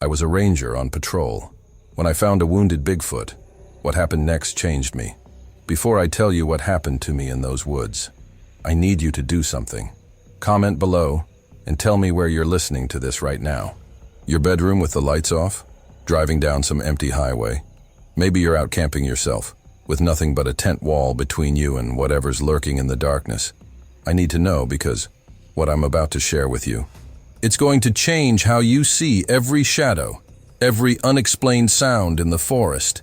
I was a ranger on patrol. When I found a wounded Bigfoot, what happened next changed me. Before I tell you what happened to me in those woods, I need you to do something. Comment below and tell me where you're listening to this right now. Your bedroom with the lights off? Driving down some empty highway? Maybe you're out camping yourself, with nothing but a tent wall between you and whatever's lurking in the darkness. I need to know because what I'm about to share with you, it's going to change how you see every shadow, every unexplained sound in the forest.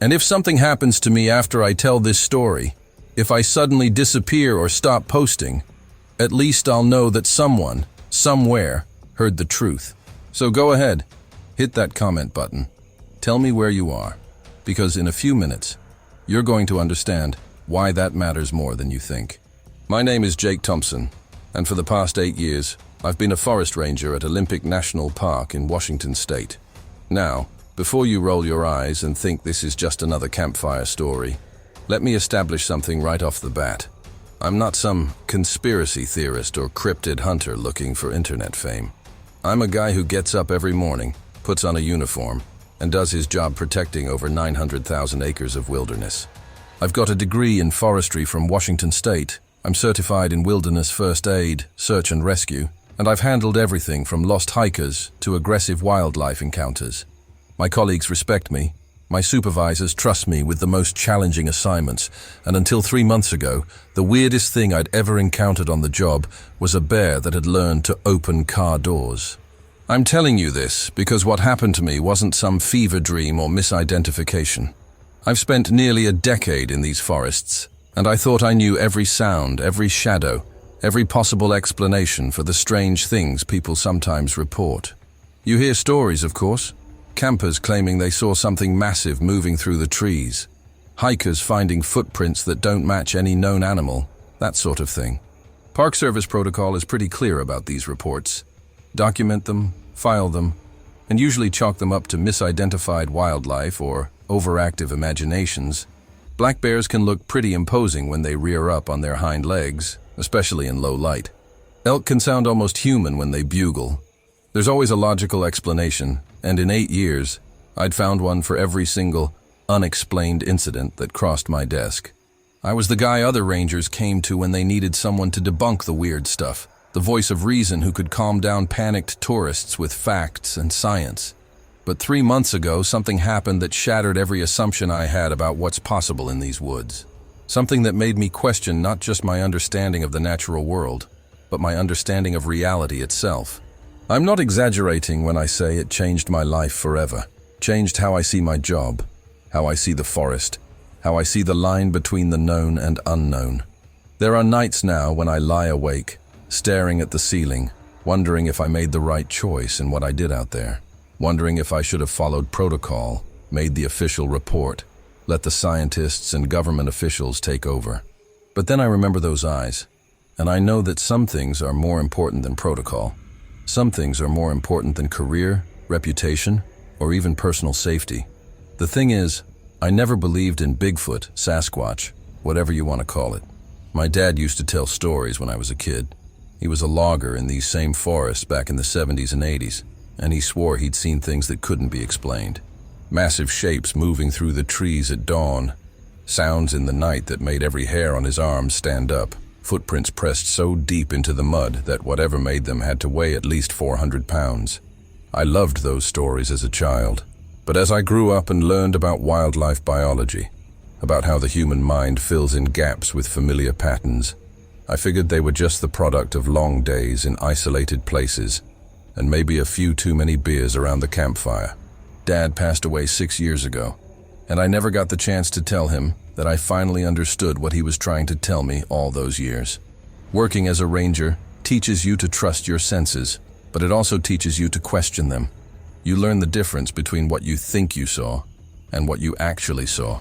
And if something happens to me after I tell this story, if I suddenly disappear or stop posting, at least I'll know that someone, somewhere, heard the truth. So go ahead, hit that comment button. Tell me where you are, because in a few minutes, you're going to understand why that matters more than you think. My name is Jake Thompson, and for the past 8 years, I've been a forest ranger at Olympic National Park in Washington State. Now, before you roll your eyes and think this is just another campfire story, let me establish something right off the bat. I'm not some conspiracy theorist or cryptid hunter looking for internet fame. I'm a guy who gets up every morning, puts on a uniform, and does his job protecting over 900,000 acres of wilderness. I've got a degree in forestry from Washington State. I'm certified in wilderness first aid, search and rescue, and I've handled everything from lost hikers to aggressive wildlife encounters. My colleagues respect me. My supervisors trust me with the most challenging assignments, and until 3 months ago, the weirdest thing I'd ever encountered on the job was a bear that had learned to open car doors. I'm telling you this because what happened to me wasn't some fever dream or misidentification. I've spent nearly a decade in these forests, and I thought I knew every sound, every shadow, every possible explanation for the strange things people sometimes report. You hear stories, of course. Campers claiming they saw something massive moving through the trees. Hikers finding footprints that don't match any known animal, that sort of thing. Park Service protocol is pretty clear about these reports. Document them, file them, and usually chalk them up to misidentified wildlife or overactive imaginations. Black bears can look pretty imposing when they rear up on their hind legs, especially in low light. Elk can sound almost human when they bugle. There's always a logical explanation, and in 8 years, I'd found one for every single unexplained incident that crossed my desk. I was the guy other rangers came to when they needed someone to debunk the weird stuff, the voice of reason who could calm down panicked tourists with facts and science. But 3 months ago, something happened that shattered every assumption I had about what's possible in these woods. Something that made me question not just my understanding of the natural world, but my understanding of reality itself. I'm not exaggerating when I say it changed my life forever. Changed how I see my job, how I see the forest, how I see the line between the known and unknown. There are nights now when I lie awake, staring at the ceiling, wondering if I made the right choice in what I did out there. Wondering if I should have followed protocol, made the official report, let the scientists and government officials take over. But then I remember those eyes, and I know that some things are more important than protocol. Some things are more important than career, reputation, or even personal safety. The thing is, I never believed in Bigfoot, Sasquatch, whatever you want to call it. My dad used to tell stories when I was a kid. He was a logger in these same forests back in the 70s and 80s, and he swore he'd seen things that couldn't be explained. Massive shapes moving through the trees at dawn, sounds in the night that made every hair on his arms stand up, footprints pressed so deep into the mud that whatever made them had to weigh at least 400 pounds. I loved those stories as a child, but as I grew up and learned about wildlife biology, about how the human mind fills in gaps with familiar patterns, I figured they were just the product of long days in isolated places and maybe a few too many beers around the campfire. Dad passed away 6 years ago, and I never got the chance to tell him that I finally understood what he was trying to tell me all those years. Working as a ranger teaches you to trust your senses, but it also teaches you to question them. You learn the difference between what you think you saw and what you actually saw,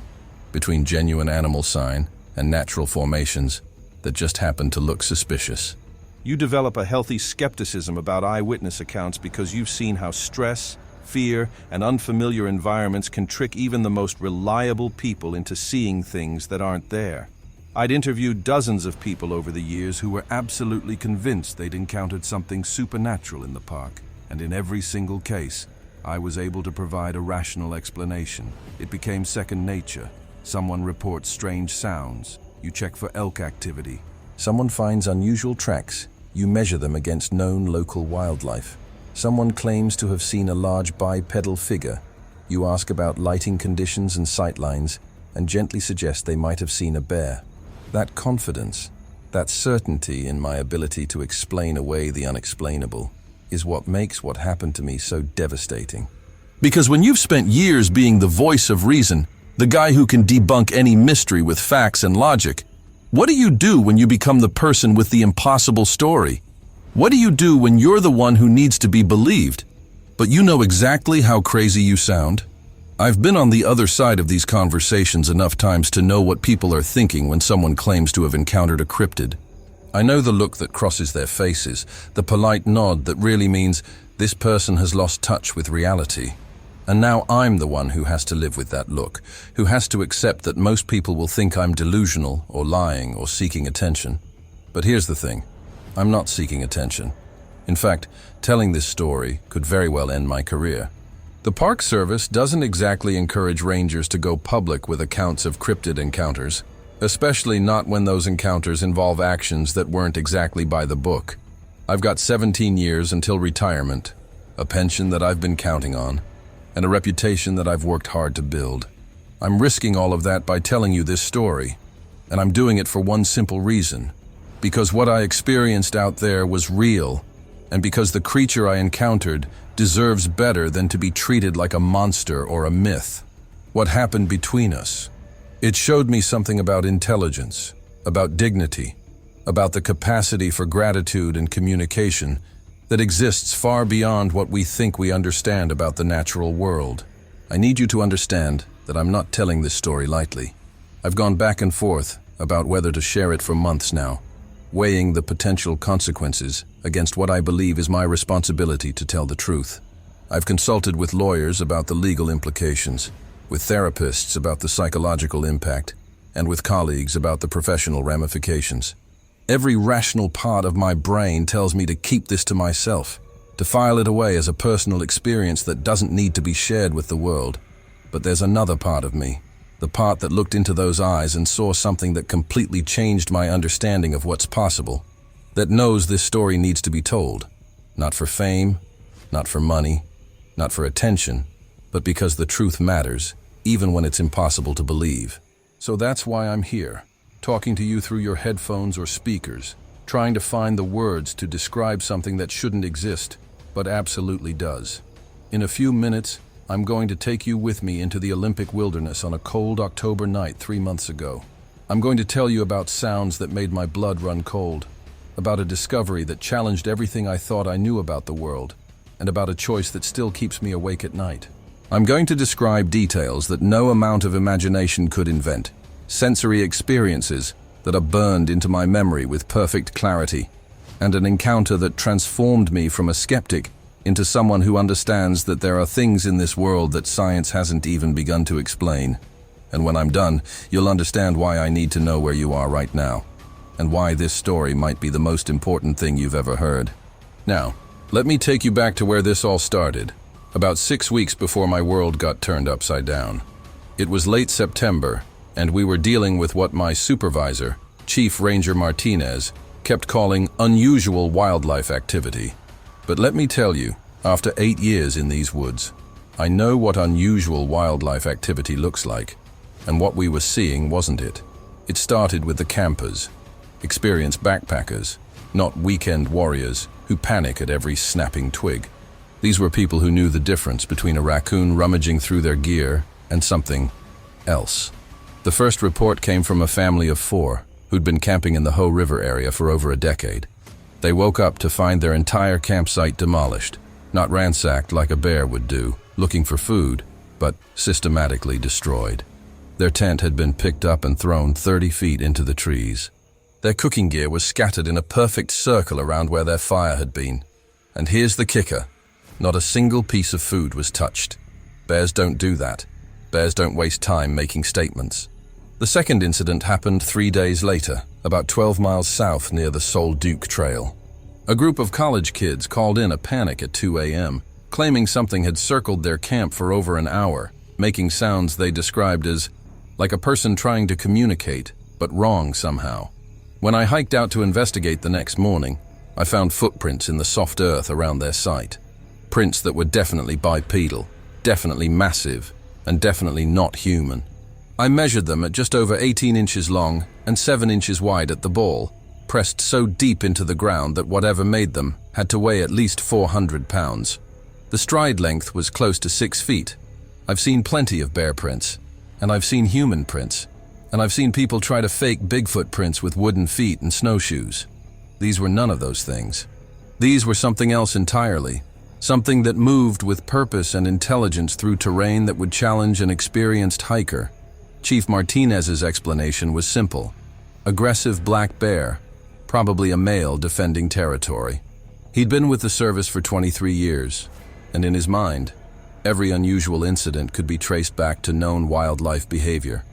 between genuine animal sign and natural formations that just happen to look suspicious. You develop a healthy skepticism about eyewitness accounts because you've seen how stress, fear, and unfamiliar environments can trick even the most reliable people into seeing things that aren't there. I'd interviewed dozens of people over the years who were absolutely convinced they'd encountered something supernatural in the park, and in every single case, I was able to provide a rational explanation. It became second nature. Someone reports strange sounds. You check for elk activity. Someone finds unusual tracks. You measure them against known local wildlife. Someone claims to have seen a large bipedal figure. You ask about lighting conditions and sightlines, and gently suggest they might have seen a bear. That confidence, that certainty in my ability to explain away the unexplainable, is what makes what happened to me so devastating. Because when you've spent years being the voice of reason, the guy who can debunk any mystery with facts and logic, what do you do when you become the person with the impossible story? What do you do when you're the one who needs to be believed, but you know exactly how crazy you sound? I've been on the other side of these conversations enough times to know what people are thinking when someone claims to have encountered a cryptid. I know the look that crosses their faces, the polite nod that really means this person has lost touch with reality. And now I'm the one who has to live with that look, who has to accept that most people will think I'm delusional or lying or seeking attention. But here's the thing, I'm not seeking attention. In fact, telling this story could very well end my career. The Park Service doesn't exactly encourage rangers to go public with accounts of cryptid encounters, especially not when those encounters involve actions that weren't exactly by the book. I've got 17 years until retirement, a pension that I've been counting on, and a reputation that I've worked hard to build. I'm risking all of that by telling you this story, and I'm doing it for one simple reason. Because what I experienced out there was real, and because the creature I encountered deserves better than to be treated like a monster or a myth. What happened between us? It showed me something about intelligence, about dignity, about the capacity for gratitude and communication that exists far beyond what we think we understand about the natural world. I need you to understand that I'm not telling this story lightly. I've gone back and forth about whether to share it for months now, weighing the potential consequences against what I believe is my responsibility to tell the truth. I've consulted with lawyers about the legal implications, with therapists about the psychological impact, and with colleagues about the professional ramifications. Every rational part of my brain tells me to keep this to myself, to file it away as a personal experience that doesn't need to be shared with the world. But there's another part of me, the part that looked into those eyes and saw something that completely changed my understanding of what's possible, that knows this story needs to be told, not for fame, not for money, not for attention, but because the truth matters, even when it's impossible to believe. So that's why I'm here, talking to you through your headphones or speakers, trying to find the words to describe something that shouldn't exist, but absolutely does. In a few minutes, I'm going to take you with me into the Olympic wilderness on a cold October night 3 months ago. I'm going to tell you about sounds that made my blood run cold, about a discovery that challenged everything I thought I knew about the world, and about a choice that still keeps me awake at night. I'm going to describe details that no amount of imagination could invent, sensory experiences that are burned into my memory with perfect clarity, and an encounter that transformed me from a skeptic into someone who understands that there are things in this world that science hasn't even begun to explain. And when I'm done, you'll understand why I need to know where you are right now, and why this story might be the most important thing you've ever heard. Now, let me take you back to where this all started, about 6 weeks before my world got turned upside down. It was late September, and we were dealing with what my supervisor, Chief Ranger Martinez, kept calling unusual wildlife activity. But let me tell you, after 8 years in these woods, I know what unusual wildlife activity looks like, and what we were seeing wasn't it. It started with the campers, experienced backpackers, not weekend warriors who panic at every snapping twig. These were people who knew the difference between a raccoon rummaging through their gear and something else. The first report came from a family of 4 who'd been camping in the Ho River area for over a decade. They woke up to find their entire campsite demolished, not ransacked like a bear would do, looking for food, but systematically destroyed. Their tent had been picked up and thrown 30 feet into the trees. Their cooking gear was scattered in a perfect circle around where their fire had been. And here's the kicker. Not a single piece of food was touched. Bears don't do that. Bears don't waste time making statements. The second incident happened 3 days later, about 12 miles south near the Sol Duke Trail. A group of college kids called in a panic at 2 a.m., claiming something had circled their camp for over an hour, making sounds they described as like a person trying to communicate, but wrong somehow. When I hiked out to investigate the next morning, I found footprints in the soft earth around their site. Prints that were definitely bipedal, definitely massive, and definitely not human. I measured them at just over 18 inches long and 7 inches wide at the ball, pressed so deep into the ground that whatever made them had to weigh at least 400 pounds. The stride length was close to 6 feet. I've seen plenty of bear prints, and I've seen human prints, and I've seen people try to fake Bigfoot prints with wooden feet and snowshoes. These were none of those things. These were something else entirely, something that moved with purpose and intelligence through terrain that would challenge an experienced hiker. Chief Martinez's explanation was simple. Aggressive black bear, probably a male defending territory. He'd been with the service for 23 years, and in his mind, every unusual incident could be traced back to known wildlife behavior.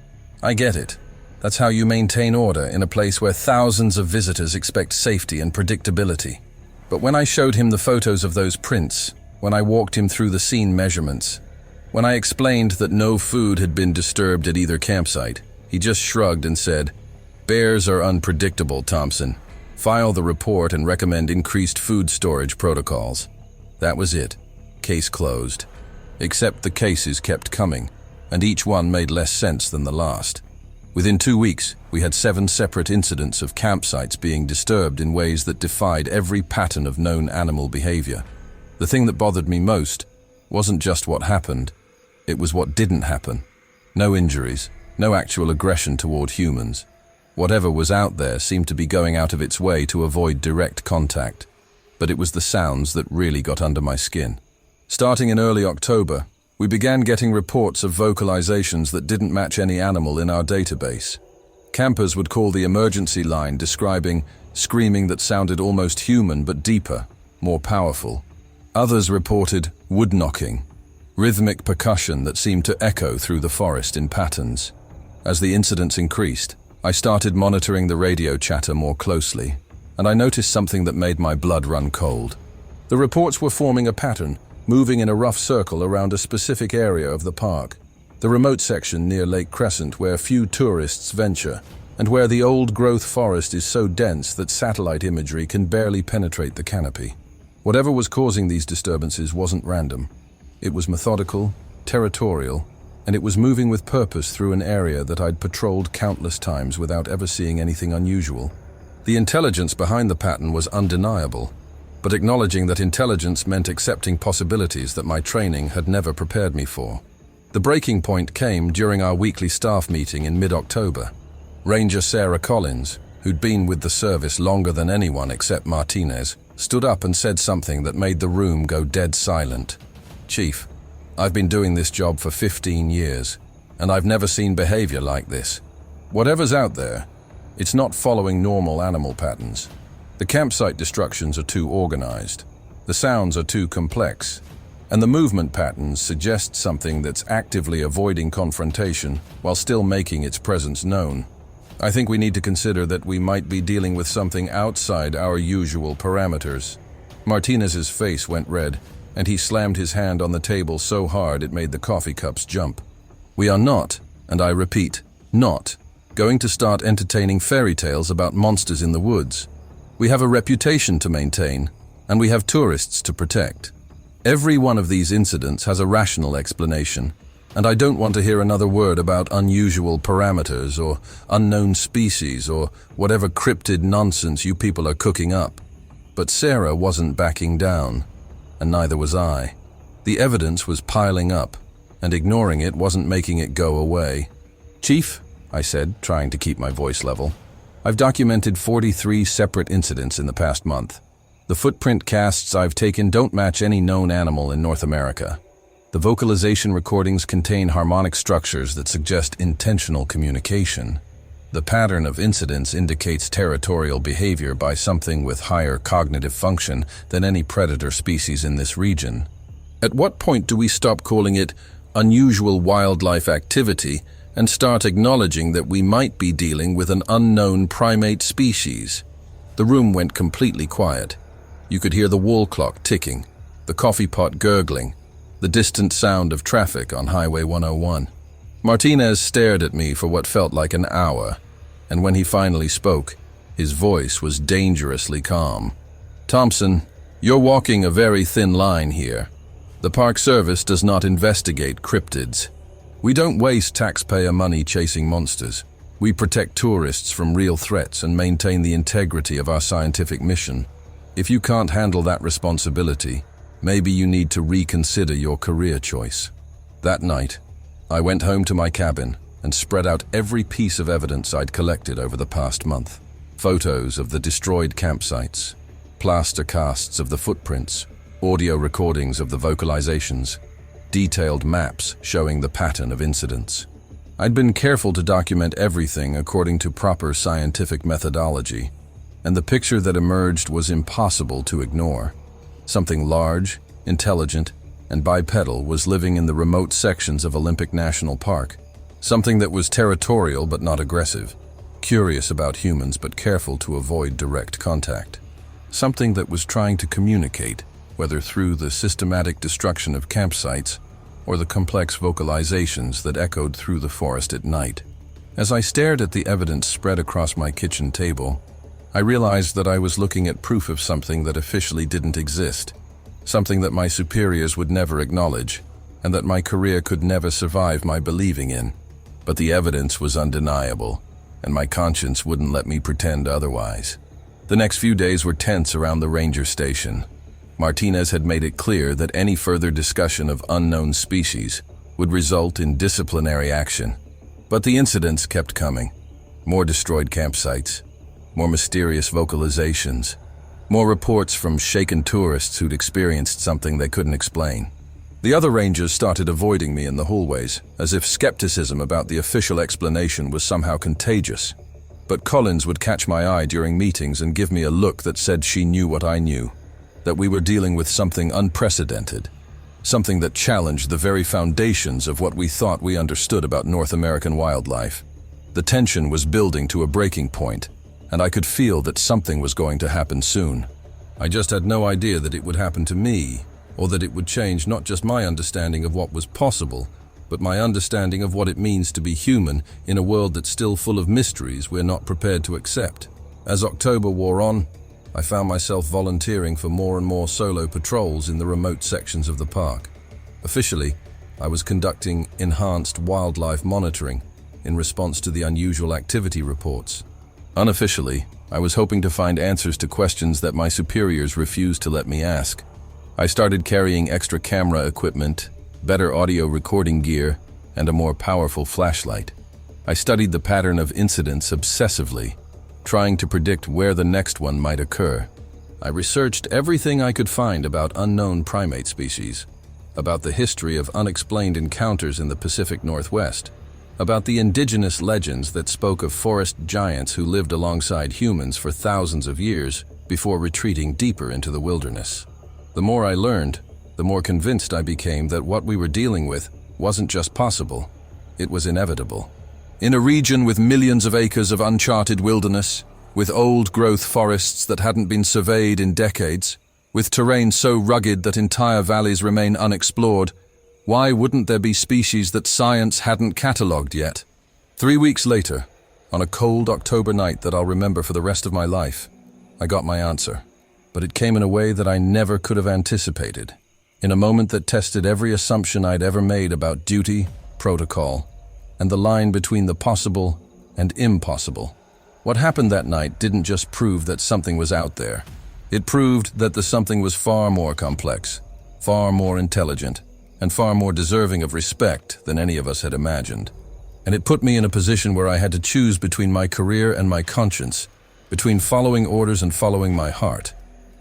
I get it. That's how you maintain order in a place where thousands of visitors expect safety and predictability. But when I showed him the photos of those prints, when I walked him through the scene measurements, when I explained that no food had been disturbed at either campsite, he just shrugged and said, "Bears are unpredictable, Thompson. File the report and recommend increased food storage protocols." That was it. Case closed. Except the cases kept coming, and each one made less sense than the last. Within 2 weeks, we had 7 separate incidents of campsites being disturbed in ways that defied every pattern of known animal behavior. The thing that bothered me most wasn't just what happened, it was what didn't happen. No injuries, no actual aggression toward humans. Whatever was out there seemed to be going out of its way to avoid direct contact. But it was the sounds that really got under my skin. Starting in early October, we began getting reports of vocalizations that didn't match any animal in our database. Campers would call the emergency line describing screaming that sounded almost human but deeper, more powerful. Others reported wood knocking, rhythmic percussion that seemed to echo through the forest in patterns. As the incidents increased, I started monitoring the radio chatter more closely, and I noticed something that made my blood run cold. The reports were forming a pattern, moving in a rough circle around a specific area of the park, the remote section near Lake Crescent where few tourists venture, and where the old-growth forest is so dense that satellite imagery can barely penetrate the canopy. Whatever was causing these disturbances wasn't random. It was methodical, territorial, and it was moving with purpose through an area that I'd patrolled countless times without ever seeing anything unusual. The intelligence behind the pattern was undeniable, but acknowledging that intelligence meant accepting possibilities that my training had never prepared me for. The breaking point came during our weekly staff meeting in mid-October. Ranger Sarah Collins, who'd been with the service longer than anyone except Martinez, stood up and said something that made the room go dead silent. "Chief, I've been doing this job for 15 years, and I've never seen behavior like this. Whatever's out there, it's not following normal animal patterns. The campsite destructions are too organized, the sounds are too complex, and the movement patterns suggest something that's actively avoiding confrontation while still making its presence known. I think we need to consider that we might be dealing with something outside our usual parameters." Martinez's face went red, and he slammed his hand on the table so hard it made the coffee cups jump. "We are not, and I repeat, not, going to start entertaining fairy tales about monsters in the woods. We have a reputation to maintain, and we have tourists to protect. Every one of these incidents has a rational explanation, and I don't want to hear another word about unusual parameters or unknown species or whatever cryptid nonsense you people are cooking up." But Sarah wasn't backing down, and neither was I. The evidence was piling up, and ignoring it wasn't making it go away. "Chief," I said, trying to keep my voice level, "I've documented 43 separate incidents in the past month. The footprint casts I've taken don't match any known animal in North America. The vocalization recordings contain harmonic structures that suggest intentional communication. The pattern of incidents indicates territorial behavior by something with higher cognitive function than any predator species in this region. At what point do we stop calling it unusual wildlife activity and start acknowledging that we might be dealing with an unknown primate species?" The room went completely quiet. You could hear the wall clock ticking, the coffee pot gurgling, the distant sound of traffic on Highway 101. Martinez stared at me for what felt like an hour, and when he finally spoke, his voice was dangerously calm. "Thompson, you're walking a very thin line here. The Park Service does not investigate cryptids. We don't waste taxpayer money chasing monsters. We protect tourists from real threats and maintain the integrity of our scientific mission. If you can't handle that responsibility, maybe you need to reconsider your career choice." That night, I went home to my cabin and spread out every piece of evidence I'd collected over the past month. Photos of the destroyed campsites, plaster casts of the footprints, audio recordings of the vocalizations, detailed maps showing the pattern of incidents. I'd been careful to document everything according to proper scientific methodology, and the picture that emerged was impossible to ignore. Something large, intelligent, and bipedal was living in the remote sections of Olympic National Park. Something that was territorial but not aggressive, curious about humans but careful to avoid direct contact. Something that was trying to communicate, whether through the systematic destruction of campsites or the complex vocalizations that echoed through the forest at night. As I stared at the evidence spread across my kitchen table, I realized that I was looking at proof of something that officially didn't exist, something that my superiors would never acknowledge, and that my career could never survive my believing in. But the evidence was undeniable, and my conscience wouldn't let me pretend otherwise. The next few days were tense around the ranger station. Martinez had made it clear that any further discussion of unknown species would result in disciplinary action. But the incidents kept coming. More destroyed campsites, more mysterious vocalizations, more reports from shaken tourists who'd experienced something they couldn't explain. The other rangers started avoiding me in the hallways, as if skepticism about the official explanation was somehow contagious. But Collins would catch my eye during meetings and give me a look that said she knew what I knew, that we were dealing with something unprecedented, something that challenged the very foundations of what we thought we understood about North American wildlife. The tension was building to a breaking point, and I could feel that something was going to happen soon. I just had no idea that it would happen to me, or that it would change not just my understanding of what was possible, but my understanding of what it means to be human in a world that's still full of mysteries we're not prepared to accept. As October wore on, I found myself volunteering for more and more solo patrols in the remote sections of the park. Officially, I was conducting enhanced wildlife monitoring in response to the unusual activity reports. Unofficially, I was hoping to find answers to questions that my superiors refused to let me ask. I started carrying extra camera equipment, better audio recording gear, and a more powerful flashlight. I studied the pattern of incidents obsessively, trying to predict where the next one might occur. I researched everything I could find about unknown primate species, about the history of unexplained encounters in the Pacific Northwest, about the indigenous legends that spoke of forest giants who lived alongside humans for thousands of years before retreating deeper into the wilderness. The more I learned, the more convinced I became that what we were dealing with wasn't just possible, it was inevitable. In a region with millions of acres of uncharted wilderness, with old-growth forests that hadn't been surveyed in decades, with terrain so rugged that entire valleys remain unexplored, why wouldn't there be species that science hadn't catalogued yet? 3 weeks later, on a cold October night that I'll remember for the rest of my life, I got my answer. But it came in a way that I never could have anticipated, in a moment that tested every assumption I'd ever made about duty, protocol, and the line between the possible and impossible. What happened that night didn't just prove that something was out there. It proved that the something was far more complex, far more intelligent, and far more deserving of respect than any of us had imagined. And it put me in a position where I had to choose between my career and my conscience, between following orders and following my heart.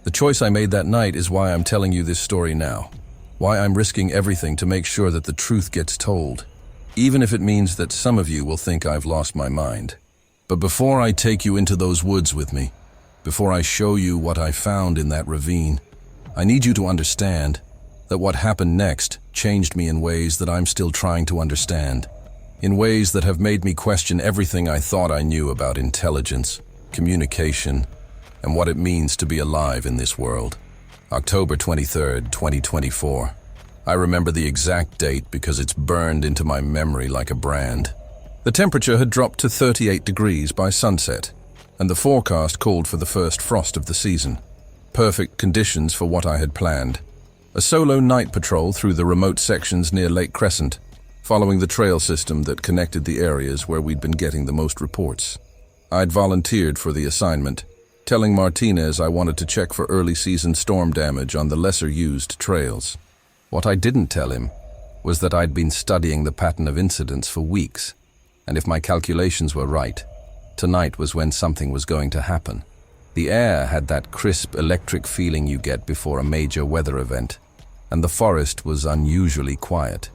The choice I made that night is why I'm telling you this story now, why I'm risking everything to make sure that the truth gets told, even if it means that some of you will think I've lost my mind. But before I take you into those woods with me, before I show you what I found in that ravine, I need you to understand that what happened next changed me in ways that I'm still trying to understand, in ways that have made me question everything I thought I knew about intelligence, communication, and what it means to be alive in this world. October 23rd, 2024. I remember the exact date because it's burned into my memory like a brand. The temperature had dropped to 38 degrees by sunset, and the forecast called for the first frost of the season. Perfect conditions for what I had planned. A solo night patrol through the remote sections near Lake Crescent, following the trail system that connected the areas where we'd been getting the most reports. I'd volunteered for the assignment, telling Martinez I wanted to check for early season storm damage on the lesser-used trails. What I didn't tell him was that I'd been studying the pattern of incidents for weeks, and if my calculations were right, tonight was when something was going to happen. The air had that crisp electric feeling you get before a major weather event, and the forest was unusually quiet.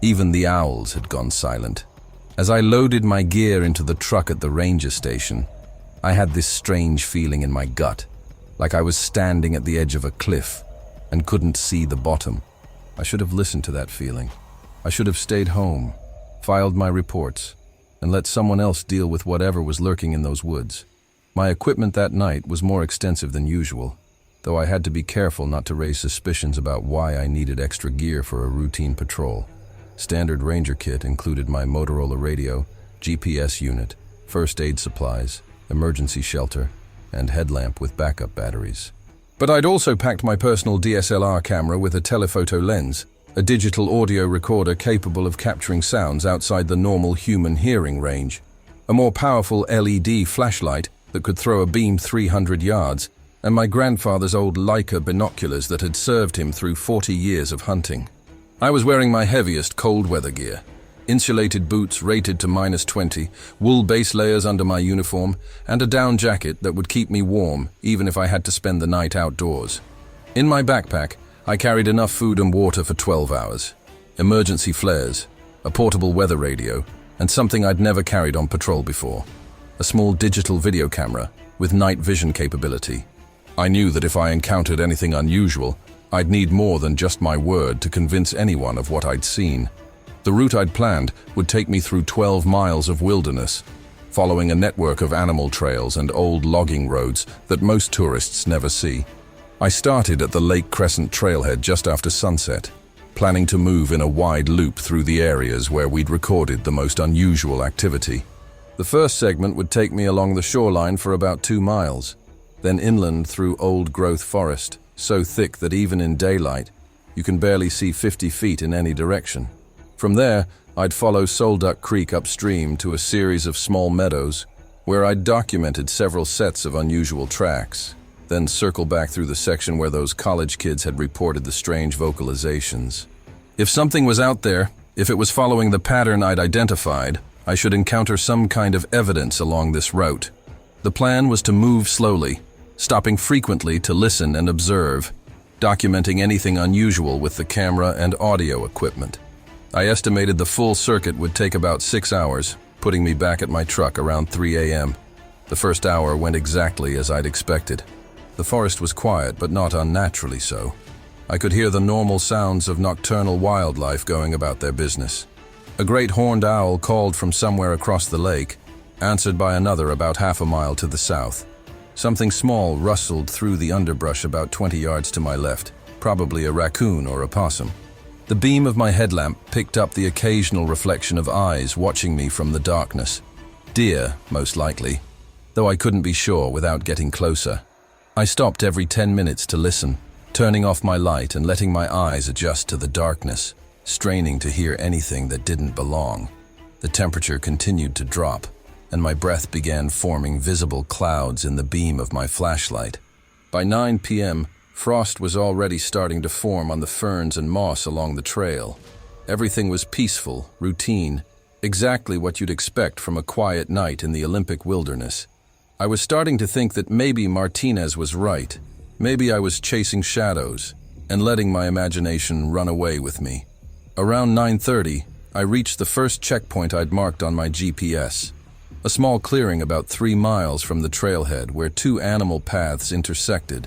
Even the owls had gone silent. As I loaded my gear into the truck at the ranger station, I had this strange feeling in my gut, like I was standing at the edge of a cliff and couldn't see the bottom. I should have listened to that feeling. I should have stayed home, filed my reports, and let someone else deal with whatever was lurking in those woods. My equipment that night was more extensive than usual, though I had to be careful not to raise suspicions about why I needed extra gear for a routine patrol. Standard ranger kit included my Motorola radio, GPS unit, first aid supplies, emergency shelter, and headlamp with backup batteries. But I'd also packed my personal DSLR camera with a telephoto lens, a digital audio recorder capable of capturing sounds outside the normal human hearing range, a more powerful LED flashlight that could throw a beam 300 yards, and my grandfather's old Leica binoculars that had served him through 40 years of hunting. I was wearing my heaviest cold weather gear. Insulated boots rated to -20, wool base layers under my uniform, and a down jacket that would keep me warm even if I had to spend the night outdoors. In my backpack, I carried enough food and water for 12 hours, emergency flares, a portable weather radio, and something I'd never carried on patrol before, a small digital video camera with night vision capability. I knew that if I encountered anything unusual, I'd need more than just my word to convince anyone of what I'd seen. The route I'd planned would take me through 12 miles of wilderness, following a network of animal trails and old logging roads that most tourists never see. I started at the Lake Crescent trailhead just after sunset, planning to move in a wide loop through the areas where we'd recorded the most unusual activity. The first segment would take me along the shoreline for about 2 miles, then inland through old-growth forest, so thick that even in daylight, you can barely see 50 feet in any direction. From there, I'd follow Solduck Creek upstream to a series of small meadows where I'd documented several sets of unusual tracks, then circle back through the section where those college kids had reported the strange vocalizations. If something was out there, if it was following the pattern I'd identified, I should encounter some kind of evidence along this route. The plan was to move slowly, stopping frequently to listen and observe, documenting anything unusual with the camera and audio equipment. I estimated the full circuit would take about 6 hours, putting me back at my truck around 3 a.m. The first hour went exactly as I'd expected. The forest was quiet, but not unnaturally so. I could hear the normal sounds of nocturnal wildlife going about their business. A great horned owl called from somewhere across the lake, answered by another about half a mile to the south. Something small rustled through the underbrush about 20 yards to my left, probably a raccoon or a possum. The beam of my headlamp picked up the occasional reflection of eyes watching me from the darkness. Deer, most likely, though I couldn't be sure without getting closer. I stopped every 10 minutes to listen, turning off my light and letting my eyes adjust to the darkness, straining to hear anything that didn't belong. The temperature continued to drop, and my breath began forming visible clouds in the beam of my flashlight. By 9 p.m., frost was already starting to form on the ferns and moss along the trail. Everything was peaceful, routine, exactly what you'd expect from a quiet night in the Olympic wilderness. I was starting to think that maybe Martinez was right. Maybe I was chasing shadows and letting my imagination run away with me. Around 9:30, I reached the first checkpoint I'd marked on my GPS. A small clearing about 3 miles from the trailhead where 2 animal paths intersected.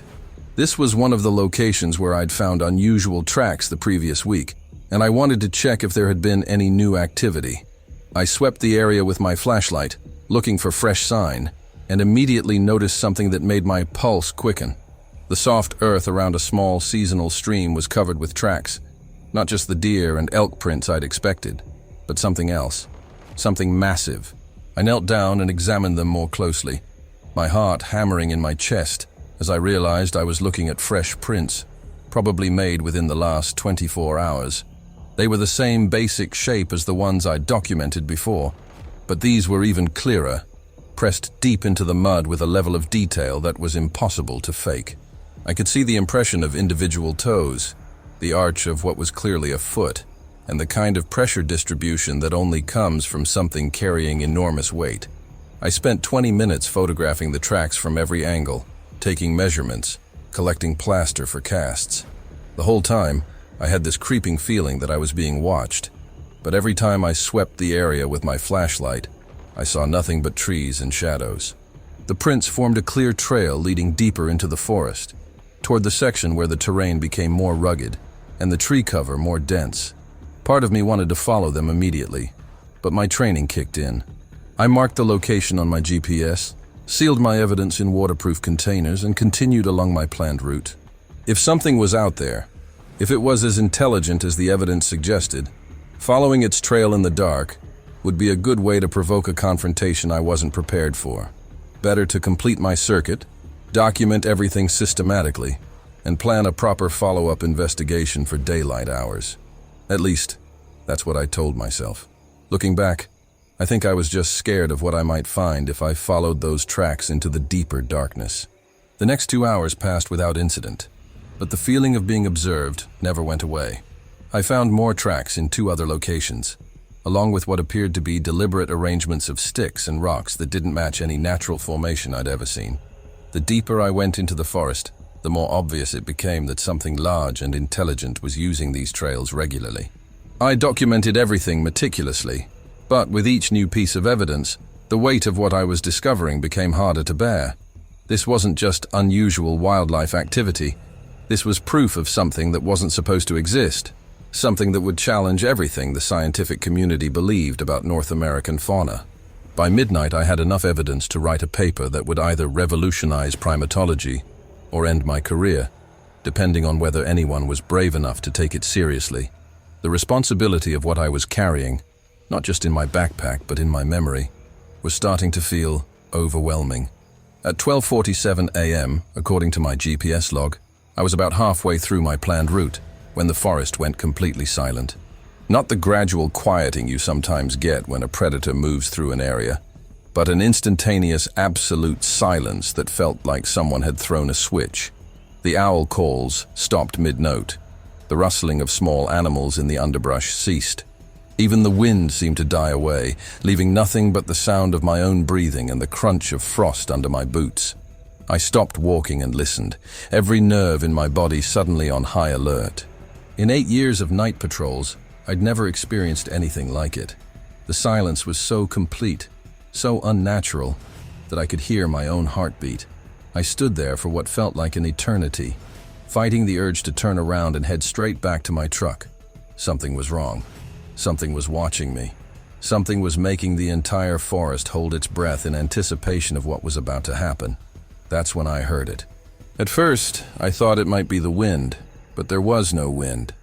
This was one of the locations where I'd found unusual tracks the previous week, and I wanted to check if there had been any new activity. I swept the area with my flashlight, looking for fresh sign, and immediately noticed something that made my pulse quicken. The soft earth around a small seasonal stream was covered with tracks, not just the deer and elk prints I'd expected, but something else, something massive. I knelt down and examined them more closely, my heart hammering in my chest as I realized I was looking at fresh prints, probably made within the last 24 hours. They were the same basic shape as the ones I'd documented before, but these were even clearer, pressed deep into the mud with a level of detail that was impossible to fake. I could see the impression of individual toes, the arch of what was clearly a foot, and the kind of pressure distribution that only comes from something carrying enormous weight. I spent 20 minutes photographing the tracks from every angle, taking measurements, collecting plaster for casts. The whole time, I had this creeping feeling that I was being watched, but every time I swept the area with my flashlight, I saw nothing but trees and shadows. The prints formed a clear trail leading deeper into the forest, toward the section where the terrain became more rugged and the tree cover more dense. Part of me wanted to follow them immediately, but my training kicked in. I marked the location on my GPS, sealed my evidence in waterproof containers, and continued along my planned route. If something was out there, if it was as intelligent as the evidence suggested, following its trail in the dark would be a good way to provoke a confrontation I wasn't prepared for. Better to complete my circuit, document everything systematically, and plan a proper follow-up investigation for daylight hours. At least, that's what I told myself. Looking back, I think I was just scared of what I might find if I followed those tracks into the deeper darkness. The next 2 hours passed without incident, but the feeling of being observed never went away. I found more tracks in 2 other locations, along with what appeared to be deliberate arrangements of sticks and rocks that didn't match any natural formation I'd ever seen. The deeper I went into the forest, the more obvious it became that something large and intelligent was using these trails regularly. I documented everything meticulously, but with each new piece of evidence, the weight of what I was discovering became harder to bear. This wasn't just unusual wildlife activity. This was proof of something that wasn't supposed to exist, something that would challenge everything the scientific community believed about North American fauna. By midnight, I had enough evidence to write a paper that would either revolutionize primatology or end my career, depending on whether anyone was brave enough to take it seriously. The responsibility of what I was carrying, not just in my backpack but in my memory, was starting to feel overwhelming. At 12:47 a.m., according to my GPS log, I was about halfway through my planned route when the forest went completely silent. Not the gradual quieting you sometimes get when a predator moves through an area, but an instantaneous absolute silence that felt like someone had thrown a switch. The owl calls stopped mid-note. The rustling of small animals in the underbrush ceased. Even the wind seemed to die away, leaving nothing but the sound of my own breathing and the crunch of frost under my boots. I stopped walking and listened, every nerve in my body suddenly on high alert. In 8 years of night patrols, I'd never experienced anything like it. The silence was so complete, so unnatural, that I could hear my own heartbeat. I stood there for what felt like an eternity, fighting the urge to turn around and head straight back to my truck. Something was wrong. Something was watching me. Something was making the entire forest hold its breath in anticipation of what was about to happen. That's when I heard it. At first, I thought it might be the wind, but there was no wind.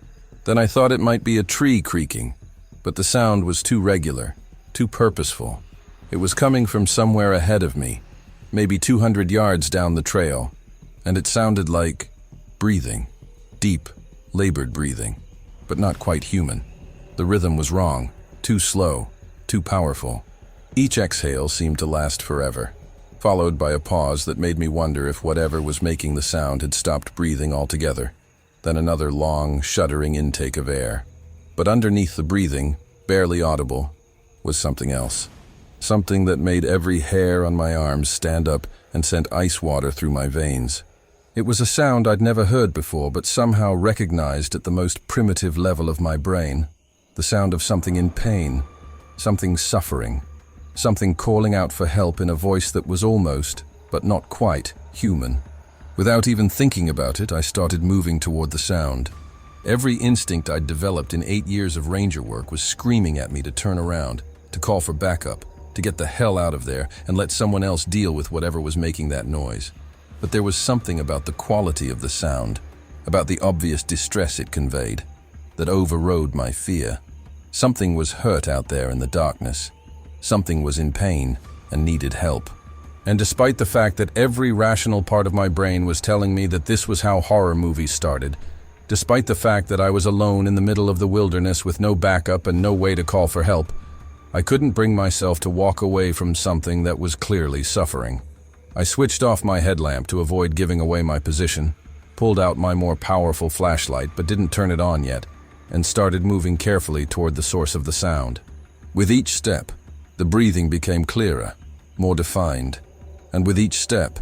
Then I thought it might be a tree creaking, but the sound was too regular, too purposeful. It was coming from somewhere ahead of me, maybe 200 yards down the trail, and it sounded like breathing, deep, labored breathing, but not quite human. The rhythm was wrong, too slow, too powerful. Each exhale seemed to last forever, followed by a pause that made me wonder if whatever was making the sound had stopped breathing altogether. Then another long, shuddering intake of air. But underneath the breathing, barely audible, was something else. Something that made every hair on my arms stand up and sent ice water through my veins. It was a sound I'd never heard before, but somehow recognized at the most primitive level of my brain. The sound of something in pain, something suffering, something calling out for help in a voice that was almost, but not quite, human. Without even thinking about it, I started moving toward the sound. Every instinct I'd developed in 8 years of ranger work was screaming at me to turn around, to call for backup, to get the hell out of there and let someone else deal with whatever was making that noise. but there was something about the quality of the sound, about the obvious distress it conveyed, that overrode my fear. Something was hurt out there in the darkness. Something was in pain and needed help. And despite the fact that every rational part of my brain was telling me that this was how horror movies started, despite the fact that I was alone in the middle of the wilderness with no backup and no way to call for help, I couldn't bring myself to walk away from something that was clearly suffering. I switched off my headlamp to avoid giving away my position, pulled out my more powerful flashlight but didn't turn it on yet, and started moving carefully toward the source of the sound. With each step, the breathing became clearer, more defined, and with each step,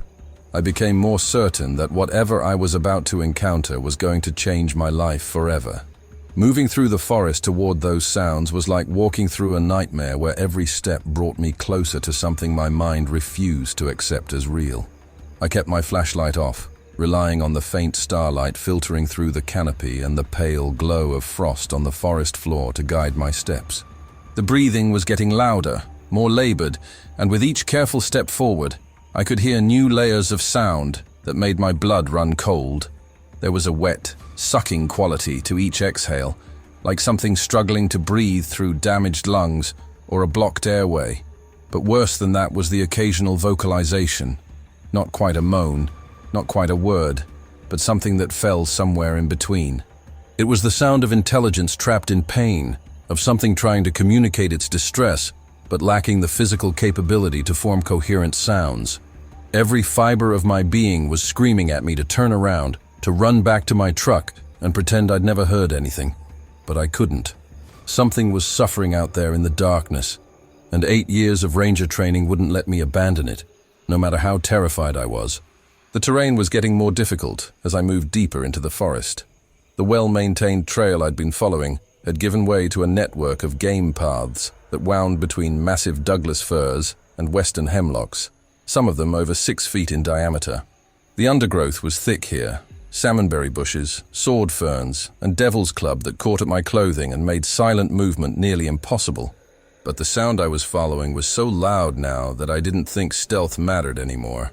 I became more certain that whatever I was about to encounter was going to change my life forever. Moving through the forest toward those sounds was like walking through a nightmare where every step brought me closer to something my mind refused to accept as real. I kept my flashlight off, relying on the faint starlight filtering through the canopy and the pale glow of frost on the forest floor to guide my steps. The breathing was getting louder, more labored, and with each careful step forward, I could hear new layers of sound that made my blood run cold. There was a wet, sucking quality to each exhale, like something struggling to breathe through damaged lungs or a blocked airway. But worse than that was the occasional vocalization. Not quite a moan, not quite a word, but something that fell somewhere in between. It was the sound of intelligence trapped in pain, of something trying to communicate its distress, but lacking the physical capability to form coherent sounds. Every fiber of my being was screaming at me to turn around, to run back to my truck and pretend I'd never heard anything. But I couldn't. Something was suffering out there in the darkness, and 8 years of ranger training wouldn't let me abandon it, no matter how terrified I was. The terrain was getting more difficult as I moved deeper into the forest. The well-maintained trail I'd been following had given way to a network of game paths that wound between massive Douglas firs and western hemlocks, some of them over 6 feet in diameter. The undergrowth was thick here, salmonberry bushes, sword ferns, and devil's club that caught at my clothing and made silent movement nearly impossible. But the sound I was following was so loud now that I didn't think stealth mattered anymore.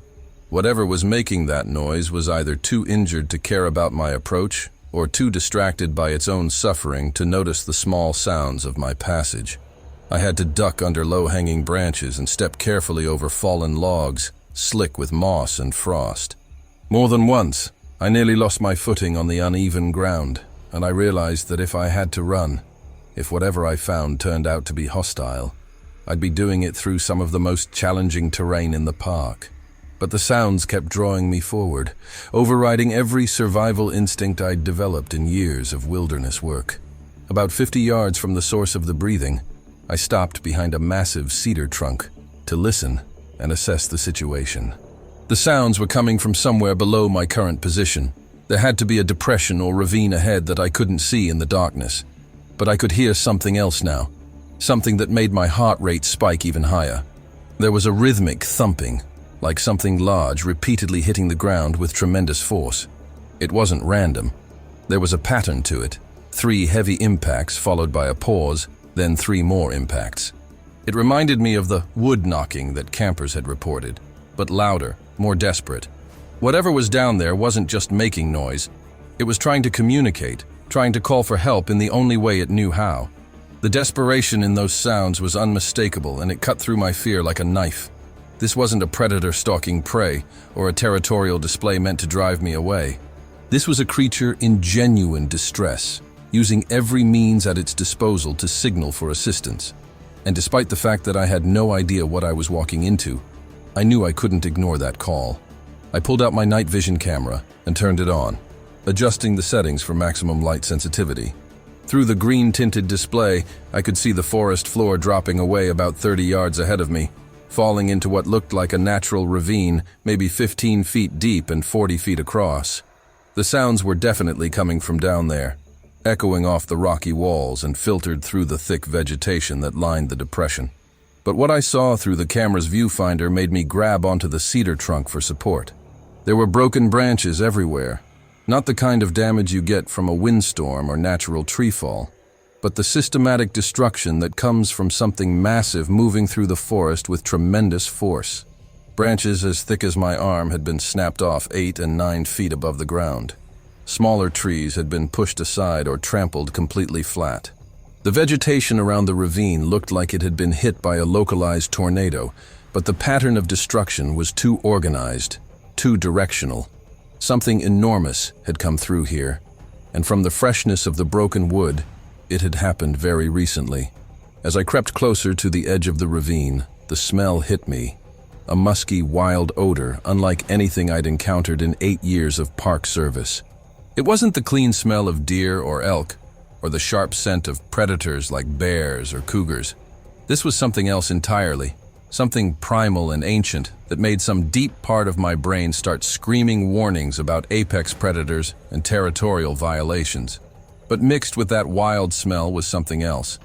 Whatever was making that noise was either too injured to care about my approach or too distracted by its own suffering to notice the small sounds of my passage. I had to duck under low-hanging branches and step carefully over fallen logs, slick with moss and frost. More than once, I nearly lost my footing on the uneven ground, and I realized that if I had to run, if whatever I found turned out to be hostile, I'd be doing it through some of the most challenging terrain in the park. But the sounds kept drawing me forward, overriding every survival instinct I'd developed in years of wilderness work. About 50 yards from the source of the breathing, I stopped behind a massive cedar trunk to listen and assess the situation. The sounds were coming from somewhere below my current position. There had to be a depression or ravine ahead that I couldn't see in the darkness. But I could hear something else now, something that made my heart rate spike even higher. There was a rhythmic thumping, like something large repeatedly hitting the ground with tremendous force. It wasn't random. There was a pattern to it. 3 heavy impacts followed by a pause, then 3 more impacts. It reminded me of the wood knocking that campers had reported, but louder, more desperate. Whatever was down there wasn't just making noise. It was trying to communicate, trying to call for help in the only way it knew how. The desperation in those sounds was unmistakable, and it cut through my fear like a knife. This wasn't a predator stalking prey or a territorial display meant to drive me away. This was a creature in genuine distress, using every means at its disposal to signal for assistance. And despite the fact that I had no idea what I was walking into, I knew I couldn't ignore that call. I pulled out my night vision camera and turned it on, adjusting the settings for maximum light sensitivity. Through the green-tinted display, I could see the forest floor dropping away about 30 yards ahead of me, falling into what looked like a natural ravine, maybe 15 feet deep and 40 feet across. The sounds were definitely coming from down there, echoing off the rocky walls and filtered through the thick vegetation that lined the depression. But what I saw through the camera's viewfinder made me grab onto the cedar trunk for support. There were broken branches everywhere, not the kind of damage you get from a windstorm or natural tree fall, but the systematic destruction that comes from something massive moving through the forest with tremendous force. Branches as thick as my arm had been snapped off 8 and 9 feet above the ground. Smaller trees had been pushed aside or trampled completely flat. The vegetation around the ravine looked like it had been hit by a localized tornado, but the pattern of destruction was too organized, too directional. Something enormous had come through here, and from the freshness of the broken wood, it had happened very recently. As I crept closer to the edge of the ravine, the smell hit me. A musky, wild odor, unlike anything I'd encountered in 8 years of park service. It wasn't the clean smell of deer or elk, or the sharp scent of predators like bears or cougars. This was something else entirely, something primal and ancient that made some deep part of my brain start screaming warnings about apex predators and territorial violations. But mixed with that wild smell was something else,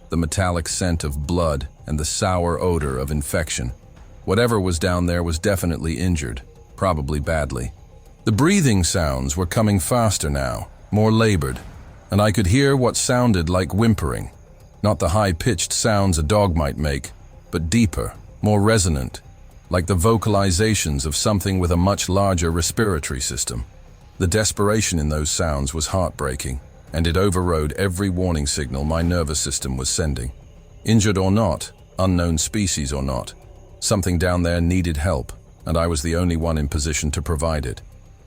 the metallic scent of blood and the sour odor of infection. Whatever was down there was definitely injured, probably badly. The breathing sounds were coming faster now, more labored, and I could hear what sounded like whimpering. Not the high-pitched sounds a dog might make, but deeper, more resonant, like the vocalizations of something with a much larger respiratory system. The desperation in those sounds was heartbreaking, and it overrode every warning signal my nervous system was sending. Injured or not, unknown species or not, something down there needed help, and I was the only one in position to provide it.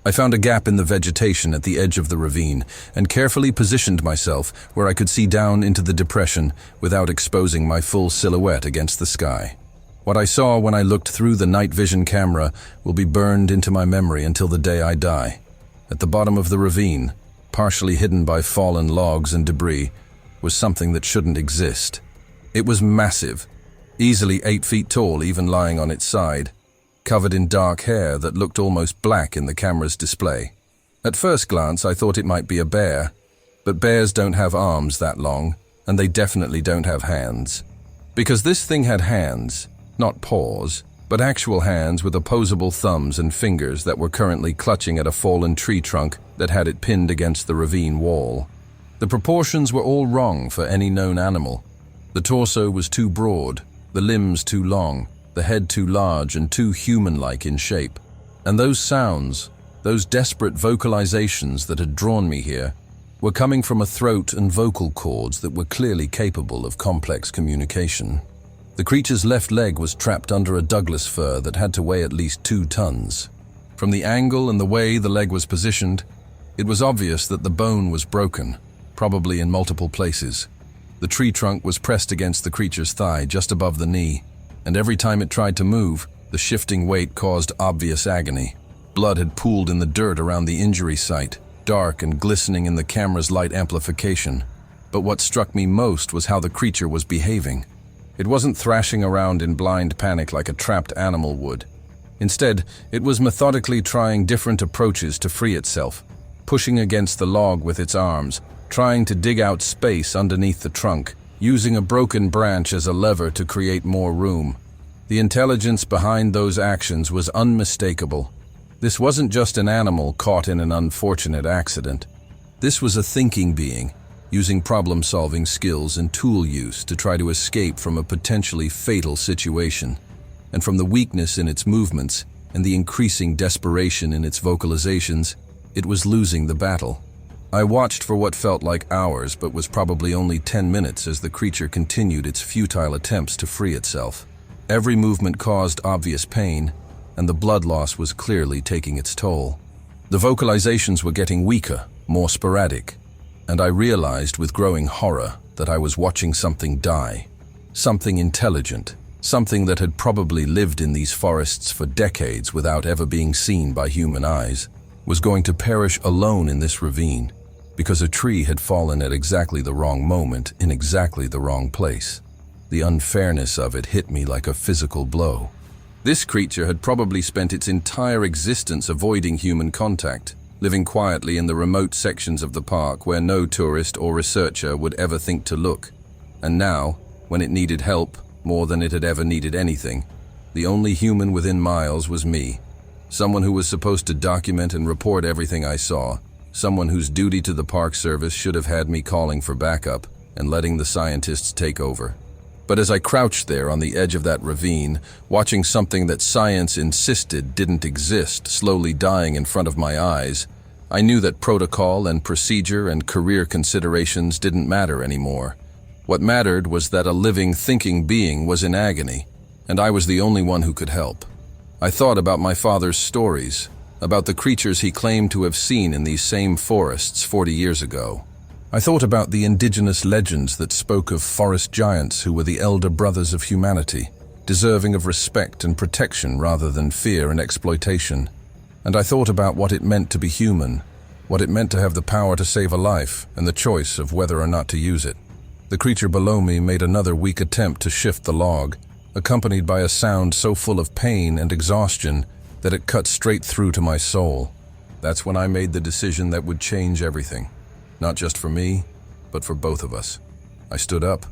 I found a gap in the vegetation at the edge of the ravine and carefully positioned myself where I could see down into the depression without exposing my full silhouette against the sky. What I saw when I looked through the night vision camera will be burned into my memory until the day I die. At the bottom of the ravine, partially hidden by fallen logs and debris, was something that shouldn't exist. It was massive, easily 8 feet tall even lying on its side, covered in dark hair that looked almost black in the camera's display. At first glance I thought it might be a bear, but bears don't have arms that long, and they definitely don't have hands. Because this thing had hands, not paws, but actual hands with opposable thumbs and fingers that were currently clutching at a fallen tree trunk that had it pinned against the ravine wall. The proportions were all wrong for any known animal. The torso was too broad, the limbs too long, the head too large and too human-like in shape. And those sounds, those desperate vocalizations that had drawn me here, were coming from a throat and vocal cords that were clearly capable of complex communication. The creature's left leg was trapped under a Douglas fir that had to weigh at least 2 tons. From the angle and the way the leg was positioned, it was obvious that the bone was broken, probably in multiple places. The tree trunk was pressed against the creature's thigh just above the knee, and every time it tried to move, the shifting weight caused obvious agony. Blood had pooled in the dirt around the injury site, dark and glistening in the camera's light amplification. But what struck me most was how the creature was behaving. It wasn't thrashing around in blind panic like a trapped animal would. Instead, it was methodically trying different approaches to free itself, pushing against the log with its arms, trying to dig out space underneath the trunk, using a broken branch as a lever to create more room. The intelligence behind those actions was unmistakable. This wasn't just an animal caught in an unfortunate accident. This was a thinking being, using problem-solving skills and tool use to try to escape from a potentially fatal situation. And from the weakness in its movements and the increasing desperation in its vocalizations, it was losing the battle. I watched for what felt like hours but was probably only 10 minutes as the creature continued its futile attempts to free itself. Every movement caused obvious pain, and the blood loss was clearly taking its toll. The vocalizations were getting weaker, more sporadic, and I realized with growing horror that I was watching something die. Something intelligent, something that had probably lived in these forests for decades without ever being seen by human eyes, was going to perish alone in this ravine because a tree had fallen at exactly the wrong moment in exactly the wrong place. The unfairness of it hit me like a physical blow. This creature had probably spent its entire existence avoiding human contact, living quietly in the remote sections of the park where no tourist or researcher would ever think to look. And now, when it needed help more than it had ever needed anything, the only human within miles was me. Someone who was supposed to document and report everything I saw, someone whose duty to the Park Service should have had me calling for backup and letting the scientists take over. But as I crouched there on the edge of that ravine, watching something that science insisted didn't exist slowly dying in front of my eyes, I knew that protocol and procedure and career considerations didn't matter anymore. What mattered was that a living, thinking being was in agony, and I was the only one who could help. I thought about my father's stories, about the creatures he claimed to have seen in these same forests 40 years ago. I thought about the indigenous legends that spoke of forest giants who were the elder brothers of humanity, deserving of respect and protection rather than fear and exploitation. And I thought about what it meant to be human, what it meant to have the power to save a life, and the choice of whether or not to use it. The creature below me made another weak attempt to shift the log, accompanied by a sound so full of pain and exhaustion that it cut straight through to my soul. That's when I made the decision that would change everything. Not just for me, but for both of us. I stood up,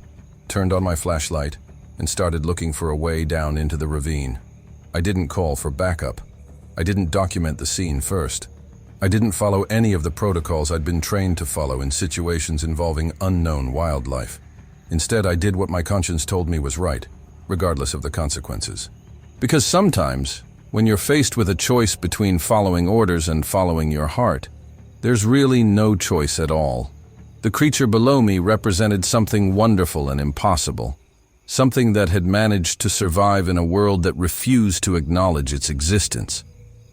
turned on my flashlight, and started looking for a way down into the ravine. I didn't call for backup. I didn't document the scene first. I didn't follow any of the protocols I'd been trained to follow in situations involving unknown wildlife. Instead, I did what my conscience told me was right, regardless of the consequences. Because sometimes, when you're faced with a choice between following orders and following your heart, there's really no choice at all. The creature below me represented something wonderful and impossible, something that had managed to survive in a world that refused to acknowledge its existence.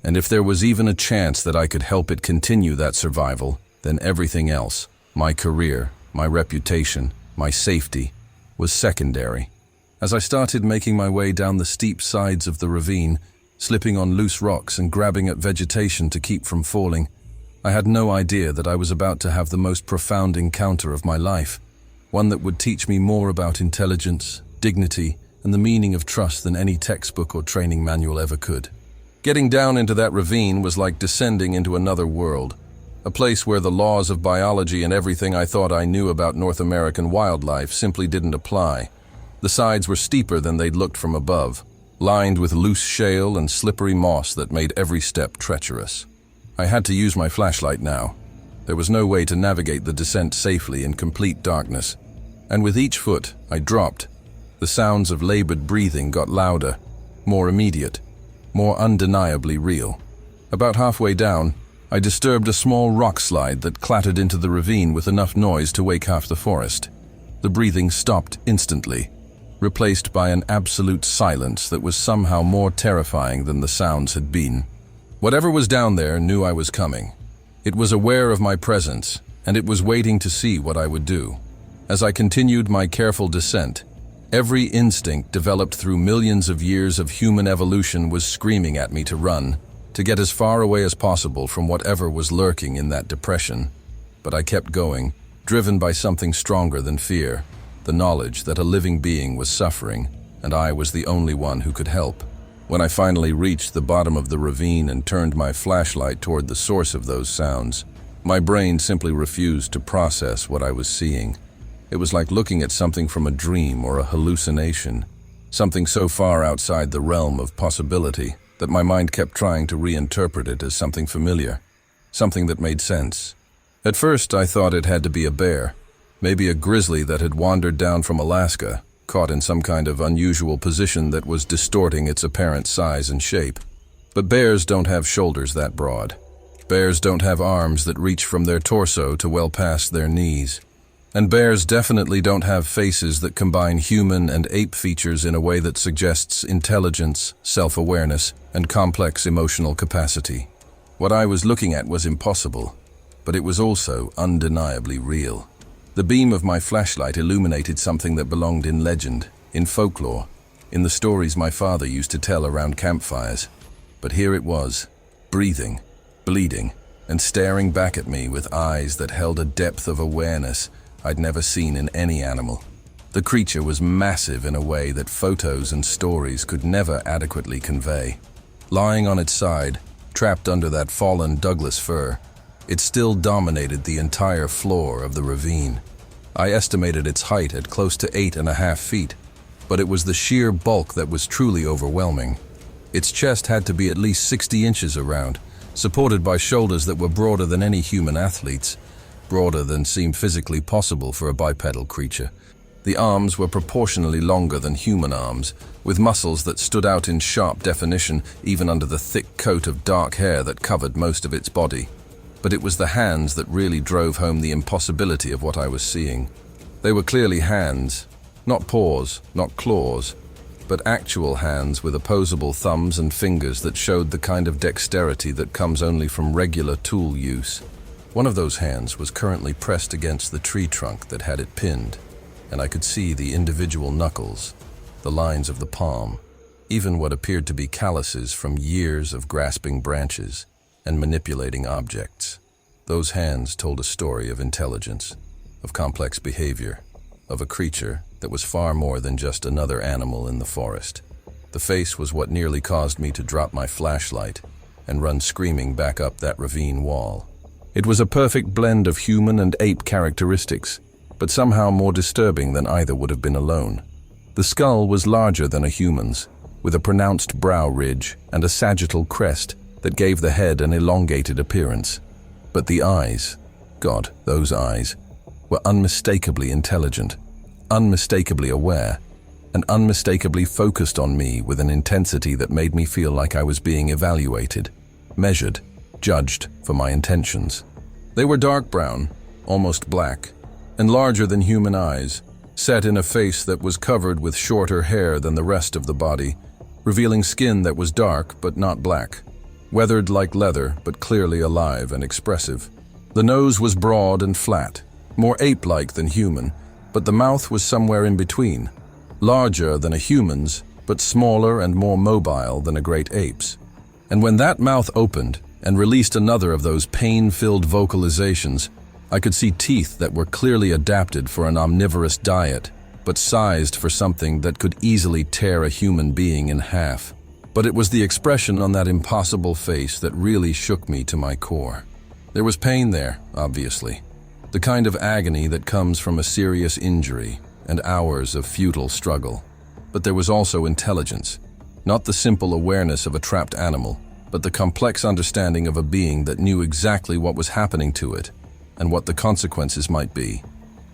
And if there was even a chance that I could help it continue that survival, then everything else, my career, my reputation, my safety, was secondary. As I started making my way down the steep sides of the ravine, slipping on loose rocks and grabbing at vegetation to keep from falling, I had no idea that I was about to have the most profound encounter of my life, one that would teach me more about intelligence, dignity, and the meaning of trust than any textbook or training manual ever could. Getting down into that ravine was like descending into another world, a place where the laws of biology and everything I thought I knew about North American wildlife simply didn't apply. The sides were steeper than they'd looked from above, lined with loose shale and slippery moss that made every step treacherous. I had to use my flashlight now. There was no way to navigate the descent safely in complete darkness, and with each foot I dropped, the sounds of labored breathing got louder, more immediate, more undeniably real. About halfway down, I disturbed a small rock slide that clattered into the ravine with enough noise to wake half the forest. The breathing stopped instantly, replaced by an absolute silence that was somehow more terrifying than the sounds had been. Whatever was down there knew I was coming. It was aware of my presence, and it was waiting to see what I would do. As I continued my careful descent, every instinct developed through millions of years of human evolution was screaming at me to run, to get as far away as possible from whatever was lurking in that depression. But I kept going, driven by something stronger than fear, the knowledge that a living being was suffering, and I was the only one who could help. When I finally reached the bottom of the ravine and turned my flashlight toward the source of those sounds, my brain simply refused to process what I was seeing. It was like looking at something from a dream or a hallucination, something so far outside the realm of possibility that my mind kept trying to reinterpret it as something familiar, something that made sense. At first, I thought it had to be a bear, maybe a grizzly that had wandered down from Alaska, caught in some kind of unusual position that was distorting its apparent size and shape. But bears don't have shoulders that broad. Bears don't have arms that reach from their torso to well past their knees. And bears definitely don't have faces that combine human and ape features in a way that suggests intelligence, self-awareness, and complex emotional capacity. What I was looking at was impossible, but it was also undeniably real. The beam of my flashlight illuminated something that belonged in legend, in folklore, in the stories my father used to tell around campfires. But here it was, breathing, bleeding, and staring back at me with eyes that held a depth of awareness I'd never seen in any animal. The creature was massive in a way that photos and stories could never adequately convey. Lying on its side, trapped under that fallen Douglas fir, it still dominated the entire floor of the ravine. I estimated its height at close to 8.5 feet, but it was the sheer bulk that was truly overwhelming. Its chest had to be at least 60 inches around, supported by shoulders that were broader than any human athlete's, broader than seemed physically possible for a bipedal creature. The arms were proportionally longer than human arms, with muscles that stood out in sharp definition even under the thick coat of dark hair that covered most of its body. But it was the hands that really drove home the impossibility of what I was seeing. They were clearly hands, not paws, not claws, but actual hands with opposable thumbs and fingers that showed the kind of dexterity that comes only from regular tool use. One of those hands was currently pressed against the tree trunk that had it pinned, and I could see the individual knuckles, the lines of the palm, even what appeared to be calluses from years of grasping branches and manipulating objects. Those hands told a story of intelligence, of complex behavior, of a creature that was far more than just another animal in the forest. The face was what nearly caused me to drop my flashlight and run screaming back up that ravine wall. It was a perfect blend of human and ape characteristics, but somehow more disturbing than either would have been alone. The skull was larger than a human's, with a pronounced brow ridge and a sagittal crest that gave the head an elongated appearance. But the eyes, God, those eyes, were unmistakably intelligent, unmistakably aware, and unmistakably focused on me with an intensity that made me feel like I was being evaluated, measured, judged for my intentions. They were dark brown, almost black, and larger than human eyes, set in a face that was covered with shorter hair than the rest of the body, revealing skin that was dark but not black, weathered like leather but clearly alive and expressive. The nose was broad and flat, more ape-like than human, but the mouth was somewhere in between, larger than a human's, but smaller and more mobile than a great ape's. And when that mouth opened and released another of those pain-filled vocalizations, I could see teeth that were clearly adapted for an omnivorous diet, but sized for something that could easily tear a human being in half. But it was the expression on that impossible face that really shook me to my core. There was pain there, obviously. The kind of agony that comes from a serious injury and hours of futile struggle. But there was also intelligence, not the simple awareness of a trapped animal, but the complex understanding of a being that knew exactly what was happening to it and what the consequences might be.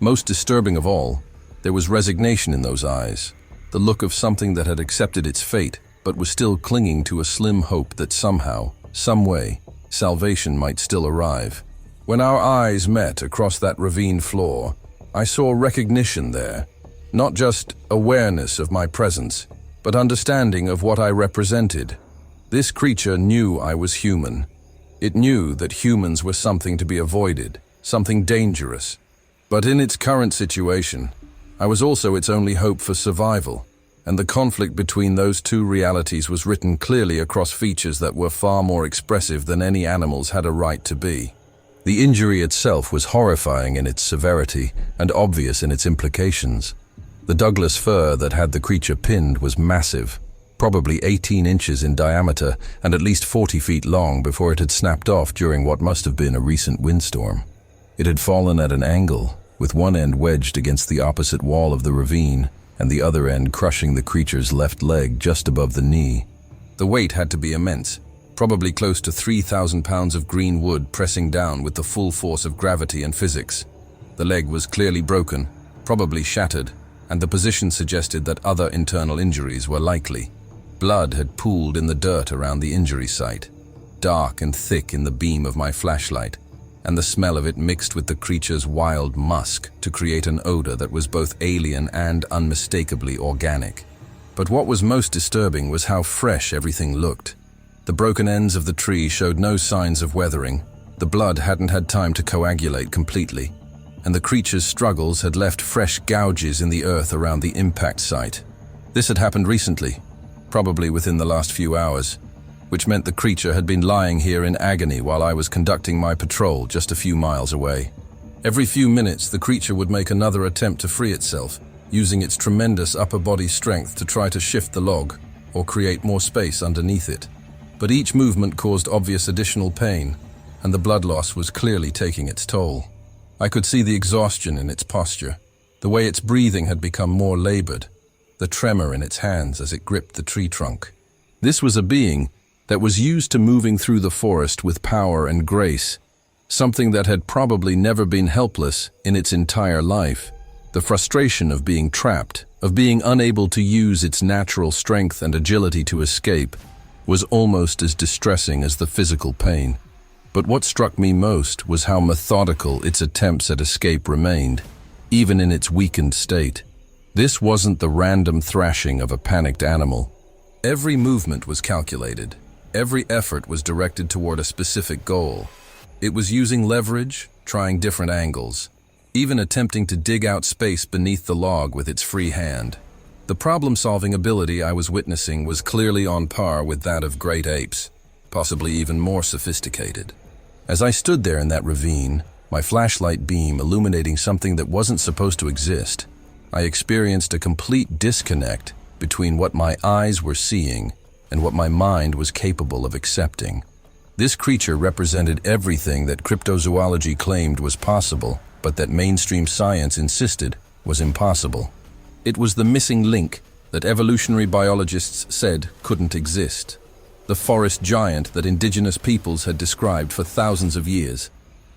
Most disturbing of all, there was resignation in those eyes, the look of something that had accepted its fate but was still clinging to a slim hope that somehow, some way, salvation might still arrive. When our eyes met across that ravine floor, I saw recognition there, not just awareness of my presence, but understanding of what I represented. This creature knew I was human. It knew that humans were something to be avoided, something dangerous. But in its current situation, I was also its only hope for survival, and the conflict between those two realities was written clearly across features that were far more expressive than any animals had a right to be. The injury itself was horrifying in its severity and obvious in its implications. The Douglas fir that had the creature pinned was massive, probably 18 inches in diameter and at least 40 feet long before it had snapped off during what must have been a recent windstorm. It had fallen at an angle, with one end wedged against the opposite wall of the ravine and the other end crushing the creature's left leg just above the knee. The weight had to be immense, probably close to 3,000 pounds of green wood pressing down with the full force of gravity and physics. The leg was clearly broken, probably shattered, and the position suggested that other internal injuries were likely. Blood had pooled in the dirt around the injury site, dark and thick in the beam of my flashlight, and the smell of it mixed with the creature's wild musk to create an odor that was both alien and unmistakably organic. But what was most disturbing was how fresh everything looked. The broken ends of the tree showed no signs of weathering, the blood hadn't had time to coagulate completely, and the creature's struggles had left fresh gouges in the earth around the impact site. This had happened recently, probably within the last few hours, which meant the creature had been lying here in agony while I was conducting my patrol just a few miles away. Every few minutes, the creature would make another attempt to free itself, using its tremendous upper body strength to try to shift the log or create more space underneath it. But each movement caused obvious additional pain, and the blood loss was clearly taking its toll. I could see the exhaustion in its posture, the way its breathing had become more labored, the tremor in its hands as it gripped the tree trunk. This was a being that was used to moving through the forest with power and grace, something that had probably never been helpless in its entire life. The frustration of being trapped, of being unable to use its natural strength and agility to escape, was almost as distressing as the physical pain. But what struck me most was how methodical its attempts at escape remained, even in its weakened state. This wasn't the random thrashing of a panicked animal. Every movement was calculated. Every effort was directed toward a specific goal. It was using leverage, trying different angles, even attempting to dig out space beneath the log with its free hand. The problem-solving ability I was witnessing was clearly on par with that of great apes, possibly even more sophisticated. As I stood there in that ravine, my flashlight beam illuminating something that wasn't supposed to exist, I experienced a complete disconnect between what my eyes were seeing and what my mind was capable of accepting. This creature represented everything that cryptozoology claimed was possible, but that mainstream science insisted was impossible. It was the missing link that evolutionary biologists said couldn't exist. The forest giant that indigenous peoples had described for thousands of years.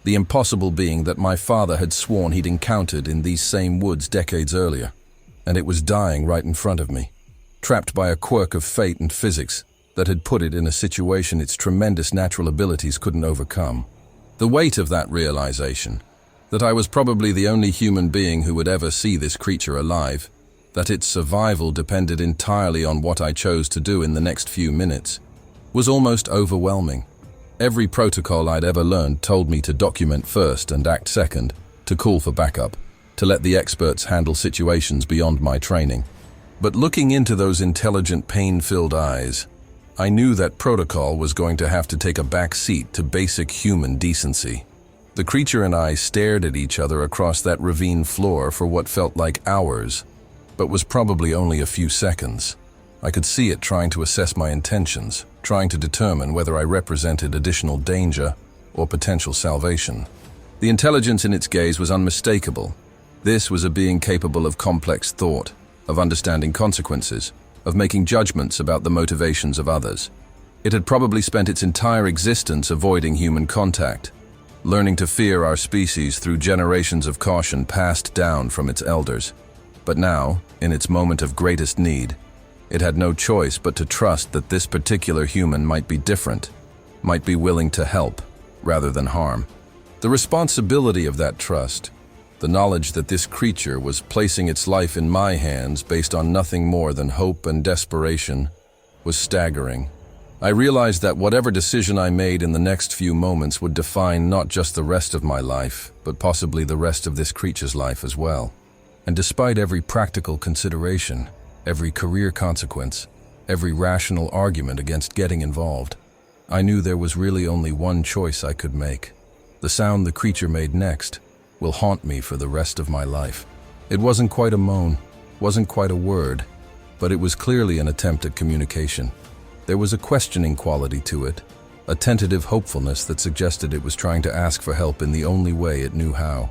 The impossible being that my father had sworn he'd encountered in these same woods decades earlier. And it was dying right in front of me, trapped by a quirk of fate and physics that had put it in a situation its tremendous natural abilities couldn't overcome. The weight of that realization, that I was probably the only human being who would ever see this creature alive, that its survival depended entirely on what I chose to do in the next few minutes, was almost overwhelming. Every protocol I'd ever learned told me to document first and act second, to call for backup, to let the experts handle situations beyond my training. But looking into those intelligent, pain-filled eyes, I knew that protocol was going to have to take a back seat to basic human decency. The creature and I stared at each other across that ravine floor for what felt like hours, but was probably only a few seconds. I could see it trying to assess my intentions, trying to determine whether I represented additional danger or potential salvation. The intelligence in its gaze was unmistakable. This was a being capable of complex thought, of understanding consequences, of making judgments about the motivations of others. It had probably spent its entire existence avoiding human contact, learning to fear our species through generations of caution passed down from its elders. But now, in its moment of greatest need, it had no choice but to trust that this particular human might be different, might be willing to help rather than harm. The responsibility of that trust, the knowledge that this creature was placing its life in my hands based on nothing more than hope and desperation, was staggering. I realized that whatever decision I made in the next few moments would define not just the rest of my life, but possibly the rest of this creature's life as well. And despite every practical consideration, every career consequence, every rational argument against getting involved, I knew there was really only one choice I could make. The sound the creature made next will haunt me for the rest of my life. It wasn't quite a moan, wasn't quite a word, but it was clearly an attempt at communication. There was a questioning quality to it, a tentative hopefulness that suggested it was trying to ask for help in the only way it knew how.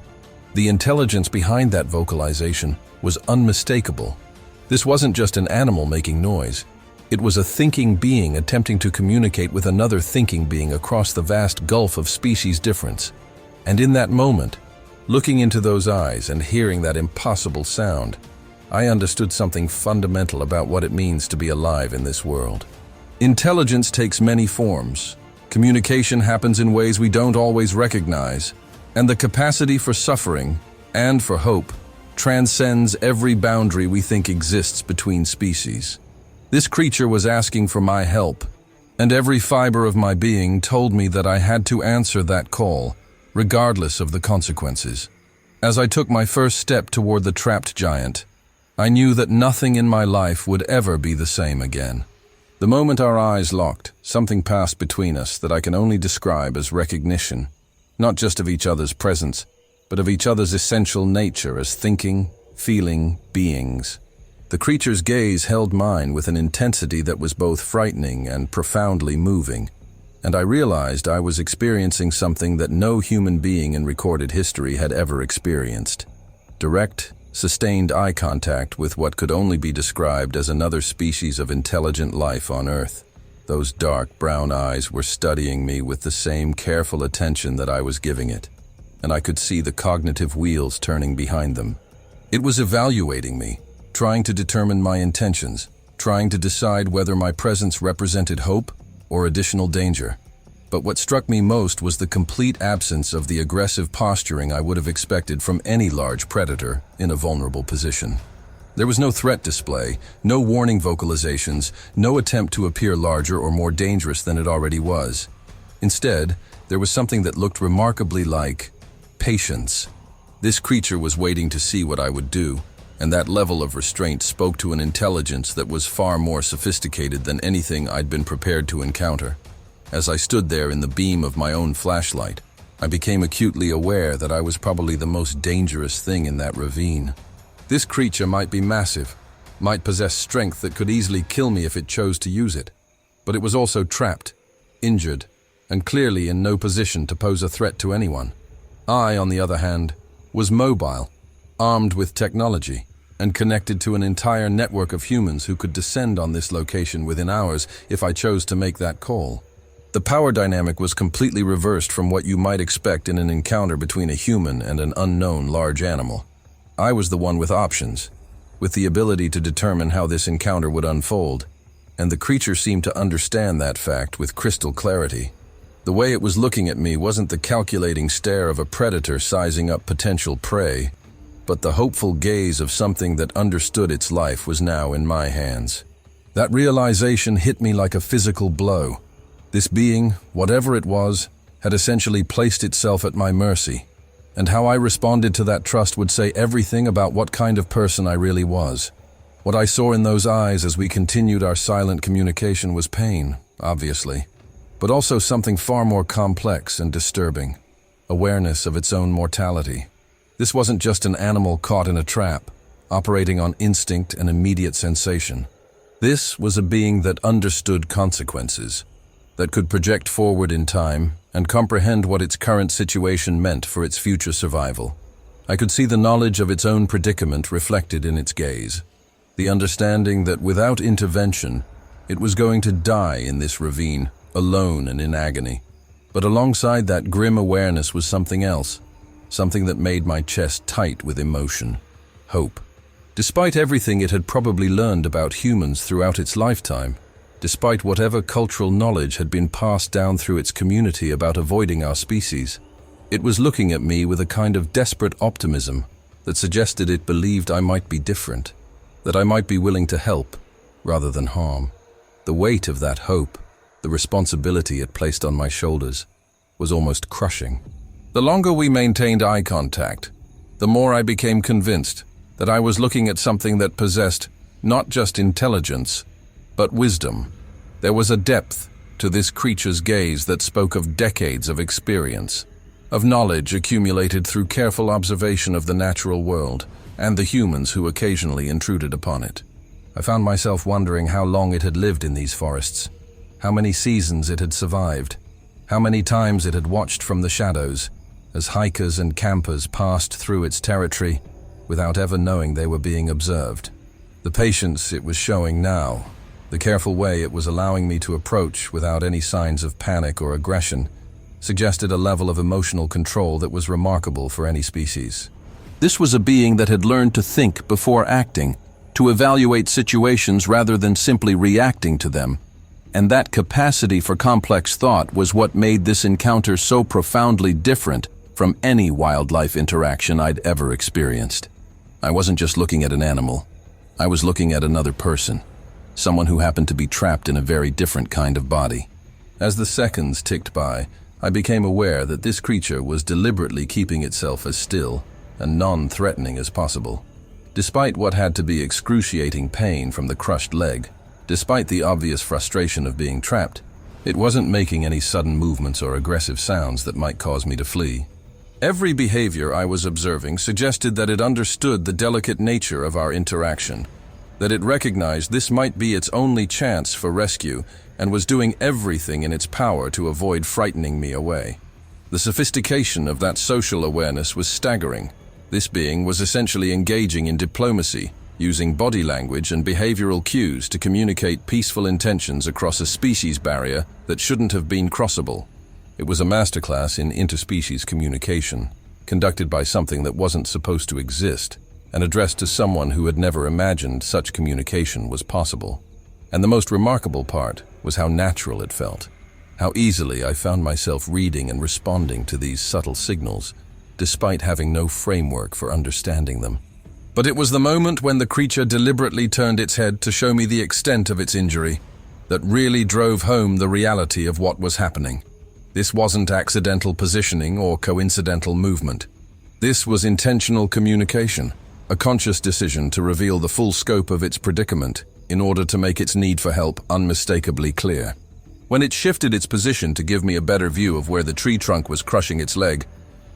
The intelligence behind that vocalization was unmistakable. This wasn't just an animal making noise. It was a thinking being attempting to communicate with another thinking being across the vast gulf of species difference. And in that moment, looking into those eyes and hearing that impossible sound, I understood something fundamental about what it means to be alive in this world. Intelligence takes many forms. Communication happens in ways we don't always recognize, and the capacity for suffering and for hope transcends every boundary we think exists between species. This creature was asking for my help, and every fiber of my being told me that I had to answer that call, regardless of the consequences. As I took my first step toward the trapped giant, I knew that nothing in my life would ever be the same again. The moment our eyes locked, something passed between us that I can only describe as recognition, not just of each other's presence, but of each other's essential nature as thinking, feeling beings. The creature's gaze held mine with an intensity that was both frightening and profoundly moving, and I realized I was experiencing something that no human being in recorded history had ever experienced. Direct, sustained eye contact with what could only be described as another species of intelligent life on Earth. Those dark brown eyes were studying me with the same careful attention that I was giving it, and I could see the cognitive wheels turning behind them. It was evaluating me, trying to determine my intentions, trying to decide whether my presence represented hope or additional danger. But what struck me most was the complete absence of the aggressive posturing I would have expected from any large predator in a vulnerable position. There was no threat display, no warning vocalizations, no attempt to appear larger or more dangerous than it already was. Instead, there was something that looked remarkably like patience. This creature was waiting to see what I would do, and that level of restraint spoke to an intelligence that was far more sophisticated than anything I'd been prepared to encounter. As I stood there in the beam of my own flashlight, I became acutely aware that I was probably the most dangerous thing in that ravine. This creature might be massive, might possess strength that could easily kill me if it chose to use it, but it was also trapped, injured, and clearly in no position to pose a threat to anyone. I, on the other hand, was mobile, armed with technology, and connected to an entire network of humans who could descend on this location within hours if I chose to make that call. The power dynamic was completely reversed from what you might expect in an encounter between a human and an unknown large animal. I was the one with options, with the ability to determine how this encounter would unfold, and the creature seemed to understand that fact with crystal clarity. The way it was looking at me wasn't the calculating stare of a predator sizing up potential prey, but the hopeful gaze of something that understood its life was now in my hands. That realization hit me like a physical blow. This being, whatever it was, had essentially placed itself at my mercy, and how I responded to that trust would say everything about what kind of person I really was. What I saw in those eyes as we continued our silent communication was pain, obviously, but also something far more complex and disturbing, awareness of its own mortality. This wasn't just an animal caught in a trap, operating on instinct and immediate sensation. This was a being that understood consequences, that could project forward in time and comprehend what its current situation meant for its future survival. I could see the knowledge of its own predicament reflected in its gaze, the understanding that without intervention, it was going to die in this ravine, alone and in agony. But alongside that grim awareness was something else, something that made my chest tight with emotion, hope. Despite everything it had probably learned about humans throughout its lifetime, despite whatever cultural knowledge had been passed down through its community about avoiding our species, it was looking at me with a kind of desperate optimism that suggested it believed I might be different, that I might be willing to help rather than harm. The weight of that hope, the responsibility it placed on my shoulders, was almost crushing. The longer we maintained eye contact, the more I became convinced that I was looking at something that possessed not just intelligence, but wisdom. There was a depth to this creature's gaze that spoke of decades of experience, of knowledge accumulated through careful observation of the natural world and the humans who occasionally intruded upon it. I found myself wondering how long it had lived in these forests, how many seasons it had survived, how many times it had watched from the shadows as hikers and campers passed through its territory without ever knowing they were being observed. The patience it was showing now, the careful way it was allowing me to approach without any signs of panic or aggression, suggested a level of emotional control that was remarkable for any species. This was a being that had learned to think before acting, to evaluate situations rather than simply reacting to them. And that capacity for complex thought was what made this encounter so profoundly different from any wildlife interaction I'd ever experienced. I wasn't just looking at an animal. I was looking at another person, someone who happened to be trapped in a very different kind of body. As the seconds ticked by, I became aware that this creature was deliberately keeping itself as still and non-threatening as possible. Despite what had to be excruciating pain from the crushed leg, despite the obvious frustration of being trapped, it wasn't making any sudden movements or aggressive sounds that might cause me to flee. Every behavior I was observing suggested that it understood the delicate nature of our interaction, that it recognized this might be its only chance for rescue and was doing everything in its power to avoid frightening me away. The sophistication of that social awareness was staggering. This being was essentially engaging in diplomacy, using body language and behavioral cues to communicate peaceful intentions across a species barrier that shouldn't have been crossable. It was a masterclass in interspecies communication, conducted by something that wasn't supposed to exist, and addressed to someone who had never imagined such communication was possible. And the most remarkable part was how natural it felt, how easily I found myself reading and responding to these subtle signals, despite having no framework for understanding them. But it was the moment when the creature deliberately turned its head to show me the extent of its injury that really drove home the reality of what was happening. This wasn't accidental positioning or coincidental movement. This was intentional communication, a conscious decision to reveal the full scope of its predicament in order to make its need for help unmistakably clear. When it shifted its position to give me a better view of where the tree trunk was crushing its leg,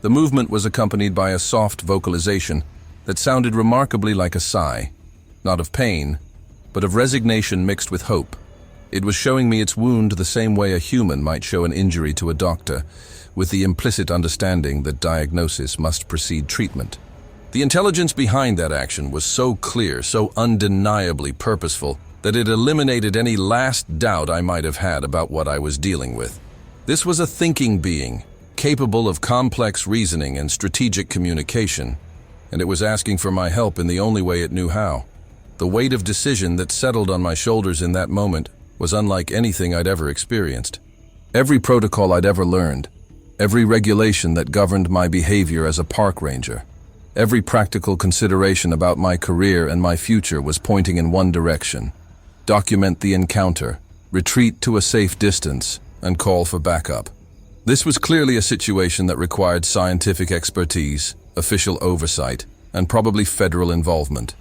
the movement was accompanied by a soft vocalization that sounded remarkably like a sigh, not of pain, but of resignation mixed with hope. It was showing me its wound the same way a human might show an injury to a doctor, with the implicit understanding that diagnosis must precede treatment. The intelligence behind that action was so clear, so undeniably purposeful, that it eliminated any last doubt I might have had about what I was dealing with. This was a thinking being, capable of complex reasoning and strategic communication, and it was asking for my help in the only way it knew how. The weight of decision that settled on my shoulders in that moment was unlike anything I'd ever experienced. Every protocol I'd ever learned, every regulation that governed my behavior as a park ranger, every practical consideration about my career and my future was pointing in one direction: document the encounter, retreat to a safe distance, and call for backup. This was clearly a situation that required scientific expertise, official oversight, and probably federal involvement.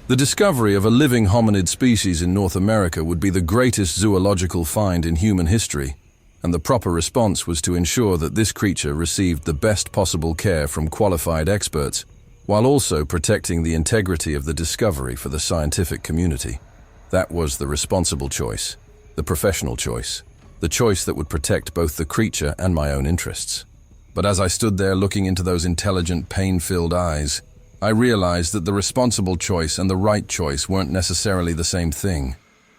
The discovery of a living hominid species in North America would be the greatest zoological find in human history, and the proper response was to ensure that this creature received the best possible care from qualified experts, while also protecting the integrity of the discovery for the scientific community. That was the responsible choice, the professional choice, the choice that would protect both the creature and my own interests. But as I stood there looking into those intelligent, pain-filled eyes, I realized that the responsible choice and the right choice weren't necessarily the same thing.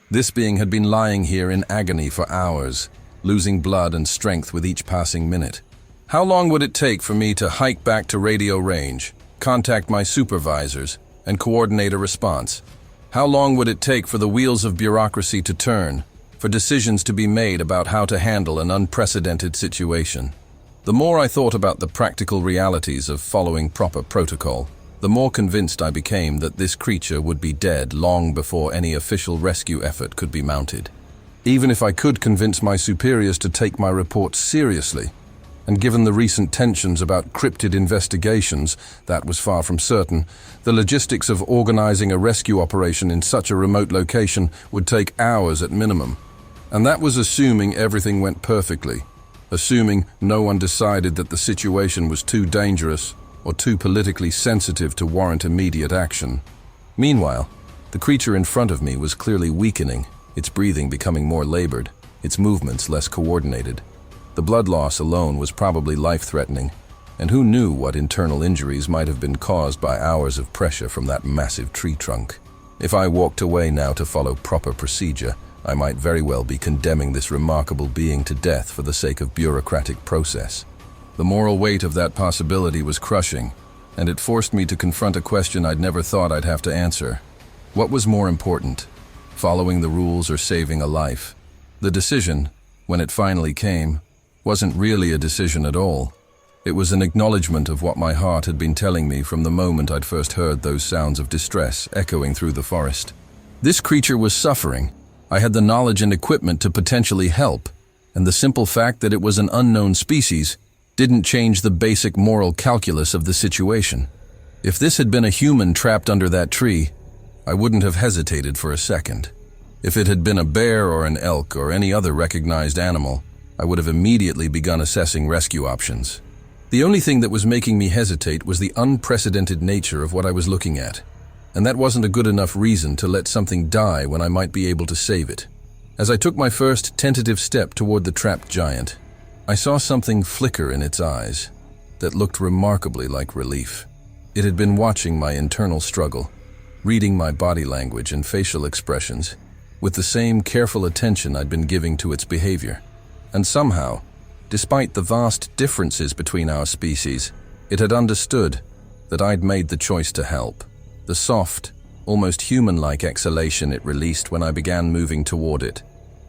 This being had been lying here in agony for hours, losing blood and strength with each passing minute. How long would it take for me to hike back to radio range, contact my supervisors, and coordinate a response? How long would it take for the wheels of bureaucracy to turn, for decisions to be made about how to handle an unprecedented situation? The more I thought about the practical realities of following proper protocol, the more convinced I became that this creature would be dead long before any official rescue effort could be mounted. Even if I could convince my superiors to take my report seriously, and given the recent tensions about cryptid investigations, that was far from certain, the logistics of organizing a rescue operation in such a remote location would take hours at minimum. And that was assuming everything went perfectly, assuming no one decided that the situation was too dangerous or too politically sensitive to warrant immediate action. Meanwhile, the creature in front of me was clearly weakening, its breathing becoming more labored, its movements less coordinated. The blood loss alone was probably life-threatening, and who knew what internal injuries might have been caused by hours of pressure from that massive tree trunk. If I walked away now to follow proper procedure, I might very well be condemning this remarkable being to death for the sake of bureaucratic process. The moral weight of that possibility was crushing, and it forced me to confront a question I'd never thought I'd have to answer. What was more important, following the rules or saving a life? The decision, when it finally came, wasn't really a decision at all. It was an acknowledgement of what my heart had been telling me from the moment I'd first heard those sounds of distress echoing through the forest. This creature was suffering. I had the knowledge and equipment to potentially help, and the simple fact that it was an unknown species didn't change the basic moral calculus of the situation. If this had been a human trapped under that tree, I wouldn't have hesitated for a second. If it had been a bear or an elk or any other recognized animal, I would have immediately begun assessing rescue options. The only thing that was making me hesitate was the unprecedented nature of what I was looking at, and that wasn't a good enough reason to let something die when I might be able to save it. As I took my first tentative step toward the trapped giant, I saw something flicker in its eyes that looked remarkably like relief. It had been watching my internal struggle, reading my body language and facial expressions with the same careful attention I'd been giving to its behavior. And somehow, despite the vast differences between our species, it had understood that I'd made the choice to help. The soft, almost human-like exhalation it released when I began moving toward it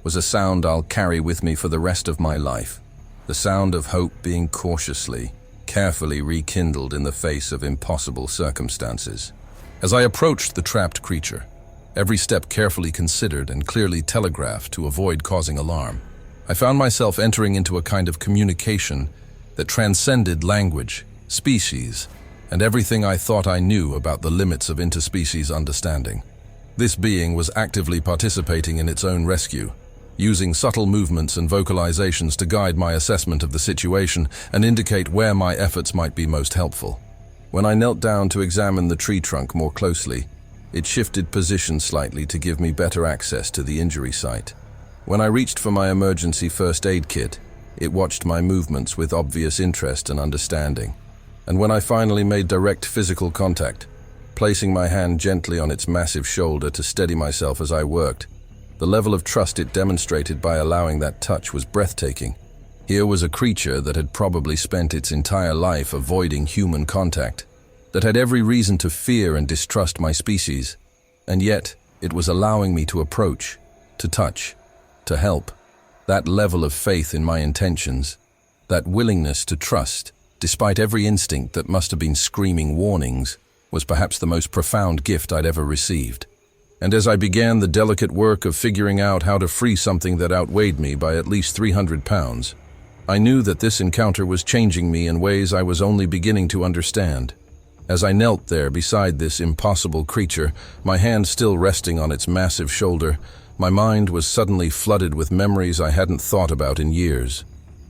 was a sound I'll carry with me for the rest of my life. The sound of hope being cautiously, carefully rekindled in the face of impossible circumstances. As I approached the trapped creature, every step carefully considered and clearly telegraphed to avoid causing alarm, I found myself entering into a kind of communication that transcended language, species, and everything I thought I knew about the limits of interspecies understanding. This being was actively participating in its own rescue, using subtle movements and vocalizations to guide my assessment of the situation and indicate where my efforts might be most helpful. When I knelt down to examine the tree trunk more closely, it shifted position slightly to give me better access to the injury site. When I reached for my emergency first aid kit, it watched my movements with obvious interest and understanding. And when I finally made direct physical contact, placing my hand gently on its massive shoulder to steady myself as I worked, the level of trust it demonstrated by allowing that touch was breathtaking. Here was a creature that had probably spent its entire life avoiding human contact, that had every reason to fear and distrust my species, and yet it was allowing me to approach, to touch, to help. That level of faith in my intentions, that willingness to trust, despite every instinct that must have been screaming warnings, was perhaps the most profound gift I'd ever received. And as I began the delicate work of figuring out how to free something that outweighed me by at least 300 pounds, I knew that this encounter was changing me in ways I was only beginning to understand. As I knelt there beside this impossible creature, my hand still resting on its massive shoulder, my mind was suddenly flooded with memories I hadn't thought about in years.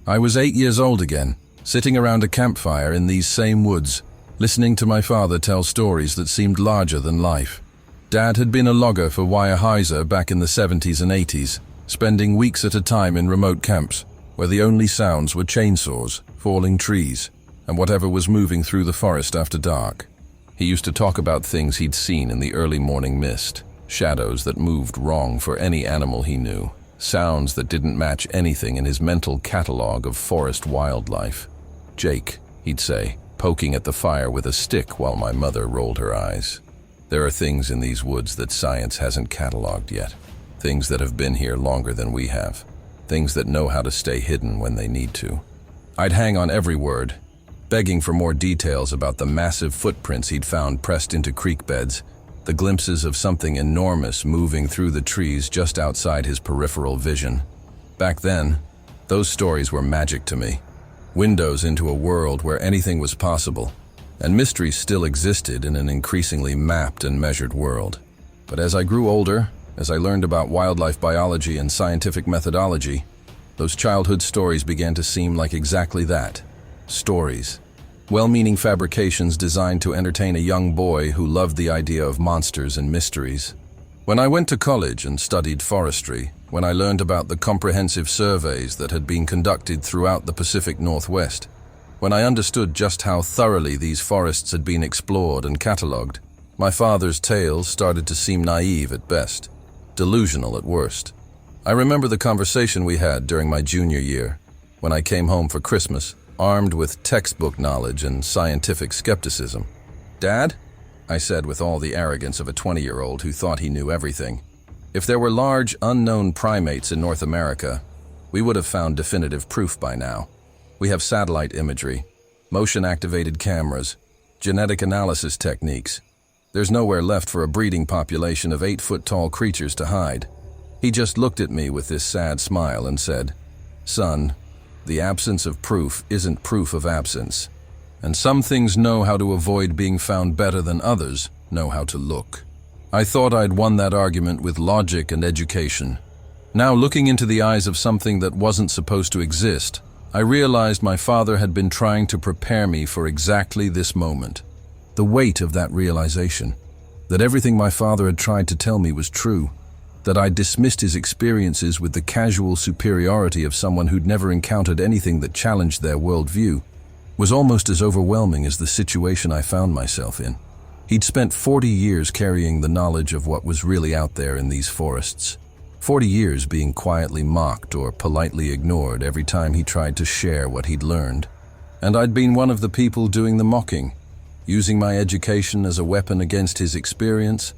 I was 8 years old again, sitting around a campfire in these same woods, listening to my father tell stories that seemed larger than life. Dad had been a logger for Weyerhaeuser back in the 70s and 80s, spending weeks at a time in remote camps, where the only sounds were chainsaws, falling trees, and whatever was moving through the forest after dark. He used to talk about things he'd seen in the early morning mist, shadows that moved wrong for any animal he knew, sounds that didn't match anything in his mental catalog of forest wildlife. "Jake," he'd say, poking at the fire with a stick while my mother rolled her eyes. "There are things in these woods that science hasn't cataloged yet. Things that have been here longer than we have. Things that know how to stay hidden when they need to." I'd hang on every word, begging for more details about the massive footprints he'd found pressed into creek beds, the glimpses of something enormous moving through the trees just outside his peripheral vision. Back then, those stories were magic to me. Windows into a world where anything was possible, and mysteries still existed in an increasingly mapped and measured world. But as I grew older, as I learned about wildlife biology and scientific methodology, those childhood stories began to seem like exactly that, stories. Well-meaning fabrications designed to entertain a young boy who loved the idea of monsters and mysteries. When I went to college and studied forestry, when I learned about the comprehensive surveys that had been conducted throughout the Pacific Northwest, when I understood just how thoroughly these forests had been explored and catalogued, my father's tales started to seem naive at best, delusional at worst. I remember the conversation we had during my junior year, when I came home for Christmas, armed with textbook knowledge and scientific skepticism. "Dad," I said with all the arrogance of a 20-year-old who thought he knew everything, "if there were large, unknown primates in North America, we would have found definitive proof by now. We have satellite imagery, motion-activated cameras, genetic analysis techniques. There's nowhere left for a breeding population of 8-foot-tall creatures to hide." He just looked at me with this sad smile and said, "Son, the absence of proof isn't proof of absence. And some things know how to avoid being found better than others know how to look." I thought I'd won that argument with logic and education. Now, looking into the eyes of something that wasn't supposed to exist, I realized my father had been trying to prepare me for exactly this moment. The weight of that realization, that everything my father had tried to tell me was true, that I dismissed his experiences with the casual superiority of someone who'd never encountered anything that challenged their worldview, was almost as overwhelming as the situation I found myself in. He'd spent 40 years carrying the knowledge of what was really out there in these forests. 40 years being quietly mocked or politely ignored every time he tried to share what he'd learned. And I'd been one of the people doing the mocking. using my education as a weapon against his experience,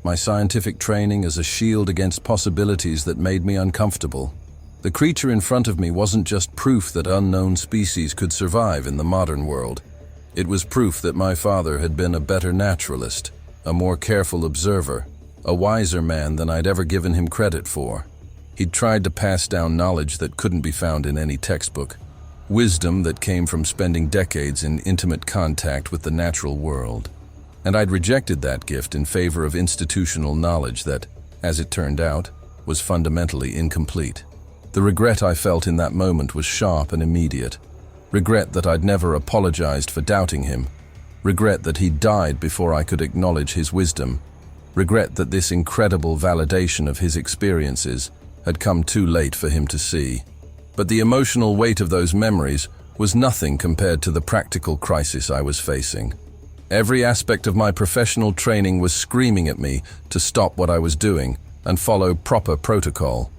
my scientific training as a shield against possibilities that made me uncomfortable. The creature in front of me wasn't just proof that unknown species could survive in the modern world. It was proof that my father had been a better naturalist, a more careful observer, a wiser man than I'd ever given him credit for. He'd tried to pass down knowledge that couldn't be found in any textbook, wisdom that came from spending decades in intimate contact with the natural world. And I'd rejected that gift in favor of institutional knowledge that, as it turned out, was fundamentally incomplete. The regret I felt in that moment was sharp and immediate. Regret that I'd never apologized for doubting him. Regret that he'd died before I could acknowledge his wisdom. Regret that this incredible validation of his experiences had come too late for him to see. But the emotional weight of those memories was nothing compared to the practical crisis I was facing. Every aspect of my professional training was screaming at me to stop what I was doing and follow proper protocol.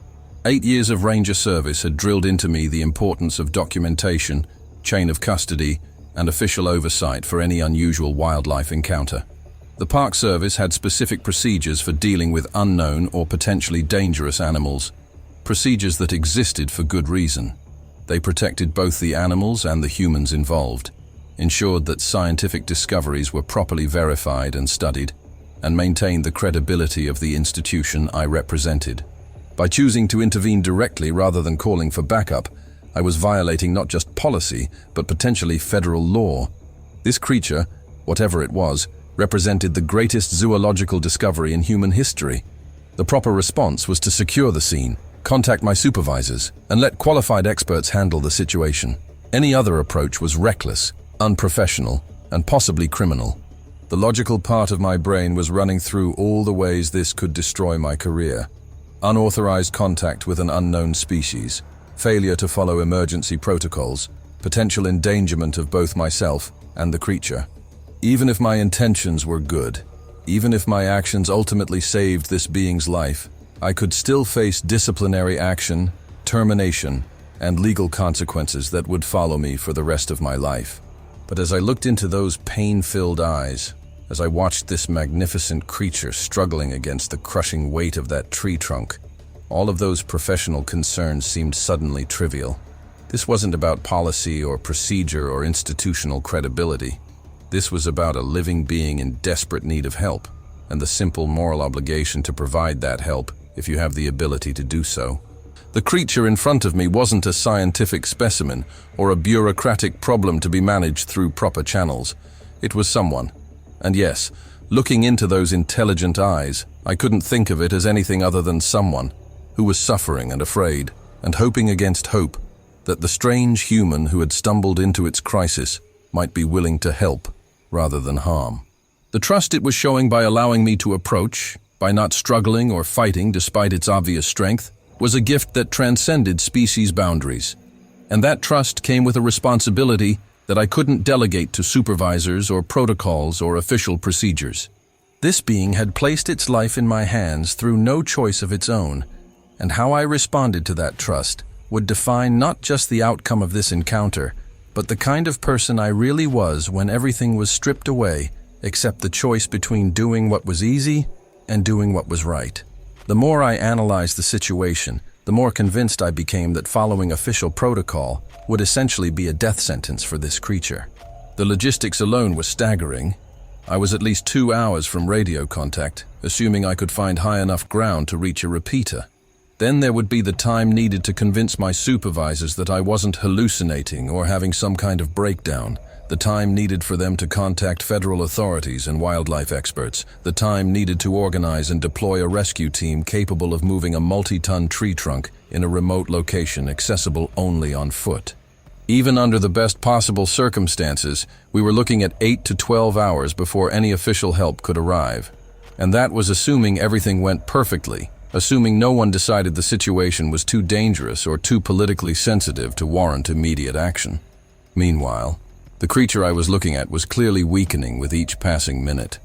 8 years of ranger service had drilled into me the importance of documentation, chain of custody, and official oversight for any unusual wildlife encounter. The Park Service had specific procedures for dealing with unknown or potentially dangerous animals, procedures that existed for good reason. They protected both the animals and the humans involved, ensured that scientific discoveries were properly verified and studied, and maintained the credibility of the institution I represented. By choosing to intervene directly rather than calling for backup, I was violating not just policy, but potentially federal law. This creature, whatever it was, represented the greatest zoological discovery in human history. The proper response was to secure the scene, contact my supervisors, and let qualified experts handle the situation. Any other approach was reckless, unprofessional, and possibly criminal. The logical part of my brain was running through all the ways this could destroy my career. Unauthorized contact with an unknown species, failure to follow emergency protocols, potential endangerment of both myself and the creature. Even if my intentions were good, even if my actions ultimately saved this being's life, I could still face disciplinary action, termination, and legal consequences that would follow me for the rest of my life. But as I looked into those pain-filled eyes, as I watched this magnificent creature struggling against the crushing weight of that tree trunk, all of those professional concerns seemed suddenly trivial. This wasn't about policy or procedure or institutional credibility. This was about a living being in desperate need of help, and the simple moral obligation to provide that help if you have the ability to do so. The creature in front of me wasn't a scientific specimen or a bureaucratic problem to be managed through proper channels. It was someone. And yes, looking into those intelligent eyes, I couldn't think of it as anything other than someone who was suffering and afraid, and hoping against hope that the strange human who had stumbled into its crisis might be willing to help rather than harm. The trust it was showing by allowing me to approach, by not struggling or fighting despite its obvious strength, was a gift that transcended species boundaries. And that trust came with a responsibility that I couldn't delegate to supervisors or protocols or official procedures. This being had placed its life in my hands through no choice of its own, and how I responded to that trust would define not just the outcome of this encounter, but the kind of person I really was when everything was stripped away except the choice between doing what was easy and doing what was right. The more I analyzed the situation, the more convinced I became that following official protocol would essentially be a death sentence for this creature. The logistics alone was staggering. I was at least 2 hours from radio contact, assuming I could find high enough ground to reach a repeater. Then there would be the time needed to convince my supervisors that I wasn't hallucinating or having some kind of breakdown, the time needed for them to contact federal authorities and wildlife experts, the time needed to organize and deploy a rescue team capable of moving a multi-ton tree trunk in a remote location accessible only on foot. Even under the best possible circumstances, we were looking at 8 to 12 hours before any official help could arrive. And that was assuming everything went perfectly, assuming no one decided the situation was too dangerous or too politically sensitive to warrant immediate action. Meanwhile, the creature I was looking at was clearly weakening with each passing minute.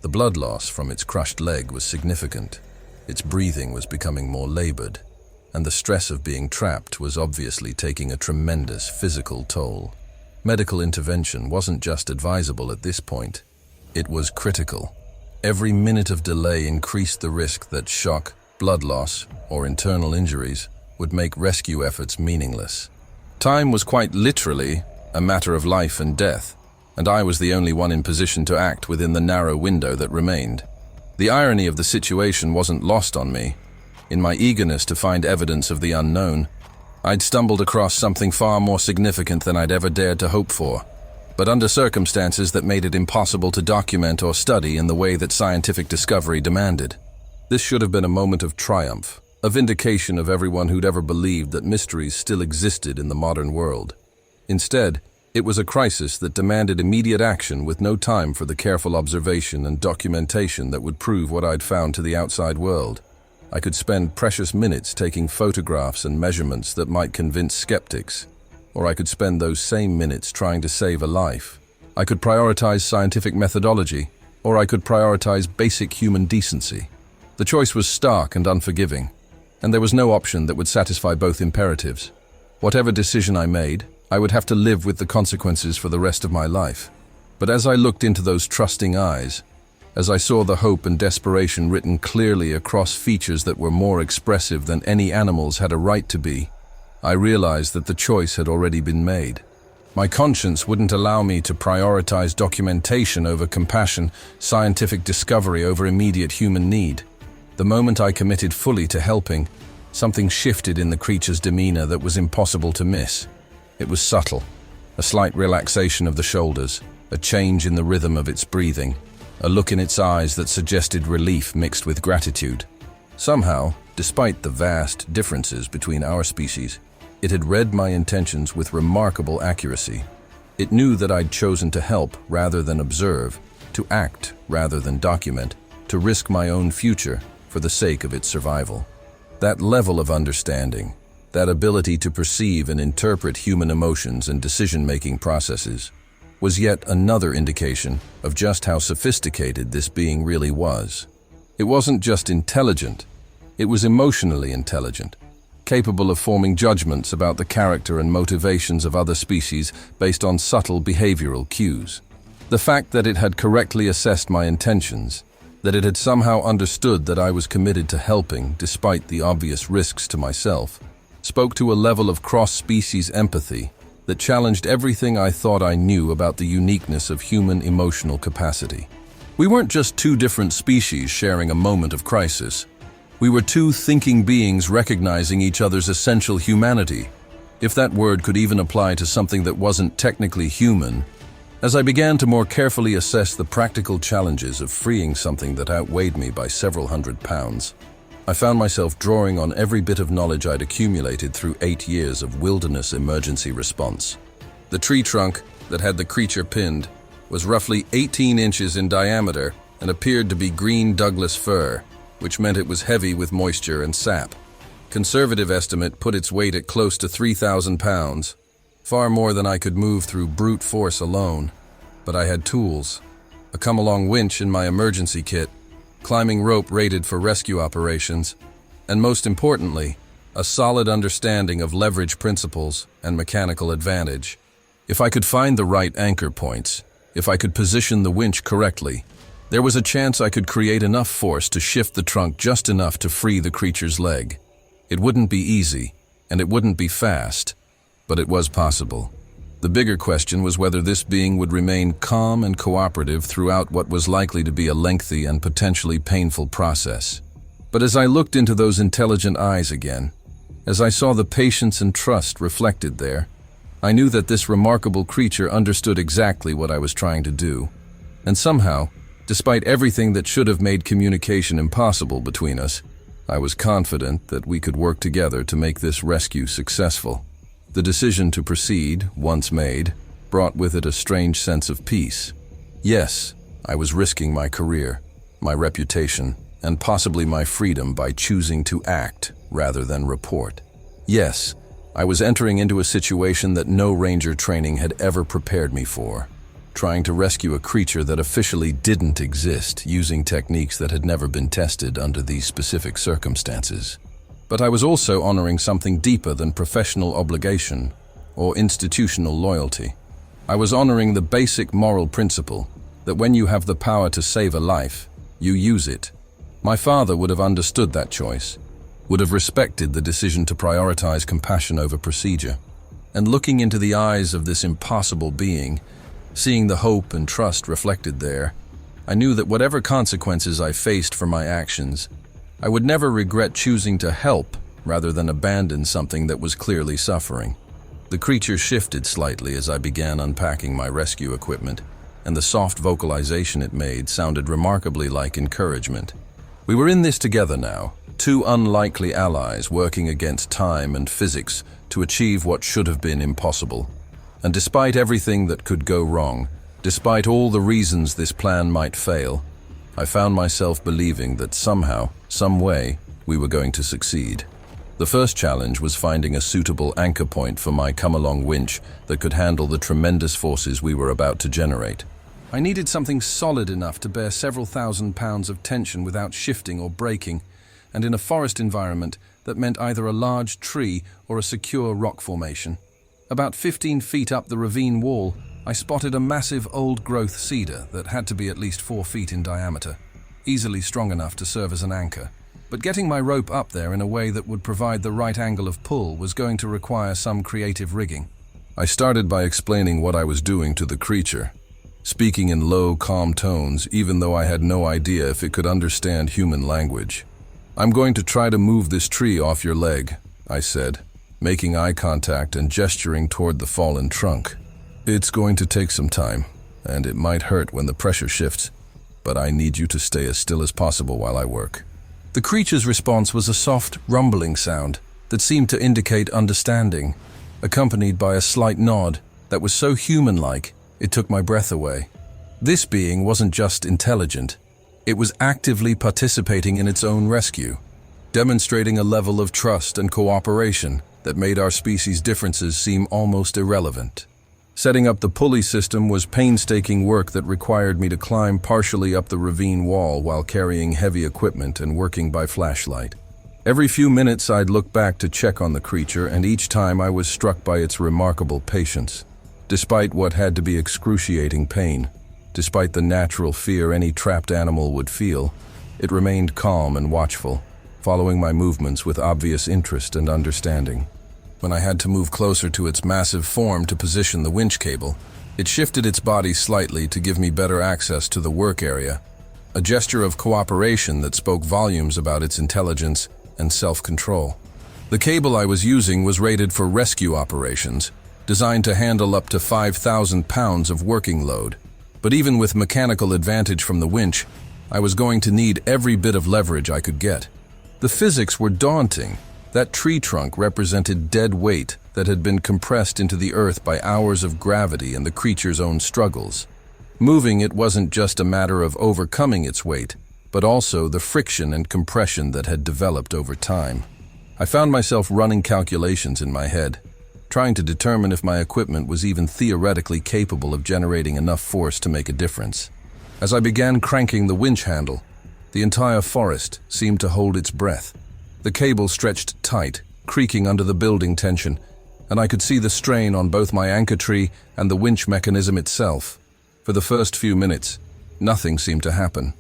The blood loss from its crushed leg was significant. Its breathing was becoming more labored, and the stress of being trapped was obviously taking a tremendous physical toll. Medical intervention wasn't just advisable at this point, it was critical. Every minute of delay increased the risk that shock, blood loss, or internal injuries would make rescue efforts meaningless. Time was quite literally a matter of life and death, and I was the only one in position to act within the narrow window that remained. The irony of the situation wasn't lost on me. In my eagerness to find evidence of the unknown, I'd stumbled across something far more significant than I'd ever dared to hope for, but under circumstances that made it impossible to document or study in the way that scientific discovery demanded. This should have been a moment of triumph, a vindication of everyone who'd ever believed that mysteries still existed in the modern world. Instead, it was a crisis that demanded immediate action with no time for the careful observation and documentation that would prove what I'd found to the outside world. I could spend precious minutes taking photographs and measurements that might convince skeptics, or I could spend those same minutes trying to save a life. I could prioritize scientific methodology, or I could prioritize basic human decency. The choice was stark and unforgiving, and there was no option that would satisfy both imperatives. Whatever decision I made, I would have to live with the consequences for the rest of my life. But as I looked into those trusting eyes, as I saw the hope and desperation written clearly across features that were more expressive than any animal's had a right to be, I realized that the choice had already been made. My conscience wouldn't allow me to prioritize documentation over compassion, scientific discovery over immediate human need. The moment I committed fully to helping, something shifted in the creature's demeanor that was impossible to miss. It was subtle, a slight relaxation of the shoulders, a change in the rhythm of its breathing, a look in its eyes that suggested relief mixed with gratitude. Somehow, despite the vast differences between our species, it had read my intentions with remarkable accuracy. It knew that I'd chosen to help rather than observe, to act rather than document, to risk my own future for the sake of its survival. That level of understanding, that ability to perceive and interpret human emotions and decision-making processes, was yet another indication of just how sophisticated this being really was. It wasn't just intelligent, it was emotionally intelligent, capable of forming judgments about the character and motivations of other species based on subtle behavioral cues. The fact that it had correctly assessed my intentions, that it had somehow understood that I was committed to helping despite the obvious risks to myself, spoke to a level of cross-species empathy that challenged everything I thought I knew about the uniqueness of human emotional capacity. We weren't just two different species sharing a moment of crisis. We were two thinking beings recognizing each other's essential humanity, if that word could even apply to something that wasn't technically human. As I began to more carefully assess the practical challenges of freeing something that outweighed me by several hundred pounds, I found myself drawing on every bit of knowledge I'd accumulated through 8 years of wilderness emergency response. The tree trunk that had the creature pinned was roughly 18 inches in diameter and appeared to be green Douglas fir, which meant it was heavy with moisture and sap. Conservative estimate put its weight at close to 3,000 pounds, far more than I could move through brute force alone. But I had tools, a come-along winch in my emergency kit, climbing rope rated for rescue operations, and most importantly, a solid understanding of leverage principles and mechanical advantage. If I could find the right anchor points, if I could position the winch correctly, there was a chance I could create enough force to shift the trunk just enough to free the creature's leg. It wouldn't be easy, and it wouldn't be fast, but it was possible. The bigger question was whether this being would remain calm and cooperative throughout what was likely to be a lengthy and potentially painful process. But as I looked into those intelligent eyes again, as I saw the patience and trust reflected there, I knew that this remarkable creature understood exactly what I was trying to do. And somehow, despite everything that should have made communication impossible between us, I was confident that we could work together to make this rescue successful. The decision to proceed, once made, brought with it a strange sense of peace. Yes, I was risking my career, my reputation, and possibly my freedom by choosing to act rather than report. Yes, I was entering into a situation that no ranger training had ever prepared me for, trying to rescue a creature that officially didn't exist using techniques that had never been tested under these specific circumstances. But I was also honoring something deeper than professional obligation or institutional loyalty. I was honoring the basic moral principle that when you have the power to save a life, you use it. My father would have understood that choice, would have respected the decision to prioritize compassion over procedure. And looking into the eyes of this impossible being, seeing the hope and trust reflected there, I knew that whatever consequences I faced for my actions, I would never regret choosing to help rather than abandon something that was clearly suffering. The creature shifted slightly as I began unpacking my rescue equipment, and the soft vocalization it made sounded remarkably like encouragement. We were in this together now, two unlikely allies working against time and physics to achieve what should have been impossible. And despite everything that could go wrong, despite all the reasons this plan might fail, I found myself believing that somehow, some way, we were going to succeed. The first challenge was finding a suitable anchor point for my come-along winch that could handle the tremendous forces we were about to generate. I needed something solid enough to bear several thousand pounds of tension without shifting or breaking, and in a forest environment that meant either a large tree or a secure rock formation. About 15 feet up the ravine wall, I spotted a massive old-growth cedar that had to be at least 4 feet in diameter, easily strong enough to serve as an anchor. But getting my rope up there in a way that would provide the right angle of pull was going to require some creative rigging. I started by explaining what I was doing to the creature, speaking in low, calm tones, even though I had no idea if it could understand human language. "I'm going to try to move this tree off your leg," I said, making eye contact and gesturing toward the fallen trunk. "It's going to take some time, and it might hurt when the pressure shifts, but I need you to stay as still as possible while I work." The creature's response was a soft, rumbling sound that seemed to indicate understanding, accompanied by a slight nod that was so human-like it took my breath away. This being wasn't just intelligent, it was actively participating in its own rescue, demonstrating a level of trust and cooperation that made our species' differences seem almost irrelevant. Setting up the pulley system was painstaking work that required me to climb partially up the ravine wall while carrying heavy equipment and working by flashlight. Every few minutes I'd look back to check on the creature, and each time I was struck by its remarkable patience. Despite what had to be excruciating pain, despite the natural fear any trapped animal would feel, it remained calm and watchful, following my movements with obvious interest and understanding. When I had to move closer to its massive form to position the winch cable, it shifted its body slightly to give me better access to the work area, a gesture of cooperation that spoke volumes about its intelligence and self-control. The cable I was using was rated for rescue operations, designed to handle up to 5,000 pounds of working load. But even with mechanical advantage from the winch, I was going to need every bit of leverage I could get. The physics were daunting. That tree trunk represented dead weight that had been compressed into the earth by hours of gravity and the creature's own struggles. Moving it wasn't just a matter of overcoming its weight, but also the friction and compression that had developed over time. I found myself running calculations in my head, trying to determine if my equipment was even theoretically capable of generating enough force to make a difference. As I began cranking the winch handle, the entire forest seemed to hold its breath. The cable stretched tight, creaking under the building tension, and I could see the strain on both my anchor tree and the winch mechanism itself. For the first few minutes, nothing seemed to happen.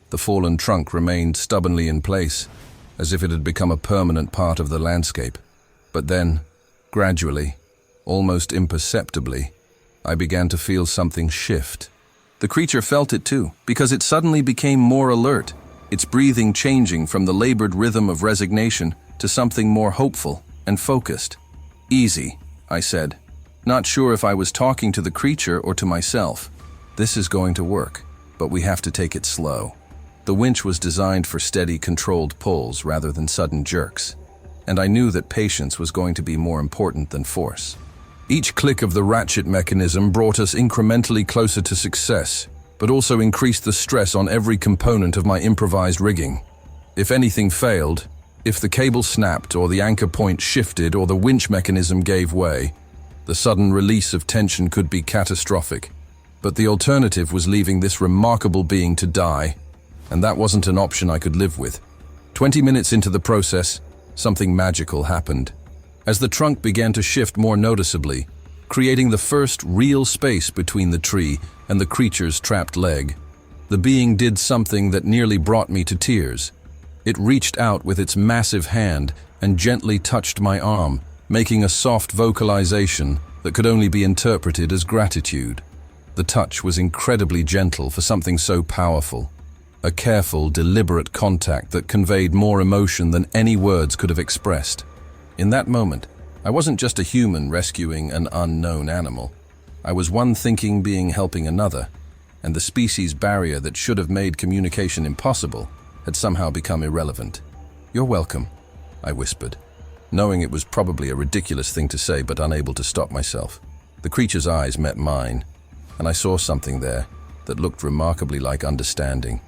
The fallen trunk remained stubbornly in place, as if it had become a permanent part of the landscape. But then, gradually, almost imperceptibly, I began to feel something shift. The creature felt it too, because it suddenly became more alert, its breathing changing from the labored rhythm of resignation to something more hopeful and focused. "Easy," I said, not sure if I was talking to the creature or to myself. "This is going to work, but we have to take it slow." The winch was designed for steady, controlled pulls rather than sudden jerks, and I knew that patience was going to be more important than force. Each click of the ratchet mechanism brought us incrementally closer to success, but also increased the stress on every component of my improvised rigging. If anything failed, if the cable snapped or the anchor point shifted or the winch mechanism gave way, the sudden release of tension could be catastrophic. But the alternative was leaving this remarkable being to die, and that wasn't an option I could live with. 20 minutes into the process, something magical happened. As the trunk began to shift more noticeably, creating the first real space between the tree and the creature's trapped leg. The being did something that nearly brought me to tears. It reached out with its massive hand and gently touched my arm, making a soft vocalization that could only be interpreted as gratitude. The touch was incredibly gentle for something so powerful. A careful, deliberate contact that conveyed more emotion than any words could have expressed. In that moment, I wasn't just a human rescuing an unknown animal. I was one thinking being helping another, and the species barrier that should have made communication impossible had somehow become irrelevant. "You're welcome," I whispered, knowing it was probably a ridiculous thing to say but unable to stop myself. The creature's eyes met mine, and I saw something there that looked remarkably like understanding,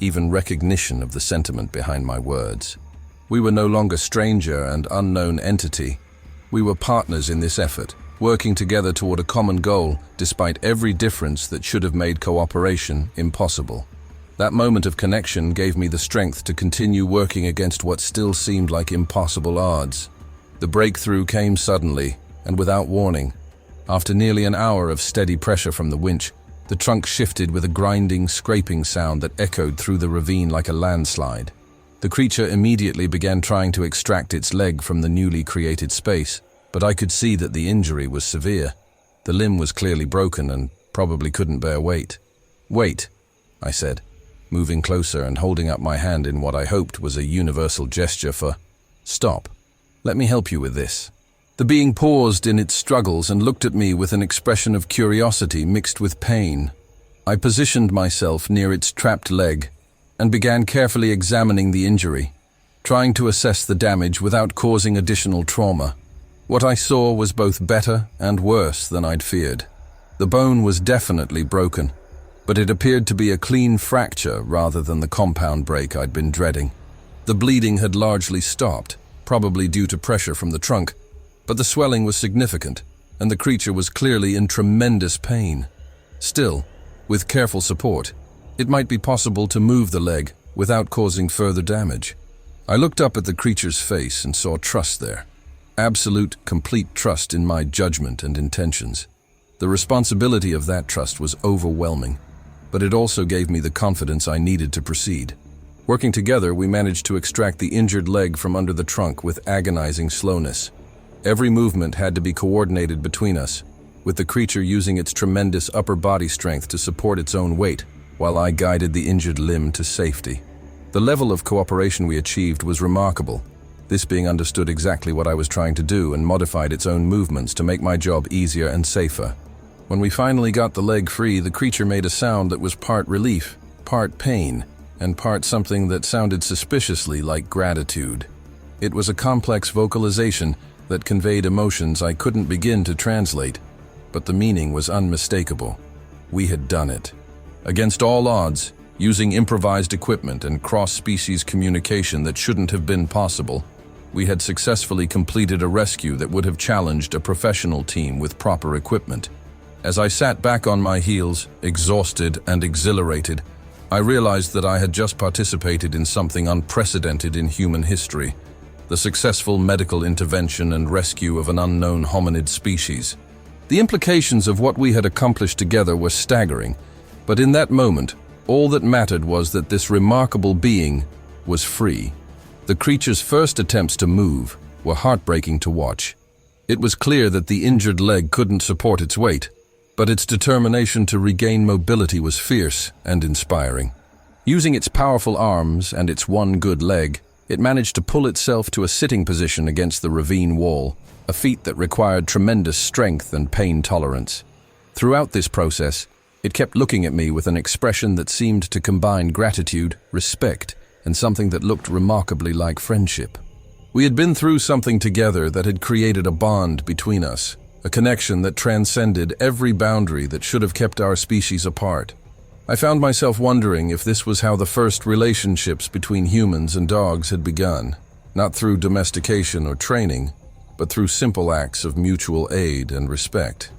even recognition of the sentiment behind my words. We were no longer stranger and unknown entity. We were partners in this effort, working together toward a common goal despite every difference that should have made cooperation impossible. That moment of connection gave me the strength to continue working against what still seemed like impossible odds. The breakthrough came suddenly and without warning. After nearly an hour of steady pressure from the winch, the trunk shifted with a grinding, scraping sound that echoed through the ravine like a landslide. The creature immediately began trying to extract its leg from the newly created space, but I could see that the injury was severe. The limb was clearly broken and probably couldn't bear weight. "Wait," I said, moving closer and holding up my hand in what I hoped was a universal gesture for stop. "Let me help you with this." The being paused in its struggles and looked at me with an expression of curiosity mixed with pain. I positioned myself near its trapped leg and began carefully examining the injury, trying to assess the damage without causing additional trauma. What I saw was both better and worse than I'd feared. The bone was definitely broken, but it appeared to be a clean fracture rather than the compound break I'd been dreading. The bleeding had largely stopped, probably due to pressure from the trunk, but the swelling was significant, and the creature was clearly in tremendous pain. Still, with careful support, it might be possible to move the leg without causing further damage. I looked up at the creature's face and saw trust there. Absolute, complete trust in my judgment and intentions. The responsibility of that trust was overwhelming, but it also gave me the confidence I needed to proceed. Working together, we managed to extract the injured leg from under the trunk with agonizing slowness. Every movement had to be coordinated between us, with the creature using its tremendous upper body strength to support its own weight, while I guided the injured limb to safety. The level of cooperation we achieved was remarkable. This being understood exactly what I was trying to do and modified its own movements to make my job easier and safer. When we finally got the leg free, the creature made a sound that was part relief, part pain, and part something that sounded suspiciously like gratitude. It was a complex vocalization that conveyed emotions I couldn't begin to translate, but the meaning was unmistakable. We had done it. Against all odds, using improvised equipment and cross-species communication that shouldn't have been possible, we had successfully completed a rescue that would have challenged a professional team with proper equipment. As I sat back on my heels, exhausted and exhilarated, I realized that I had just participated in something unprecedented in human history: the successful medical intervention and rescue of an unknown hominid species. The implications of what we had accomplished together were staggering, but in that moment, all that mattered was that this remarkable being was free. The creature's first attempts to move were heartbreaking to watch. It was clear that the injured leg couldn't support its weight, but its determination to regain mobility was fierce and inspiring. Using its powerful arms and its one good leg, it managed to pull itself to a sitting position against the ravine wall, a feat that required tremendous strength and pain tolerance. Throughout this process, it kept looking at me with an expression that seemed to combine gratitude, respect, and something that looked remarkably like friendship. We had been through something together that had created a bond between us, a connection that transcended every boundary that should have kept our species apart. I found myself wondering if this was how the first relationships between humans and dogs had begun, not through domestication or training, but through simple acts of mutual aid and respect.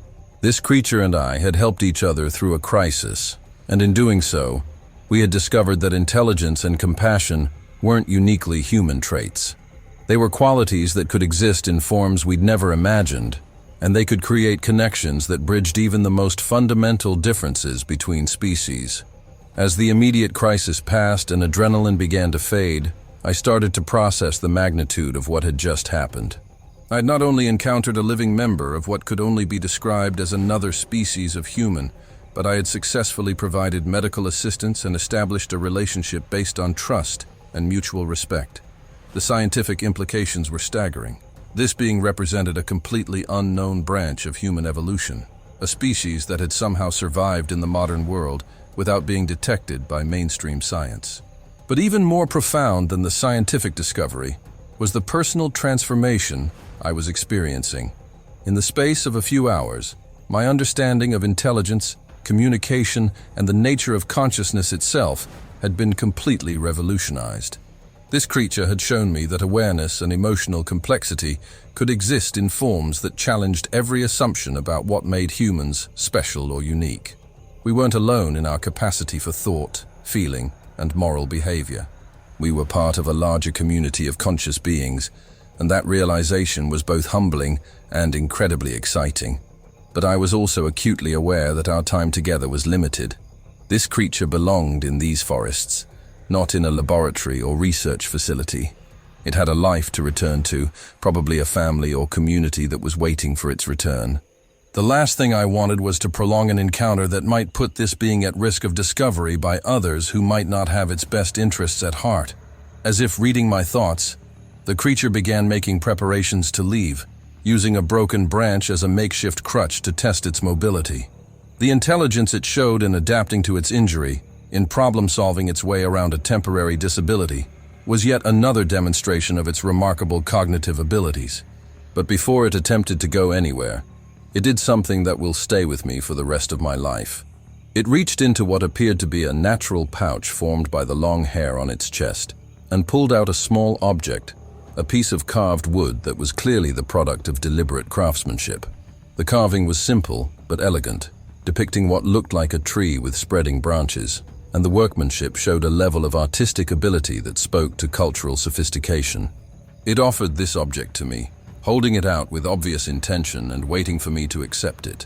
This creature and I had helped each other through a crisis, and in doing so, we had discovered that intelligence and compassion weren't uniquely human traits. They were qualities that could exist in forms we'd never imagined, and they could create connections that bridged even the most fundamental differences between species. As the immediate crisis passed and adrenaline began to fade, I started to process the magnitude of what had just happened. I had not only encountered a living member of what could only be described as another species of human, but I had successfully provided medical assistance and established a relationship based on trust and mutual respect. The scientific implications were staggering. This being represented a completely unknown branch of human evolution, a species that had somehow survived in the modern world without being detected by mainstream science. But even more profound than the scientific discovery was the personal transformation I was experiencing. In the space of a few hours, my understanding of intelligence, communication, and the nature of consciousness itself had been completely revolutionized. This creature had shown me that awareness and emotional complexity could exist in forms that challenged every assumption about what made humans special or unique. We weren't alone in our capacity for thought, feeling, and moral behavior. We were part of a larger community of conscious beings, and that realization was both humbling and incredibly exciting. But I was also acutely aware that our time together was limited. This creature belonged in these forests, not in a laboratory or research facility. It had a life to return to, probably a family or community that was waiting for its return. The last thing I wanted was to prolong an encounter that might put this being at risk of discovery by others who might not have its best interests at heart. As if reading my thoughts, the creature began making preparations to leave, using a broken branch as a makeshift crutch to test its mobility. The intelligence it showed in adapting to its injury, in problem-solving its way around a temporary disability, was yet another demonstration of its remarkable cognitive abilities. But before it attempted to go anywhere, it did something that will stay with me for the rest of my life. It reached into what appeared to be a natural pouch formed by the long hair on its chest, and pulled out a small object, a piece of carved wood that was clearly the product of deliberate craftsmanship. The carving was simple but elegant, depicting what looked like a tree with spreading branches, and the workmanship showed a level of artistic ability that spoke to cultural sophistication. It offered this object to me, holding it out with obvious intention and waiting for me to accept it.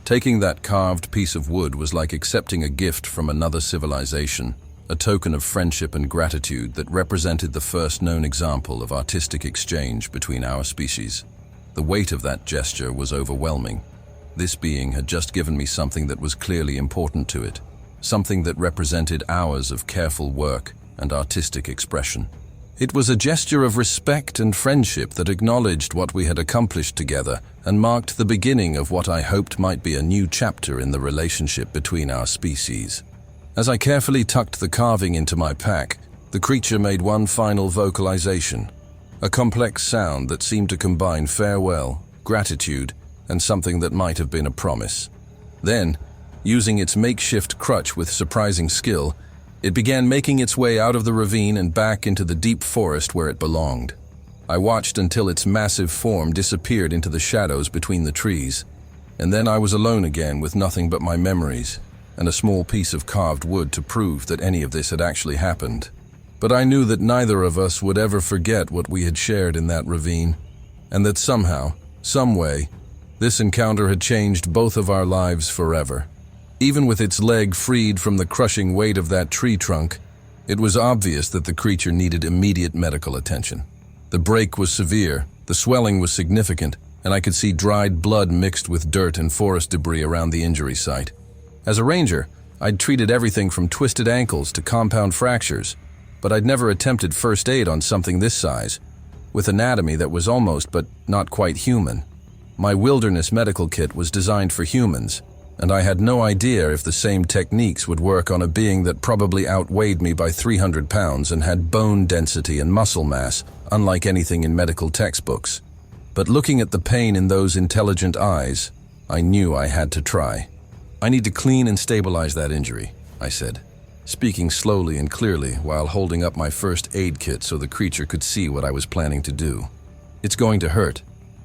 Taking that carved piece of wood was like accepting a gift from another civilization, a token of friendship and gratitude that represented the first known example of artistic exchange between our species. The weight of that gesture was overwhelming. This being had just given me something that was clearly important to it, something that represented hours of careful work and artistic expression. It was a gesture of respect and friendship that acknowledged what we had accomplished together and marked the beginning of what I hoped might be a new chapter in the relationship between our species. As I carefully tucked the carving into my pack, the creature made one final vocalization, a complex sound that seemed to combine farewell, gratitude, and something that might have been a promise. Then, using its makeshift crutch with surprising skill, it began making its way out of the ravine and back into the deep forest where it belonged. I watched until its massive form disappeared into the shadows between the trees, and then I was alone again with nothing but my memories and a small piece of carved wood to prove that any of this had actually happened. But I knew that neither of us would ever forget what we had shared in that ravine, and that somehow, some way, this encounter had changed both of our lives forever. Even with its leg freed from the crushing weight of that tree trunk, it was obvious that the creature needed immediate medical attention. The break was severe, the swelling was significant, and I could see dried blood mixed with dirt and forest debris around the injury site. As a ranger, I'd treated everything from twisted ankles to compound fractures, but I'd never attempted first aid on something this size, with anatomy that was almost but not quite human. My wilderness medical kit was designed for humans, and I had no idea if the same techniques would work on a being that probably outweighed me by 300 pounds and had bone density and muscle mass, unlike anything in medical textbooks. But looking at the pain in those intelligent eyes, I knew I had to try. "I need to clean and stabilize that injury," I said, speaking slowly and clearly while holding up my first aid kit so the creature could see what I was planning to do. "It's going to hurt,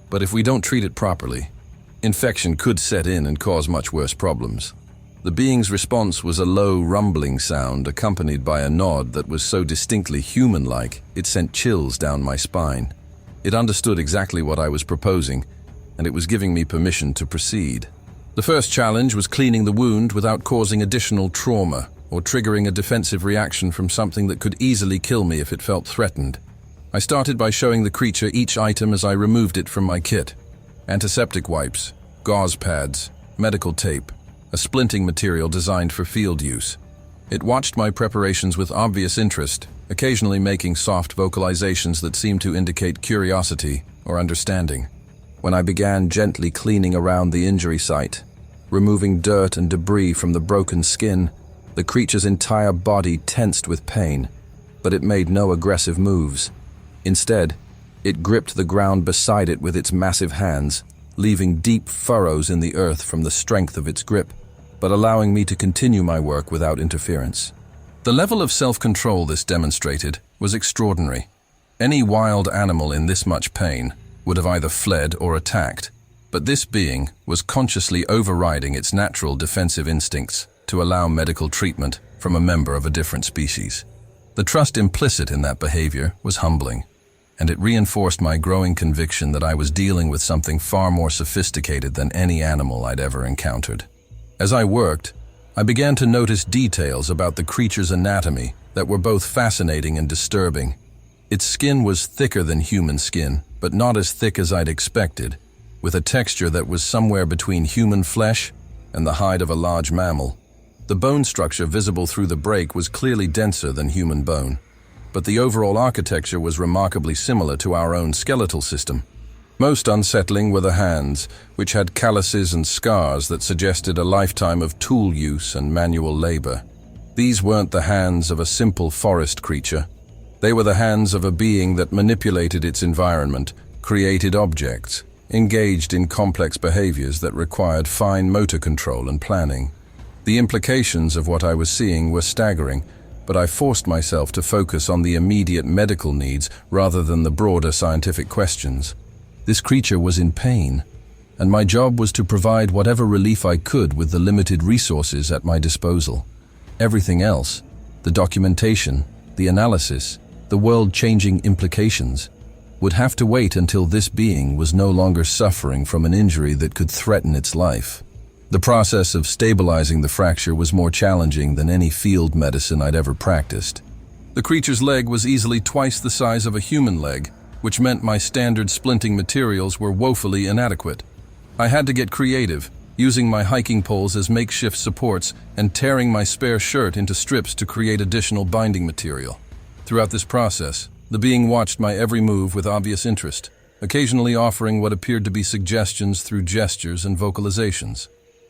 but if we don't treat it properly, infection could set in and cause much worse problems." The being's response was a low, rumbling sound accompanied by a nod that was so distinctly human-like it sent chills down my spine. It understood exactly what I was proposing, and it was giving me permission to proceed. The first challenge was cleaning the wound without causing additional trauma or triggering a defensive reaction from something that could easily kill me if it felt threatened. I started by showing the creature each item as I removed it from my kit. Antiseptic wipes, gauze pads, medical tape, a splinting material designed for field use. It watched my preparations with obvious interest, occasionally making soft vocalizations that seemed to indicate curiosity or understanding. When I began gently cleaning around the injury site, removing dirt and debris from the broken skin, the creature's entire body tensed with pain, but it made no aggressive moves. Instead, it gripped the ground beside it with its massive hands, leaving deep furrows in the earth from the strength of its grip, but allowing me to continue my work without interference. The level of self-control this demonstrated was extraordinary. Any wild animal in this much pain would have either fled or attacked, but this being was consciously overriding its natural defensive instincts to allow medical treatment from a member of a different species. The trust implicit in that behavior was humbling, and it reinforced my growing conviction that I was dealing with something far more sophisticated than any animal I'd ever encountered. As I worked, I began to notice details about the creature's anatomy that were both fascinating and disturbing. Its skin was thicker than human skin, but not as thick as I'd expected, with a texture that was somewhere between human flesh and the hide of a large mammal. The bone structure visible through the break was clearly denser than human bone, but the overall architecture was remarkably similar to our own skeletal system. Most unsettling were the hands, which had calluses and scars that suggested a lifetime of tool use and manual labor. These weren't the hands of a simple forest creature. They were the hands of a being that manipulated its environment, created objects, engaged in complex behaviors that required fine motor control and planning. The implications of what I was seeing were staggering, but I forced myself to focus on the immediate medical needs rather than the broader scientific questions. This creature was in pain, and my job was to provide whatever relief I could with the limited resources at my disposal. Everything else, the documentation, the analysis, the world-changing implications, would have to wait until this being was no longer suffering from an injury that could threaten its life. The process of stabilizing the fracture was more challenging than any field medicine I'd ever practiced. The creature's leg was easily twice the size of a human leg, which meant my standard splinting materials were woefully inadequate. I had to get creative, using my hiking poles as makeshift supports and tearing my spare shirt into strips to create additional binding material. Throughout this process, the being watched my every move with obvious interest, occasionally offering what appeared to be suggestions through gestures and vocalizations.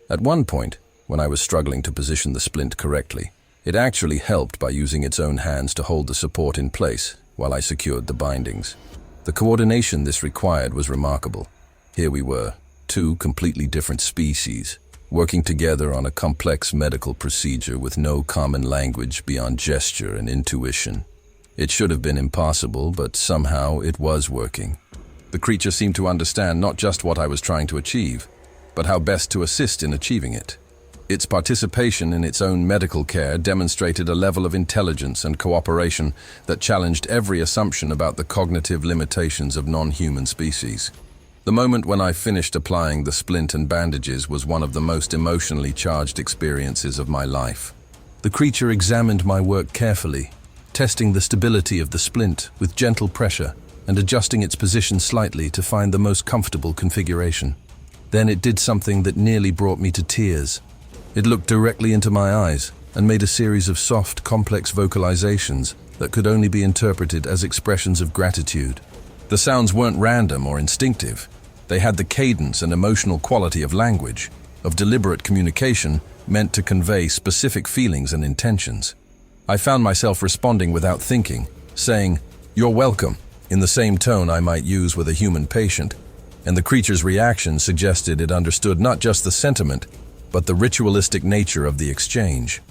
At one point, when I was struggling to position the splint correctly, it actually helped by using its own hands to hold the support in place while I secured the bindings. The coordination this required was remarkable. Here we were, two completely different species, working together on a complex medical procedure with no common language beyond gesture and intuition. It should have been impossible, but somehow it was working. The creature seemed to understand not just what I was trying to achieve, but how best to assist in achieving it. Its participation in its own medical care demonstrated a level of intelligence and cooperation that challenged every assumption about the cognitive limitations of non-human species. The moment when I finished applying the splint and bandages was one of the most emotionally charged experiences of my life. The creature examined my work carefully, testing the stability of the splint with gentle pressure and adjusting its position slightly to find the most comfortable configuration. Then it did something that nearly brought me to tears. It looked directly into my eyes and made a series of soft, complex vocalizations that could only be interpreted as expressions of gratitude. The sounds weren't random or instinctive. They had the cadence and emotional quality of language, of deliberate communication meant to convey specific feelings and intentions. I found myself responding without thinking, saying, "You're welcome," in the same tone I might use with a human patient, and the creature's reaction suggested it understood not just the sentiment, but the ritualistic nature of the exchange.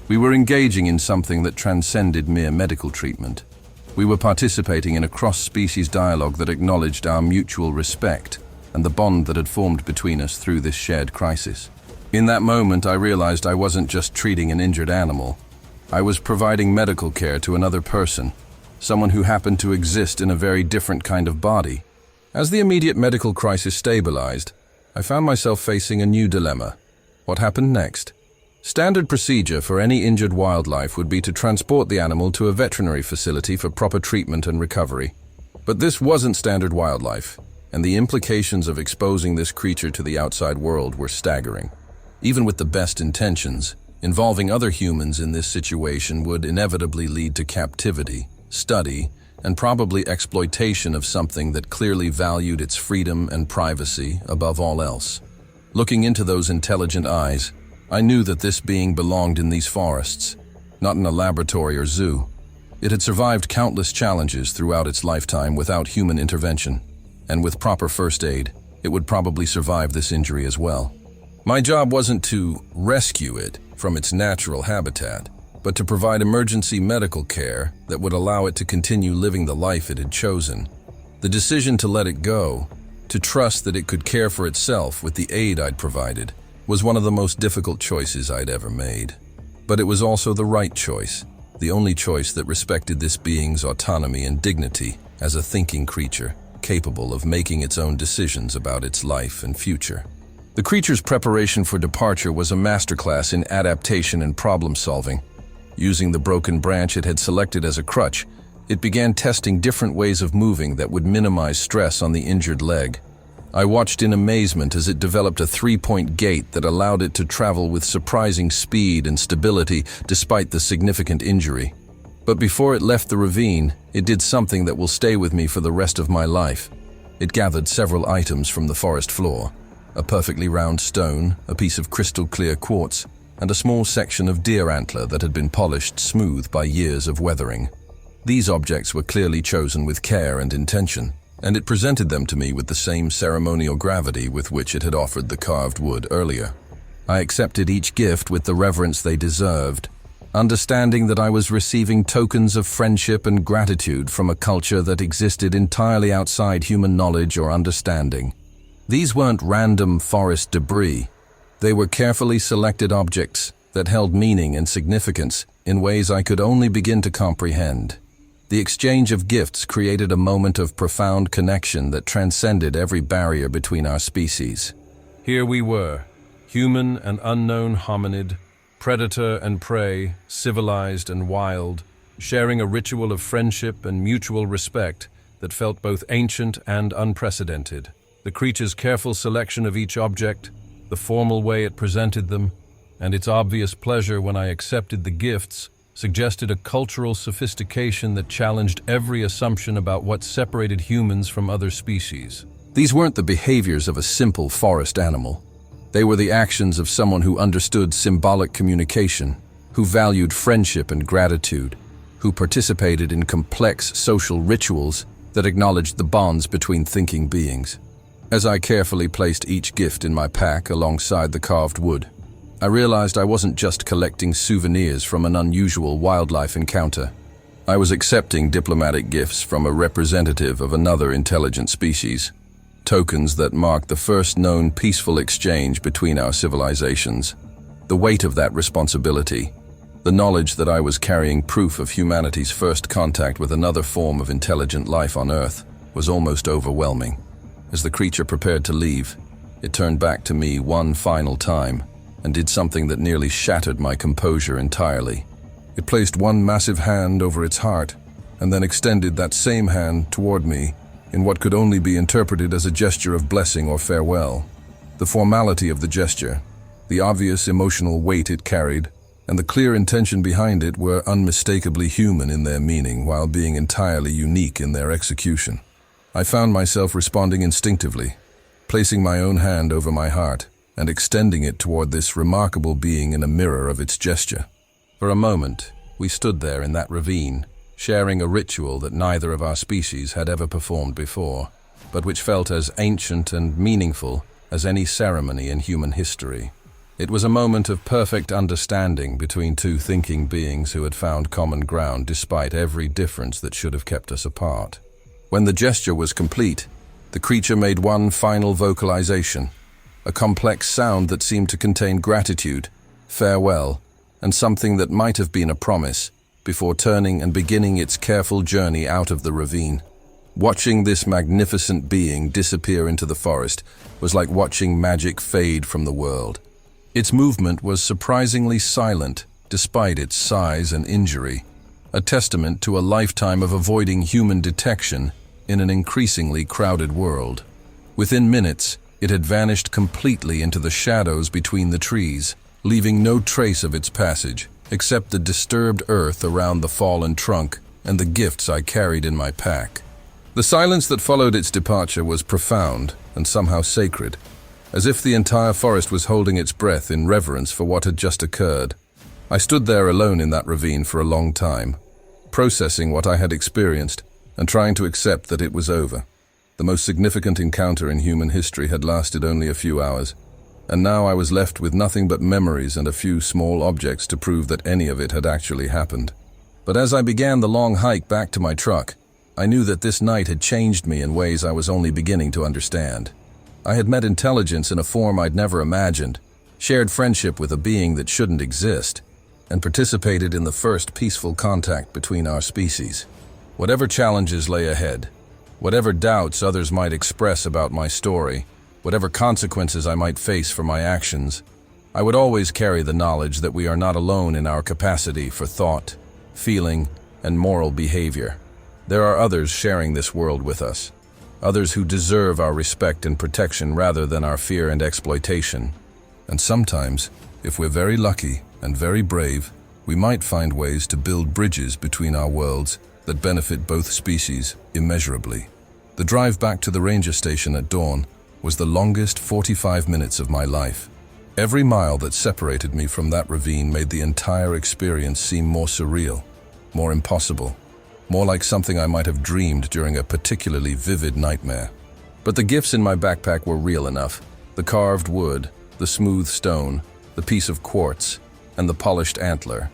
We were engaging in something that transcended mere medical treatment. We were participating in a cross-species dialogue that acknowledged our mutual respect and the bond that had formed between us through this shared crisis. In that moment, I realized I wasn't just treating an injured animal. I was providing medical care to another person, someone who happened to exist in a very different kind of body, As the immediate medical crisis stabilized, I found myself facing a new dilemma. What happened next? Standard procedure for any injured wildlife would be to transport the animal to a veterinary facility for proper treatment and recovery. But this wasn't standard wildlife, and the implications of exposing this creature to the outside world were staggering. Even with the best intentions, involving other humans in this situation would inevitably lead to captivity, study, and probably exploitation of something that clearly valued its freedom and privacy above all else. Looking into those intelligent eyes, I knew that this being belonged in these forests, not in a laboratory or zoo. It had survived countless challenges throughout its lifetime without human intervention, and with proper first aid, it would probably survive this injury as well. My job wasn't to rescue it from its natural habitat, but to provide emergency medical care that would allow it to continue living the life it had chosen. The decision to let it go, to trust that it could care for itself with the aid I'd provided, was one of the most difficult choices I'd ever made. But it was also the right choice, the only choice that respected this being's autonomy and dignity as a thinking creature, capable of making its own decisions about its life and future. The creature's preparation for departure was a masterclass in adaptation and problem-solving. Using the broken branch it had selected as a crutch, it began testing different ways of moving that would minimize stress on the injured leg. I watched in amazement as it developed a three-point gait that allowed it to travel with surprising speed and stability despite the significant injury. But before it left the ravine, it did something that will stay with me for the rest of my life. It gathered several items from the forest floor: a perfectly round stone, a piece of crystal-clear quartz, and a small section of deer antler that had been polished smooth by years of weathering. These objects were clearly chosen with care and intention, and it presented them to me with the same ceremonial gravity with which it had offered the carved wood earlier. I accepted each gift with the reverence they deserved, understanding that I was receiving tokens of friendship and gratitude from a culture that existed entirely outside human knowledge or understanding. These weren't random forest debris. They were carefully selected objects that held meaning and significance in ways I could only begin to comprehend. The exchange of gifts created a moment of profound connection that transcended every barrier between our species. Here we were, human and unknown hominid, predator and prey, civilized and wild, sharing a ritual of friendship and mutual respect that felt both ancient and unprecedented. The creature's careful selection of each object, the formal way it presented them, and its obvious pleasure when I accepted the gifts, suggested a cultural sophistication that challenged every assumption about what separated humans from other species. These weren't the behaviors of a simple forest animal. They were the actions of someone who understood symbolic communication, who valued friendship and gratitude, who participated in complex social rituals that acknowledged the bonds between thinking beings. As I carefully placed each gift in my pack alongside the carved wood, I realized I wasn't just collecting souvenirs from an unusual wildlife encounter. I was accepting diplomatic gifts from a representative of another intelligent species, tokens that marked the first known peaceful exchange between our civilizations. The weight of that responsibility, the knowledge that I was carrying proof of humanity's first contact with another form of intelligent life on Earth, was almost overwhelming. As the creature prepared to leave, it turned back to me one final time and did something that nearly shattered my composure entirely. It placed one massive hand over its heart and then extended that same hand toward me in what could only be interpreted as a gesture of blessing or farewell. The formality of the gesture, the obvious emotional weight it carried, and the clear intention behind it were unmistakably human in their meaning while being entirely unique in their execution. I found myself responding instinctively, placing my own hand over my heart and extending it toward this remarkable being in a mirror of its gesture. For a moment, we stood there in that ravine, sharing a ritual that neither of our species had ever performed before, but which felt as ancient and meaningful as any ceremony in human history. It was a moment of perfect understanding between two thinking beings who had found common ground despite every difference that should have kept us apart. When the gesture was complete, the creature made one final vocalization, a complex sound that seemed to contain gratitude, farewell, and something that might have been a promise, before turning and beginning its careful journey out of the ravine. Watching this magnificent being disappear into the forest was like watching magic fade from the world. Its movement was surprisingly silent, despite its size and injury, a testament to a lifetime of avoiding human detection in an increasingly crowded world. Within minutes, it had vanished completely into the shadows between the trees, leaving no trace of its passage, except the disturbed earth around the fallen trunk and the gifts I carried in my pack. The silence that followed its departure was profound and somehow sacred, as if the entire forest was holding its breath in reverence for what had just occurred. I stood there alone in that ravine for a long time, processing what I had experienced and trying to accept that it was over. The most significant encounter in human history had lasted only a few hours, and now I was left with nothing but memories and a few small objects to prove that any of it had actually happened. But as I began the long hike back to my truck, I knew that this night had changed me in ways I was only beginning to understand. I had met intelligence in a form I'd never imagined, shared friendship with a being that shouldn't exist, and participated in the first peaceful contact between our species. Whatever challenges lay ahead, whatever doubts others might express about my story, whatever consequences I might face for my actions, I would always carry the knowledge that we are not alone in our capacity for thought, feeling, and moral behavior. There are others sharing this world with us, others who deserve our respect and protection rather than our fear and exploitation. And sometimes, if we're very lucky and very brave, we might find ways to build bridges between our worlds that benefit both species immeasurably. The drive back to the ranger station at dawn was the longest 45 minutes of my life. Every mile that separated me from that ravine made the entire experience seem more surreal, more impossible, more like something I might have dreamed during a particularly vivid nightmare. But the gifts in my backpack were real enough. The carved wood, the smooth stone, the piece of quartz, and the polished antler.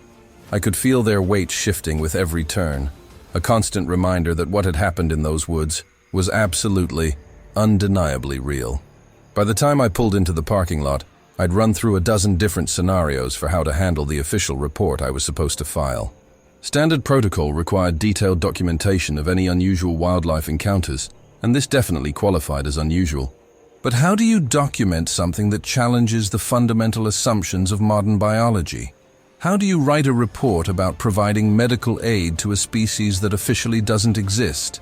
I could feel their weight shifting with every turn, a constant reminder that what had happened in those woods was absolutely, undeniably real. By the time I pulled into the parking lot, I'd run through a dozen different scenarios for how to handle the official report I was supposed to file. Standard protocol required detailed documentation of any unusual wildlife encounters, and this definitely qualified as unusual. But how do you document something that challenges the fundamental assumptions of modern biology? How do you write a report about providing medical aid to a species that officially doesn't exist?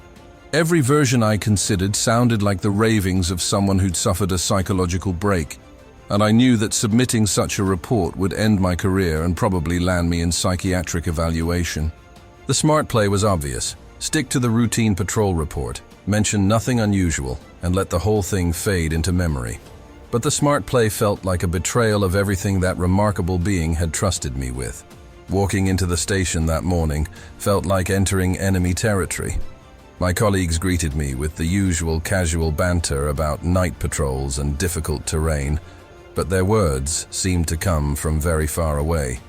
Every version I considered sounded like the ravings of someone who'd suffered a psychological break, and I knew that submitting such a report would end my career and probably land me in psychiatric evaluation. The smart play was obvious. Stick to the routine patrol report, mention nothing unusual, and let the whole thing fade into memory. But the smart play felt like a betrayal of everything that remarkable being had trusted me with. Walking into the station that morning felt like entering enemy territory. My colleagues greeted me with the usual casual banter about night patrols and difficult terrain, but their words seemed to come from very far away.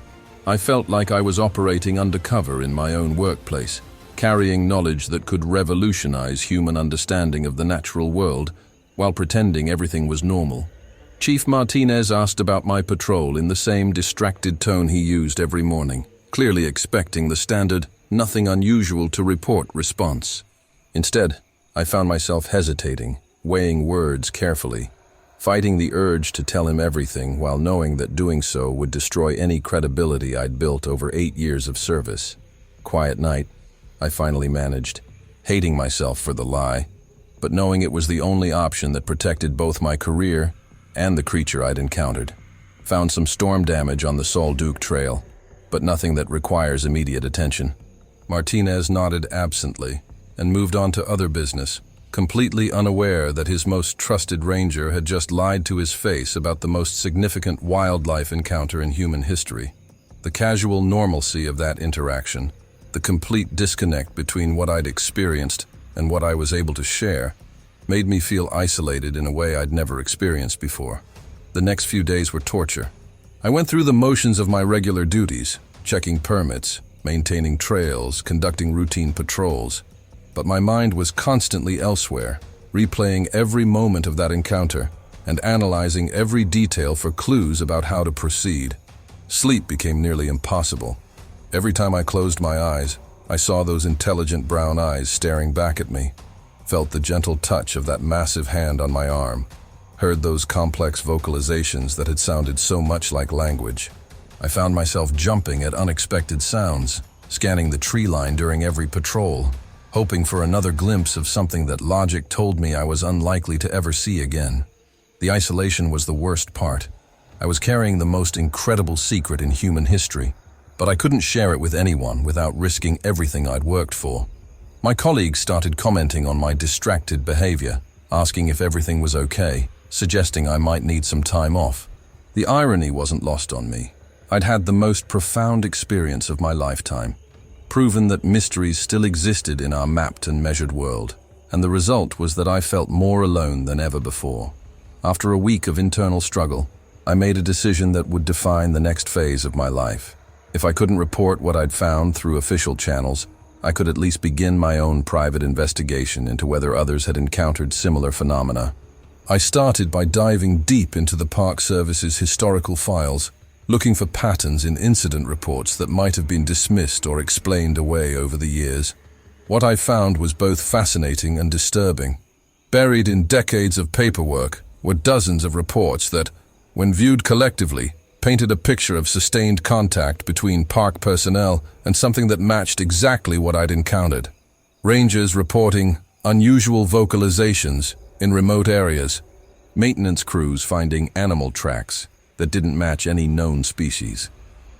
I felt like I was operating undercover in my own workplace, carrying knowledge that could revolutionize human understanding of the natural world while pretending everything was normal. Chief Martinez asked about my patrol in the same distracted tone he used every morning, clearly expecting the standard, nothing unusual to report response. Instead, I found myself hesitating, weighing words carefully, fighting the urge to tell him everything while knowing that doing so would destroy any credibility I'd built over 8 years of service. Quiet night, I finally managed, hating myself for the lie, but knowing it was the only option that protected both my career and the creature I'd encountered. Found some storm damage on the Sol Duke Trail, but nothing that requires immediate attention. Martinez nodded absently and moved on to other business, completely unaware that his most trusted ranger had just lied to his face about the most significant wildlife encounter in human history. The casual normalcy of that interaction, the complete disconnect between what I'd experienced and what I was able to share, made me feel isolated in a way I'd never experienced before. The next few days were torture. I went through the motions of my regular duties, checking permits, maintaining trails, conducting routine patrols, but my mind was constantly elsewhere, replaying every moment of that encounter and analyzing every detail for clues about how to proceed. Sleep became nearly impossible. Every time I closed my eyes, I saw those intelligent brown eyes staring back at me, felt the gentle touch of that massive hand on my arm, heard those complex vocalizations that had sounded so much like language. I found myself jumping at unexpected sounds, scanning the tree line during every patrol, hoping for another glimpse of something that logic told me I was unlikely to ever see again. The isolation was the worst part. I was carrying the most incredible secret in human history, but I couldn't share it with anyone without risking everything I'd worked for. My colleagues started commenting on my distracted behavior, asking if everything was okay, suggesting I might need some time off. The irony wasn't lost on me. I'd had the most profound experience of my lifetime, proven that mysteries still existed in our mapped and measured world, and the result was that I felt more alone than ever before. After a week of internal struggle, I made a decision that would define the next phase of my life. If I couldn't report what I'd found through official channels, I could at least begin my own private investigation into whether others had encountered similar phenomena. I started by diving deep into the Park Service's historical files, looking for patterns in incident reports that might have been dismissed or explained away over the years. What I found was both fascinating and disturbing. Buried in decades of paperwork were dozens of reports that, when viewed collectively, painted a picture of sustained contact between park personnel and something that matched exactly what I'd encountered. Rangers reporting unusual vocalizations in remote areas, maintenance crews finding animal tracks that didn't match any known species,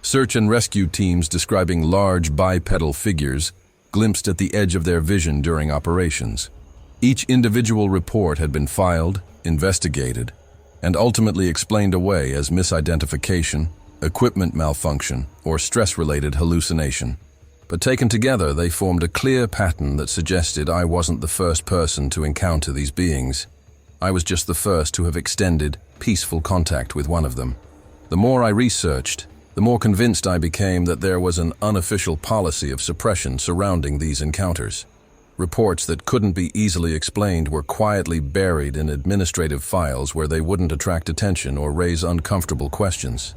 search and rescue teams describing large bipedal figures glimpsed at the edge of their vision during operations. Each individual report had been filed, investigated, and ultimately explained away as misidentification, equipment malfunction, or stress-related hallucination. But taken together, they formed a clear pattern that suggested I wasn't the first person to encounter these beings. I was just the first to have extended, peaceful contact with one of them. The more I researched, the more convinced I became that there was an unofficial policy of suppression surrounding these encounters. Reports that couldn't be easily explained were quietly buried in administrative files where they wouldn't attract attention or raise uncomfortable questions.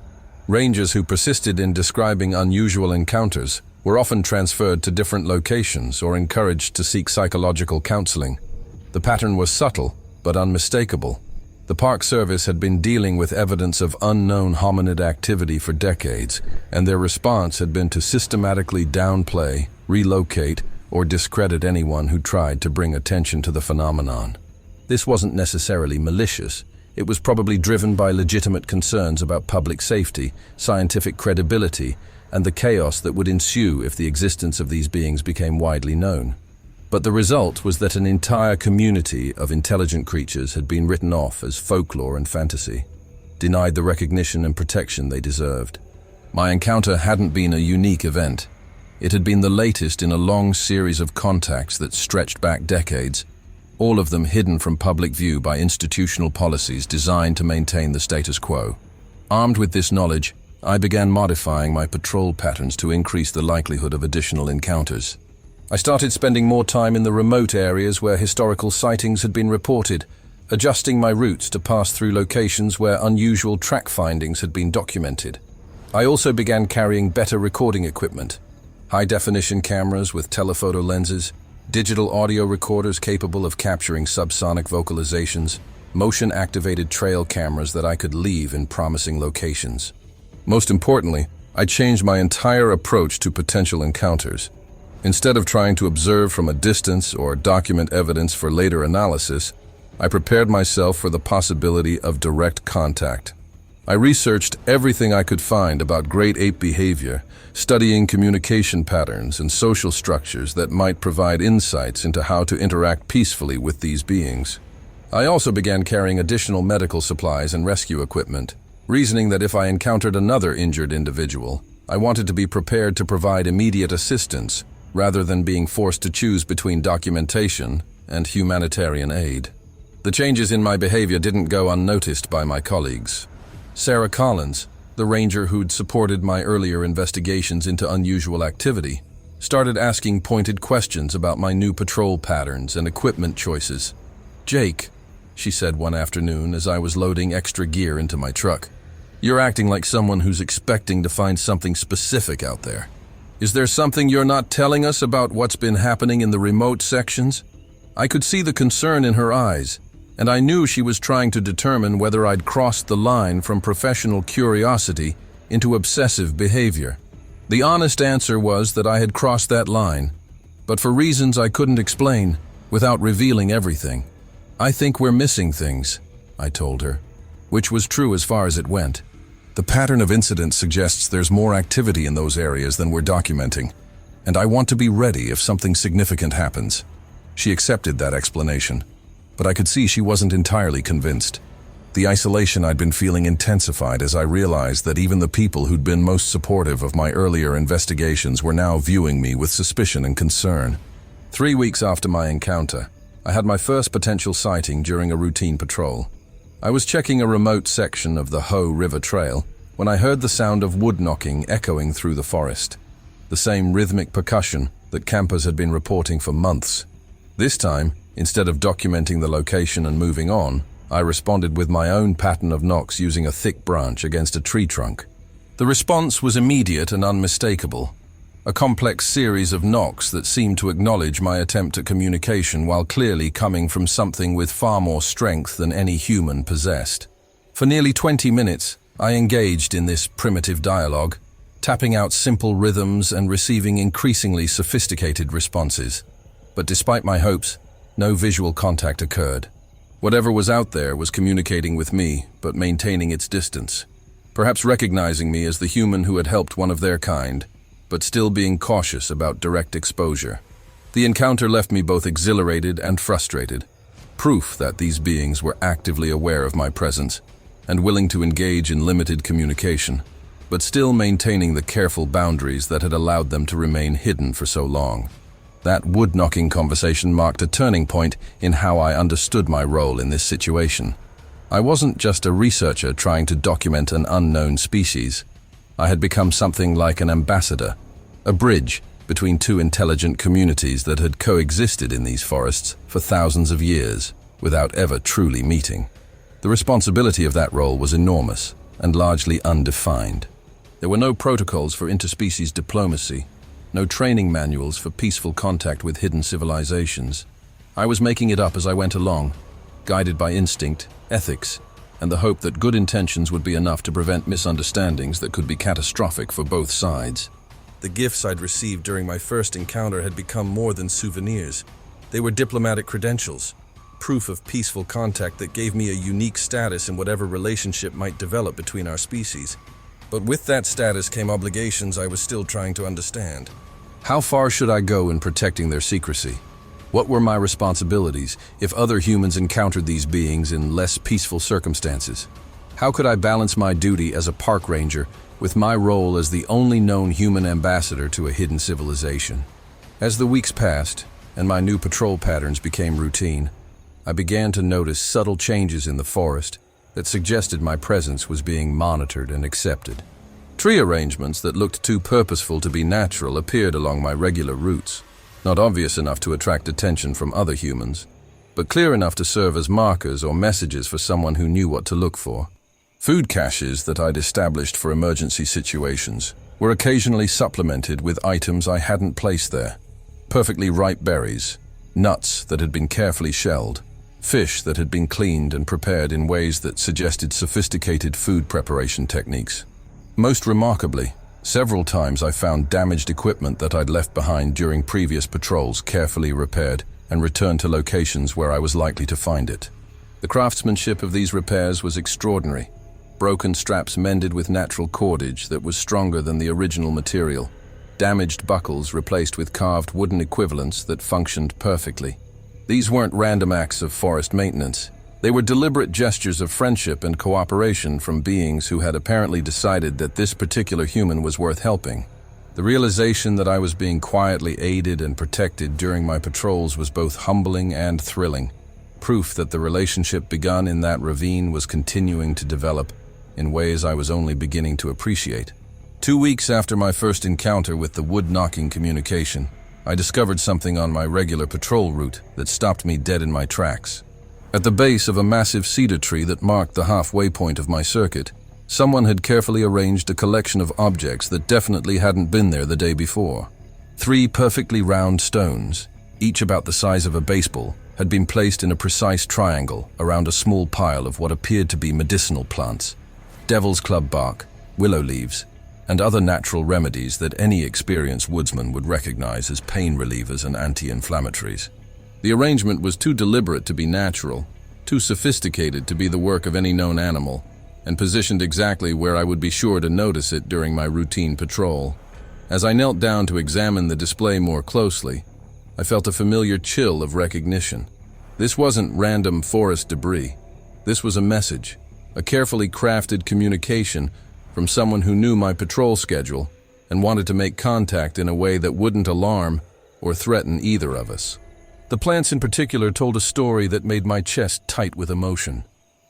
Rangers who persisted in describing unusual encounters were often transferred to different locations or encouraged to seek psychological counseling. The pattern was subtle, but unmistakable. The Park Service had been dealing with evidence of unknown hominid activity for decades, and their response had been to systematically downplay, relocate, or discredit anyone who tried to bring attention to the phenomenon. This wasn't necessarily malicious. It was probably driven by legitimate concerns about public safety, scientific credibility, and the chaos that would ensue if the existence of these beings became widely known. But the result was that an entire community of intelligent creatures had been written off as folklore and fantasy, denied the recognition and protection they deserved. My encounter hadn't been a unique event. It had been the latest in a long series of contacts that stretched back decades, all of them hidden from public view by institutional policies designed to maintain the status quo. Armed with this knowledge, I began modifying my patrol patterns to increase the likelihood of additional encounters. I started spending more time in the remote areas where historical sightings had been reported, adjusting my routes to pass through locations where unusual track findings had been documented. I also began carrying better recording equipment, high-definition cameras with telephoto lenses, digital audio recorders capable of capturing subsonic vocalizations, motion-activated trail cameras that I could leave in promising locations. Most importantly, I changed my entire approach to potential encounters. Instead of trying to observe from a distance or document evidence for later analysis, I prepared myself for the possibility of direct contact. I researched everything I could find about great ape behavior, studying communication patterns and social structures that might provide insights into how to interact peacefully with these beings. I also began carrying additional medical supplies and rescue equipment, reasoning that if I encountered another injured individual, I wanted to be prepared to provide immediate assistance, rather than being forced to choose between documentation and humanitarian aid. The changes in my behavior didn't go unnoticed by my colleagues. Sarah Collins, the ranger who'd supported my earlier investigations into unusual activity, started asking pointed questions about my new patrol patterns and equipment choices. "Jake," she said one afternoon as I was loading extra gear into my truck, "you're acting like someone who's expecting to find something specific out there. Is there something you're not telling us about what's been happening in the remote sections?" I could see the concern in her eyes, and I knew she was trying to determine whether I'd crossed the line from professional curiosity into obsessive behavior. The honest answer was that I had crossed that line, but for reasons I couldn't explain, without revealing everything. "I think we're missing things," I told her, which was true as far as it went. "The pattern of incidents suggests there's more activity in those areas than we're documenting, and I want to be ready if something significant happens." She accepted that explanation, but I could see she wasn't entirely convinced. The isolation I'd been feeling intensified as I realized that even the people who'd been most supportive of my earlier investigations were now viewing me with suspicion and concern. 3 weeks after my encounter, I had my first potential sighting during a routine patrol. I was checking a remote section of the Ho River Trail when I heard the sound of wood knocking echoing through the forest, the same rhythmic percussion that campers had been reporting for months. This time, instead of documenting the location and moving on, I responded with my own pattern of knocks using a thick branch against a tree trunk. The response was immediate and unmistakable, a complex series of knocks that seemed to acknowledge my attempt at communication while clearly coming from something with far more strength than any human possessed. For nearly 20 minutes, I engaged in this primitive dialogue, tapping out simple rhythms and receiving increasingly sophisticated responses. But despite my hopes, no visual contact occurred. Whatever was out there was communicating with me, but maintaining its distance, perhaps recognizing me as the human who had helped one of their kind, but still being cautious about direct exposure. The encounter left me both exhilarated and frustrated, proof that these beings were actively aware of my presence and willing to engage in limited communication, but still maintaining the careful boundaries that had allowed them to remain hidden for so long. That wood-knocking conversation marked a turning point in how I understood my role in this situation. I wasn't just a researcher trying to document an unknown species. I had become something like an ambassador, a bridge between two intelligent communities that had coexisted in these forests for thousands of years without ever truly meeting. The responsibility of that role was enormous and largely undefined. There were no protocols for interspecies diplomacy, no training manuals for peaceful contact with hidden civilizations. I was making it up as I went along, guided by instinct, ethics, and the hope that good intentions would be enough to prevent misunderstandings that could be catastrophic for both sides. The gifts I'd received during my first encounter had become more than souvenirs. They were diplomatic credentials, proof of peaceful contact that gave me a unique status in whatever relationship might develop between our species. But with that status came obligations I was still trying to understand. How far should I go in protecting their secrecy? What were my responsibilities if other humans encountered these beings in less peaceful circumstances? How could I balance my duty as a park ranger with my role as the only known human ambassador to a hidden civilization? As the weeks passed and my new patrol patterns became routine, I began to notice subtle changes in the forest that suggested my presence was being monitored and accepted. Tree arrangements that looked too purposeful to be natural appeared along my regular routes, not obvious enough to attract attention from other humans, but clear enough to serve as markers or messages for someone who knew what to look for. Food caches that I'd established for emergency situations were occasionally supplemented with items I hadn't placed there. Perfectly ripe berries, nuts that had been carefully shelled, fish that had been cleaned and prepared in ways that suggested sophisticated food preparation techniques. Most remarkably, several times I found damaged equipment that I'd left behind during previous patrols carefully repaired and returned to locations where I was likely to find it. The craftsmanship of these repairs was extraordinary. Broken straps mended with natural cordage that was stronger than the original material. Damaged buckles replaced with carved wooden equivalents that functioned perfectly. These weren't random acts of forest maintenance. They were deliberate gestures of friendship and cooperation from beings who had apparently decided that this particular human was worth helping. The realization that I was being quietly aided and protected during my patrols was both humbling and thrilling, proof that the relationship begun in that ravine was continuing to develop in ways I was only beginning to appreciate. 2 weeks after my first encounter with the wood-knocking communication, I discovered something on my regular patrol route that stopped me dead in my tracks. At the base of a massive cedar tree that marked the halfway point of my circuit, someone had carefully arranged a collection of objects that definitely hadn't been there the day before. 3 perfectly round stones, each about the size of a baseball, had been placed in a precise triangle around a small pile of what appeared to be medicinal plants, devil's club bark, willow leaves, and other natural remedies that any experienced woodsman would recognize as pain relievers and anti-inflammatories. The arrangement was too deliberate to be natural, too sophisticated to be the work of any known animal, and positioned exactly where I would be sure to notice it during my routine patrol. As I knelt down to examine the display more closely, I felt a familiar chill of recognition. This wasn't random forest debris. This was a message, a carefully crafted communication from someone who knew my patrol schedule and wanted to make contact in a way that wouldn't alarm or threaten either of us. The plants in particular told a story that made my chest tight with emotion.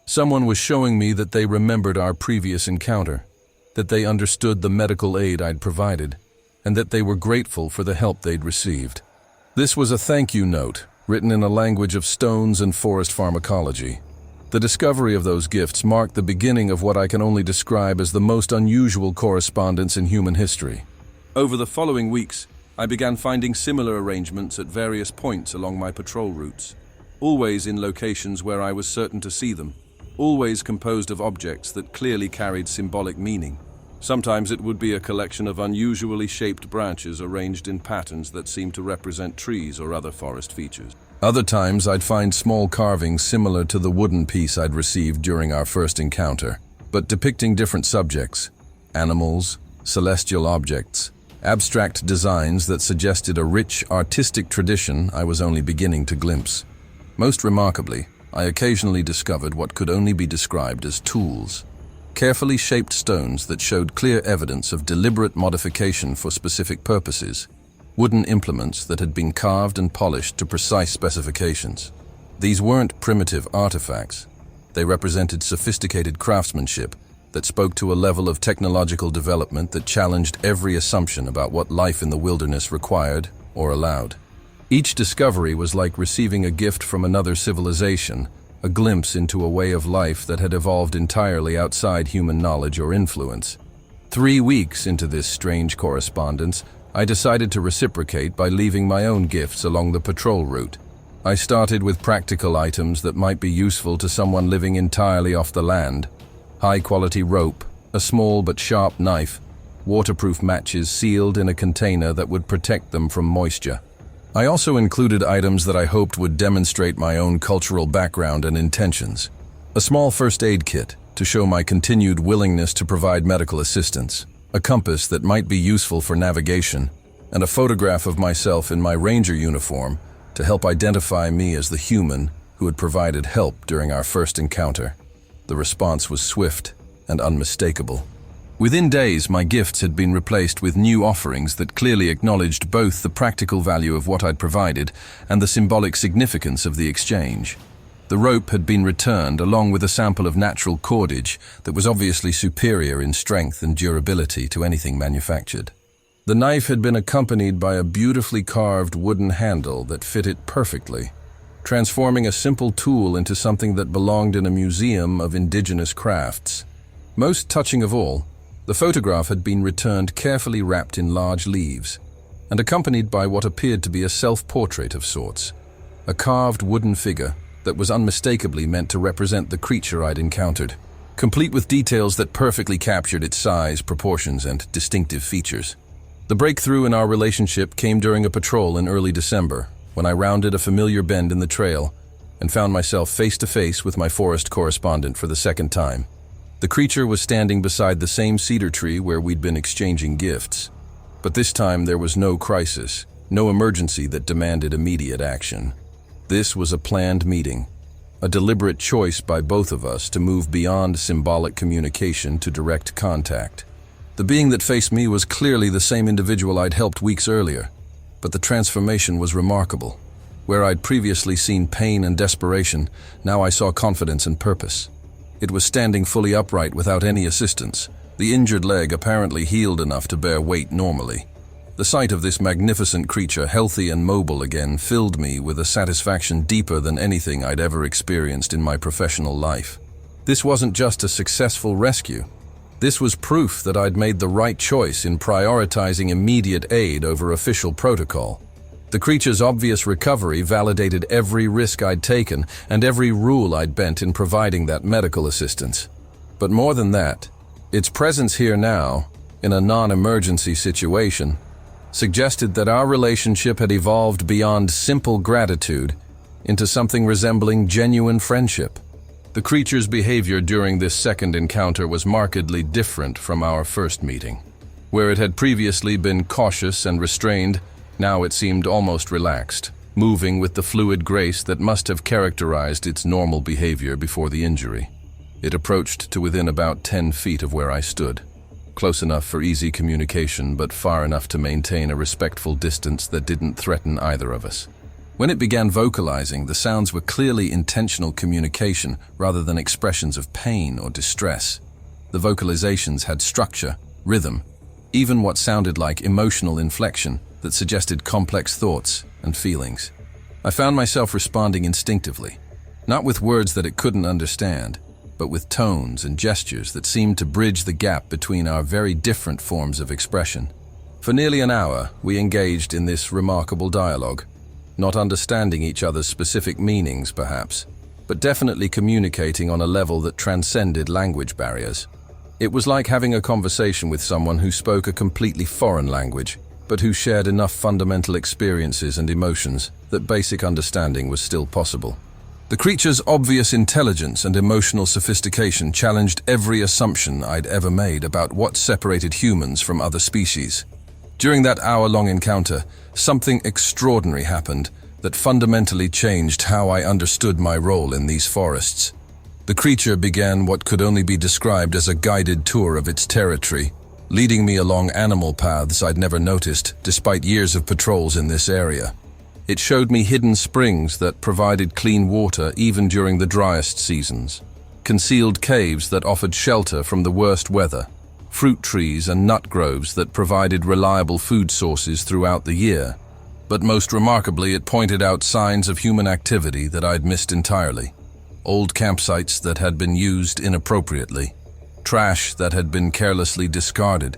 Someone was showing me that they remembered our previous encounter, that they understood the medical aid I'd provided, and that they were grateful for the help they'd received. This was a thank you note, written in a language of stones and forest pharmacology. The discovery of those gifts marked the beginning of what I can only describe as the most unusual correspondence in human history. Over the following weeks, I began finding similar arrangements at various points along my patrol routes, always in locations where I was certain to see them, always composed of objects that clearly carried symbolic meaning. Sometimes it would be a collection of unusually shaped branches arranged in patterns that seemed to represent trees or other forest features. Other times I'd find small carvings similar to the wooden piece I'd received during our first encounter, but depicting different subjects, animals, celestial objects, abstract designs that suggested a rich, artistic tradition I was only beginning to glimpse. Most remarkably, I occasionally discovered what could only be described as tools. Carefully shaped stones that showed clear evidence of deliberate modification for specific purposes, wooden implements that had been carved and polished to precise specifications. These weren't primitive artifacts. They represented sophisticated craftsmanship that spoke to a level of technological development that challenged every assumption about what life in the wilderness required or allowed. Each discovery was like receiving a gift from another civilization, a glimpse into a way of life that had evolved entirely outside human knowledge or influence. 3 weeks into this strange correspondence, I decided to reciprocate by leaving my own gifts along the patrol route. I started with practical items that might be useful to someone living entirely off the land. High-quality rope, a small but sharp knife, waterproof matches sealed in a container that would protect them from moisture. I also included items that I hoped would demonstrate my own cultural background and intentions. A small first aid kit to show my continued willingness to provide medical assistance, a compass that might be useful for navigation, and a photograph of myself in my ranger uniform to help identify me as the human who had provided help during our first encounter. The response was swift and unmistakable. Within days, my gifts had been replaced with new offerings that clearly acknowledged both the practical value of what I'd provided and the symbolic significance of the exchange. The rope had been returned along with a sample of natural cordage that was obviously superior in strength and durability to anything manufactured. The knife had been accompanied by a beautifully carved wooden handle that fitted perfectly, transforming a simple tool into something that belonged in a museum of indigenous crafts. Most touching of all, the photograph had been returned carefully wrapped in large leaves and accompanied by what appeared to be a self-portrait of sorts, a carved wooden figure that was unmistakably meant to represent the creature I'd encountered, complete with details that perfectly captured its size, proportions, and distinctive features. The breakthrough in our relationship came during a patrol in early December, when I rounded a familiar bend in the trail and found myself face to face with my forest correspondent for the second time. The creature was standing beside the same cedar tree where we'd been exchanging gifts. But this time there was no crisis, no emergency that demanded immediate action. This was a planned meeting, a deliberate choice by both of us to move beyond symbolic communication to direct contact. The being that faced me was clearly the same individual I'd helped weeks earlier, but the transformation was remarkable. Where I'd previously seen pain and desperation, now I saw confidence and purpose. It was standing fully upright without any assistance, the injured leg apparently healed enough to bear weight normally. The sight of this magnificent creature, healthy and mobile again, filled me with a satisfaction deeper than anything I'd ever experienced in my professional life. This wasn't just a successful rescue. This was proof that I'd made the right choice in prioritizing immediate aid over official protocol. The creature's obvious recovery validated every risk I'd taken and every rule I'd bent in providing that medical assistance. But more than that, its presence here now, in a non-emergency situation, suggested that our relationship had evolved beyond simple gratitude into something resembling genuine friendship. The creature's behavior during this second encounter was markedly different from our first meeting. Where it had previously been cautious and restrained, now it seemed almost relaxed, moving with the fluid grace that must have characterized its normal behavior before the injury. It approached to within about 10 feet of where I stood, close enough for easy communication but far enough to maintain a respectful distance that didn't threaten either of us. When it began vocalizing, the sounds were clearly intentional communication rather than expressions of pain or distress. The vocalizations had structure, rhythm, even what sounded like emotional inflection that suggested complex thoughts and feelings. I found myself responding instinctively, not with words that it couldn't understand, but with tones and gestures that seemed to bridge the gap between our very different forms of expression. For nearly an hour, we engaged in this remarkable dialogue, not understanding each other's specific meanings, perhaps, but definitely communicating on a level that transcended language barriers. It was like having a conversation with someone who spoke a completely foreign language, but who shared enough fundamental experiences and emotions that basic understanding was still possible. The creature's obvious intelligence and emotional sophistication challenged every assumption I'd ever made about what separated humans from other species. During that hour-long encounter, something extraordinary happened that fundamentally changed how I understood my role in these forests. The creature began what could only be described as a guided tour of its territory, leading me along animal paths I'd never noticed despite years of patrols in this area. It showed me hidden springs that provided clean water even during the driest seasons, concealed caves that offered shelter from the worst weather, fruit trees and nut groves that provided reliable food sources throughout the year. But most remarkably, it pointed out signs of human activity that I'd missed entirely. Old campsites that had been used inappropriately, trash that had been carelessly discarded,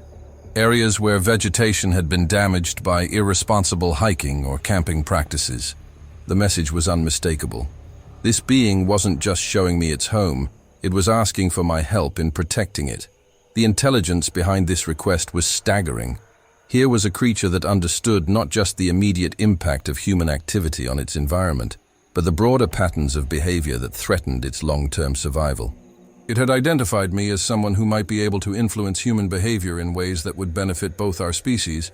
areas where vegetation had been damaged by irresponsible hiking or camping practices. The message was unmistakable. This being wasn't just showing me its home, it was asking for my help in protecting it. The intelligence behind this request was staggering. Here was a creature that understood not just the immediate impact of human activity on its environment, but the broader patterns of behavior that threatened its long-term survival. It had identified me as someone who might be able to influence human behavior in ways that would benefit both our species,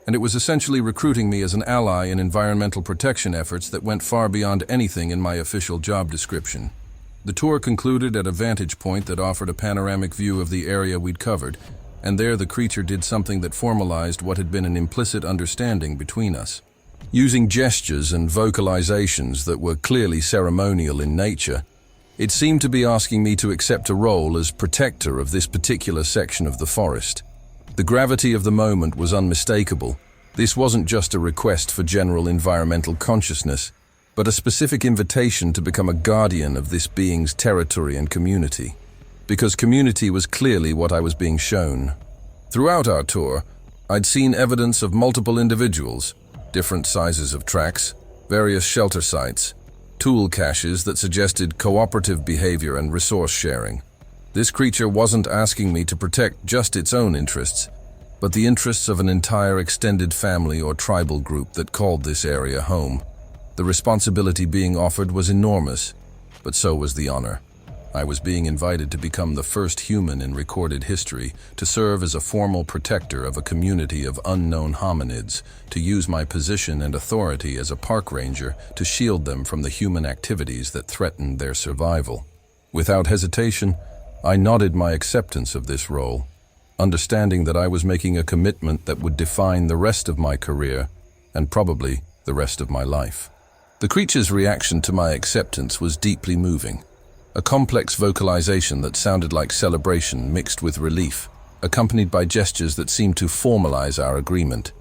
and it was essentially recruiting me as an ally in environmental protection efforts that went far beyond anything in my official job description. The tour concluded at a vantage point that offered a panoramic view of the area we'd covered, and there the creature did something that formalized what had been an implicit understanding between us. Using gestures and vocalizations that were clearly ceremonial in nature, it seemed to be asking me to accept a role as protector of this particular section of the forest. The gravity of the moment was unmistakable. This wasn't just a request for general environmental consciousness, but a specific invitation to become a guardian of this being's territory and community. Because community was clearly what I was being shown. Throughout our tour, I'd seen evidence of multiple individuals, different sizes of tracks, various shelter sites, tool caches that suggested cooperative behavior and resource sharing. This creature wasn't asking me to protect just its own interests, but the interests of an entire extended family or tribal group that called this area home. The responsibility being offered was enormous, but so was the honor. I was being invited to become the first human in recorded history to serve as a formal protector of a community of unknown hominids, to use my position and authority as a park ranger to shield them from the human activities that threatened their survival. Without hesitation, I nodded my acceptance of this role, understanding that I was making a commitment that would define the rest of my career and probably the rest of my life. The creature's reaction to my acceptance was deeply moving. A complex vocalization that sounded like celebration mixed with relief, accompanied by gestures that seemed to formalize our agreement.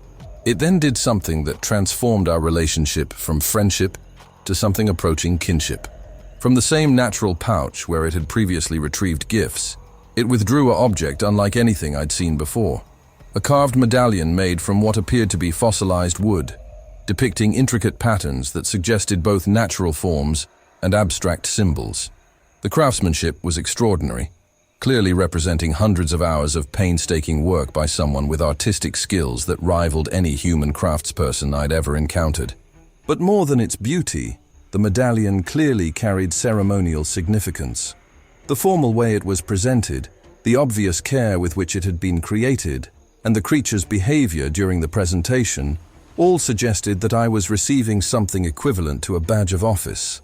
It then did something that transformed our relationship from friendship to something approaching kinship. From the same natural pouch where it had previously retrieved gifts, it withdrew an object unlike anything I'd seen before. A carved medallion made from what appeared to be fossilized wood, depicting intricate patterns that suggested both natural forms and abstract symbols. The craftsmanship was extraordinary, clearly representing hundreds of hours of painstaking work by someone with artistic skills that rivaled any human craftsperson I'd ever encountered. But more than its beauty, the medallion clearly carried ceremonial significance. The formal way it was presented, the obvious care with which it had been created, and the creature's behavior during the presentation all suggested that I was receiving something equivalent to a badge of office,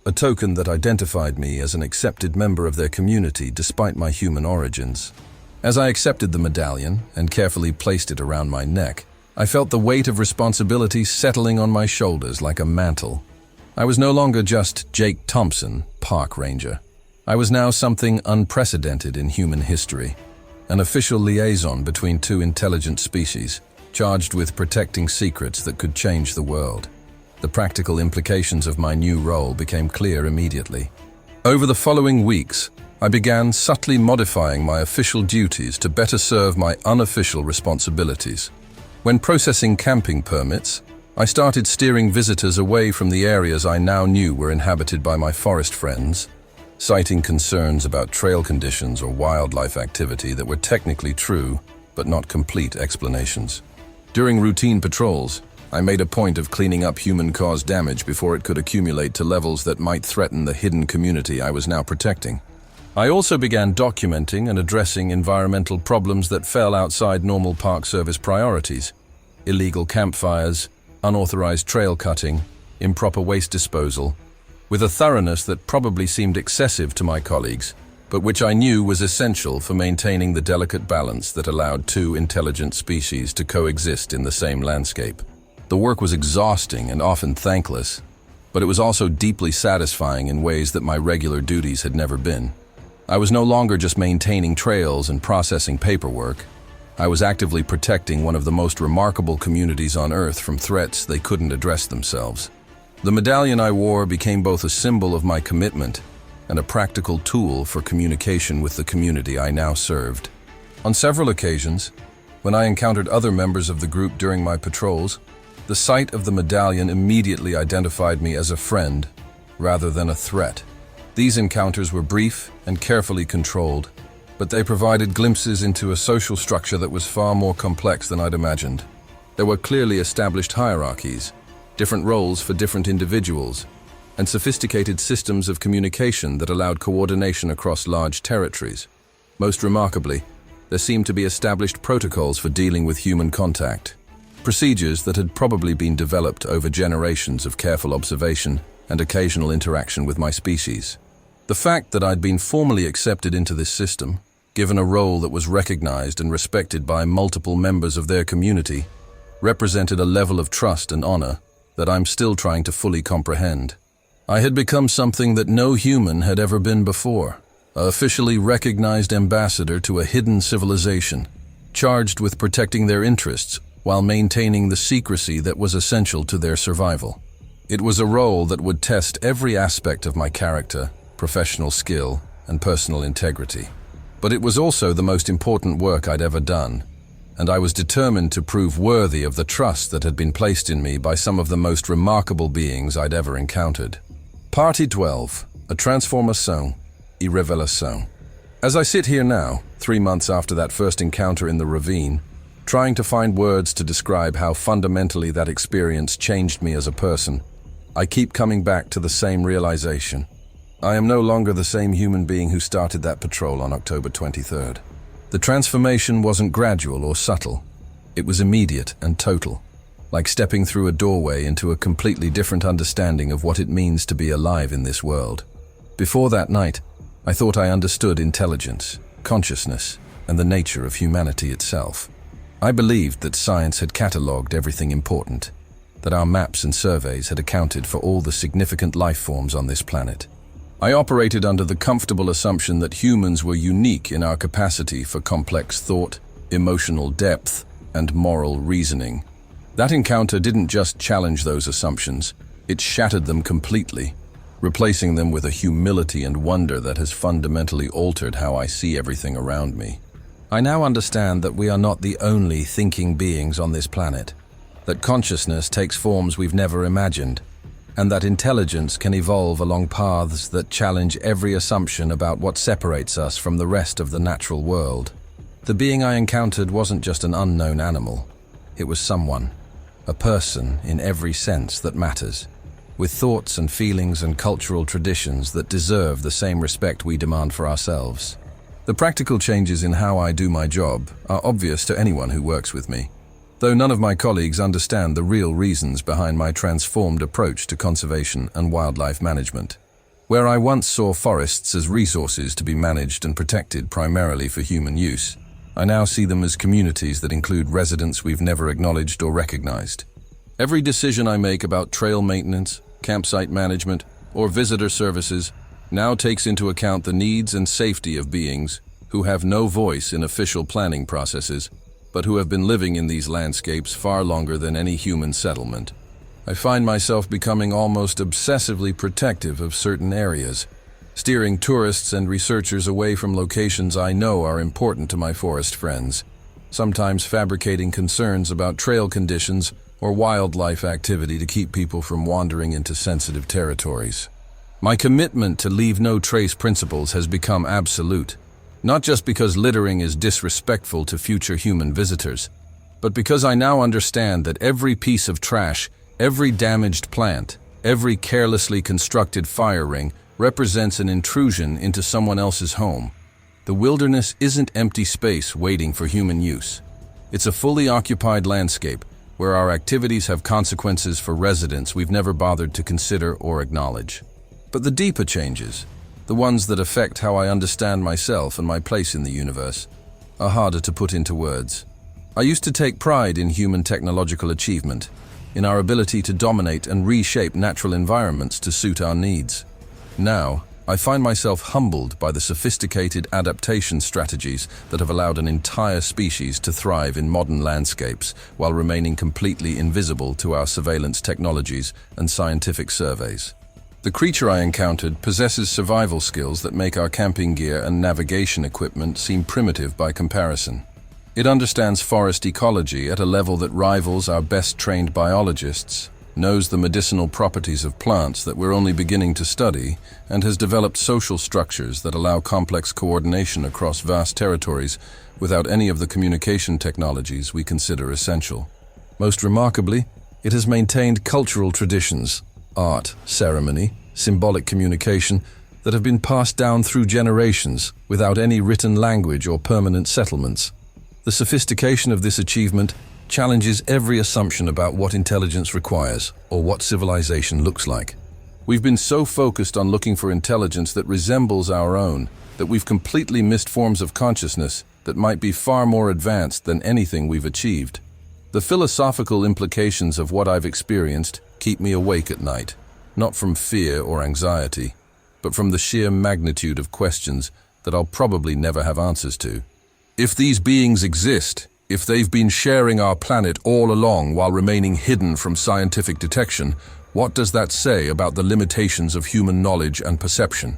a token that identified me as an accepted member of their community despite my human origins. As I accepted the medallion and carefully placed it around my neck, I felt the weight of responsibility settling on my shoulders like a mantle. I was no longer just Jake Thompson, park ranger. I was now something unprecedented in human history, an official liaison between two intelligent species, charged with protecting secrets that could change the world. The practical implications of my new role became clear immediately. Over the following weeks, I began subtly modifying my official duties to better serve my unofficial responsibilities. When processing camping permits, I started steering visitors away from the areas I now knew were inhabited by my forest friends, citing concerns about trail conditions or wildlife activity that were technically true, but not complete explanations. During routine patrols, I made a point of cleaning up human-caused damage before it could accumulate to levels that might threaten the hidden community I was now protecting. I also began documenting and addressing environmental problems that fell outside normal Park Service priorities: illegal campfires, unauthorized trail cutting, improper waste disposal, with a thoroughness that probably seemed excessive to my colleagues, but which I knew was essential for maintaining the delicate balance that allowed two intelligent species to coexist in the same landscape. The work was exhausting and often thankless, but it was also deeply satisfying in ways that my regular duties had never been. I was no longer just maintaining trails and processing paperwork. I was actively protecting one of the most remarkable communities on Earth from threats they couldn't address themselves. The medallion I wore became both a symbol of my commitment and a practical tool for communication with the community I now served. On several occasions, when I encountered other members of the group during my patrols, the sight of the medallion immediately identified me as a friend rather than a threat. These encounters were brief and carefully controlled, but they provided glimpses into a social structure that was far more complex than I'd imagined. There were clearly established hierarchies, different roles for different individuals, and sophisticated systems of communication that allowed coordination across large territories. Most remarkably, there seemed to be established protocols for dealing with human contact, procedures that had probably been developed over generations of careful observation and occasional interaction with my species. The fact that I'd been formally accepted into this system, given a role that was recognized and respected by multiple members of their community, represented a level of trust and honor that I'm still trying to fully comprehend. I had become something that no human had ever been before, an officially recognized ambassador to a hidden civilization, charged with protecting their interests while maintaining the secrecy that was essential to their survival. It was a role that would test every aspect of my character, professional skill, and personal integrity. But it was also the most important work I'd ever done, and I was determined to prove worthy of the trust that had been placed in me by some of the most remarkable beings I'd ever encountered. Party 12, a transformation, y révélation. As I sit here now, 3 months after that first encounter in the ravine, trying to find words to describe how fundamentally that experience changed me as a person, I keep coming back to the same realization. I am no longer the same human being who started that patrol on October 23rd. The transformation wasn't gradual or subtle. It was immediate and total, like stepping through a doorway into a completely different understanding of what it means to be alive in this world. Before that night, I thought I understood intelligence, consciousness, and the nature of humanity itself. I believed that science had catalogued everything important, that our maps and surveys had accounted for all the significant life forms on this planet. I operated under the comfortable assumption that humans were unique in our capacity for complex thought, emotional depth, and moral reasoning. That encounter didn't just challenge those assumptions, it shattered them completely, replacing them with a humility and wonder that has fundamentally altered how I see everything around me. I now understand that we are not the only thinking beings on this planet. that consciousness takes forms we've never imagined, and that intelligence can evolve along paths that challenge every assumption about what separates us from the rest of the natural world. The being I encountered wasn't just an unknown animal. It was someone, a person in every sense that matters, with thoughts and feelings and cultural traditions that deserve the same respect we demand for ourselves. The practical changes in how I do my job are obvious to anyone who works with me, though none of my colleagues understand the real reasons behind my transformed approach to conservation and wildlife management. Where I once saw forests as resources to be managed and protected primarily for human use, I now see them as communities that include residents we've never acknowledged or recognized. Every decision I make about trail maintenance, campsite management, or visitor services now takes into account the needs and safety of beings who have no voice in official planning processes, but who have been living in these landscapes far longer than any human settlement. I find myself becoming almost obsessively protective of certain areas, steering tourists and researchers away from locations I know are important to my forest friends, sometimes fabricating concerns about trail conditions or wildlife activity to keep people from wandering into sensitive territories. My commitment to leave no trace principles has become absolute, not just because littering is disrespectful to future human visitors, but because I now understand that every piece of trash, every damaged plant, every carelessly constructed fire ring represents an intrusion into someone else's home. The wilderness isn't empty space waiting for human use. It's a fully occupied landscape where our activities have consequences for residents we've never bothered to consider or acknowledge. But the deeper changes, the ones that affect how I understand myself and my place in the universe, are harder to put into words. I used to take pride in human technological achievement, in our ability to dominate and reshape natural environments to suit our needs. Now, I find myself humbled by the sophisticated adaptation strategies that have allowed an entire species to thrive in modern landscapes while remaining completely invisible to our surveillance technologies and scientific surveys. The creature I encountered possesses survival skills that make our camping gear and navigation equipment seem primitive by comparison. It understands forest ecology at a level that rivals our best-trained biologists, knows the medicinal properties of plants that we're only beginning to study, and has developed social structures that allow complex coordination across vast territories without any of the communication technologies we consider essential. Most remarkably, it has maintained cultural traditions, art, ceremony, symbolic communication that have been passed down through generations without any written language or permanent settlements. The sophistication of this achievement challenges every assumption about what intelligence requires or what civilization looks like. We've been so focused on looking for intelligence that resembles our own that we've completely missed forms of consciousness that might be far more advanced than anything we've achieved. The philosophical implications of what I've experienced keep me awake at night, not from fear or anxiety, but from the sheer magnitude of questions that I'll probably never have answers to. If these beings exist, if they've been sharing our planet all along while remaining hidden from scientific detection, what does that say about the limitations of human knowledge and perception?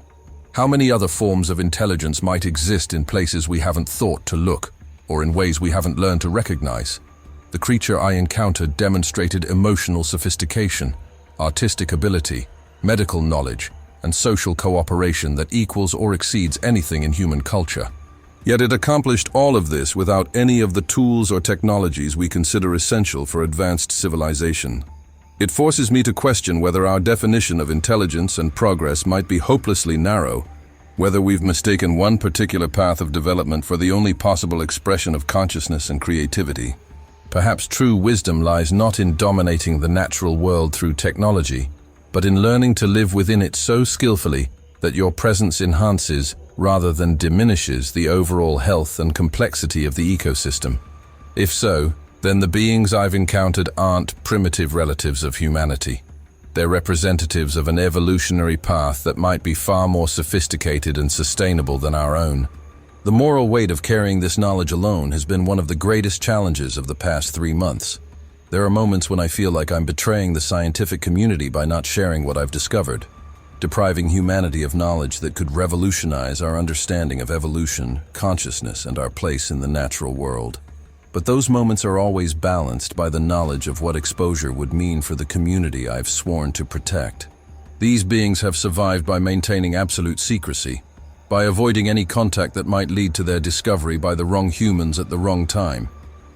How many other forms of intelligence might exist in places we haven't thought to look, or in ways we haven't learned to recognize? The creature I encountered demonstrated emotional sophistication, artistic ability, medical knowledge, and social cooperation that equals or exceeds anything in human culture. Yet it accomplished all of this without any of the tools or technologies we consider essential for advanced civilization. It forces me to question whether our definition of intelligence and progress might be hopelessly narrow, whether we've mistaken one particular path of development for the only possible expression of consciousness and creativity. Perhaps true wisdom lies not in dominating the natural world through technology, but in learning to live within it so skillfully that your presence enhances rather than diminishes the overall health and complexity of the ecosystem. If so, then the beings I've encountered aren't primitive relatives of humanity. They're representatives of an evolutionary path that might be far more sophisticated and sustainable than our own. The moral weight of carrying this knowledge alone has been one of the greatest challenges of the past 3 months. There are moments when I feel like I'm betraying the scientific community by not sharing what I've discovered, depriving humanity of knowledge that could revolutionize our understanding of evolution, consciousness, and our place in the natural world. But those moments are always balanced by the knowledge of what exposure would mean for the community I've sworn to protect. These beings have survived by maintaining absolute secrecy, by avoiding any contact that might lead to their discovery by the wrong humans at the wrong time.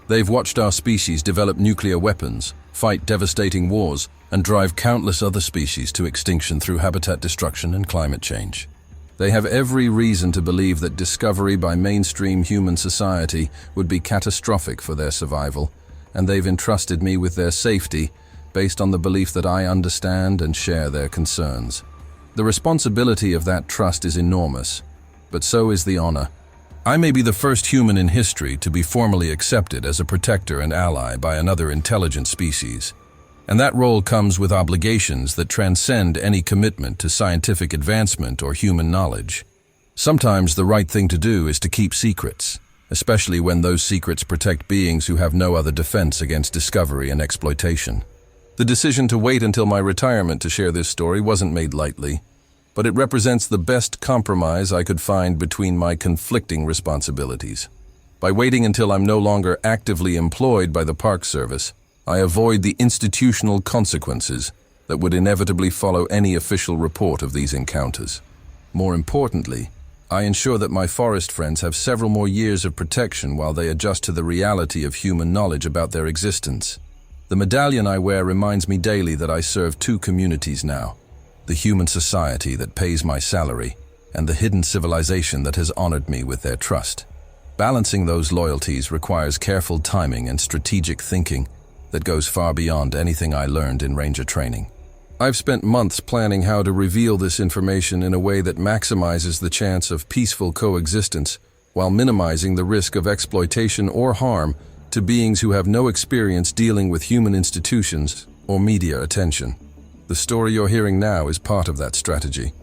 They've watched our species develop nuclear weapons, fight devastating wars, and drive countless other species to extinction through habitat destruction and climate change. They have every reason to believe that discovery by mainstream human society would be catastrophic for their survival, and they've entrusted me with their safety based on the belief that I understand and share their concerns. The responsibility of that trust is enormous, but so is the honor. I may be the first human in history to be formally accepted as a protector and ally by another intelligent species, and that role comes with obligations that transcend any commitment to scientific advancement or human knowledge. Sometimes the right thing to do is to keep secrets, especially when those secrets protect beings who have no other defense against discovery and exploitation. The decision to wait until my retirement to share this story wasn't made lightly, but it represents the best compromise I could find between my conflicting responsibilities. By waiting until I'm no longer actively employed by the Park Service, I avoid the institutional consequences that would inevitably follow any official report of these encounters. More importantly, I ensure that my forest friends have several more years of protection while they adjust to the reality of human knowledge about their existence. The medallion I wear reminds me daily that I serve two communities now: the human society that pays my salary and the hidden civilization that has honored me with their trust. Balancing those loyalties requires careful timing and strategic thinking that goes far beyond anything I learned in ranger training. I've spent months planning how to reveal this information in a way that maximizes the chance of peaceful coexistence while minimizing the risk of exploitation or harm to beings who have no experience dealing with human institutions or media attention. The story you're hearing now is part of that strategy,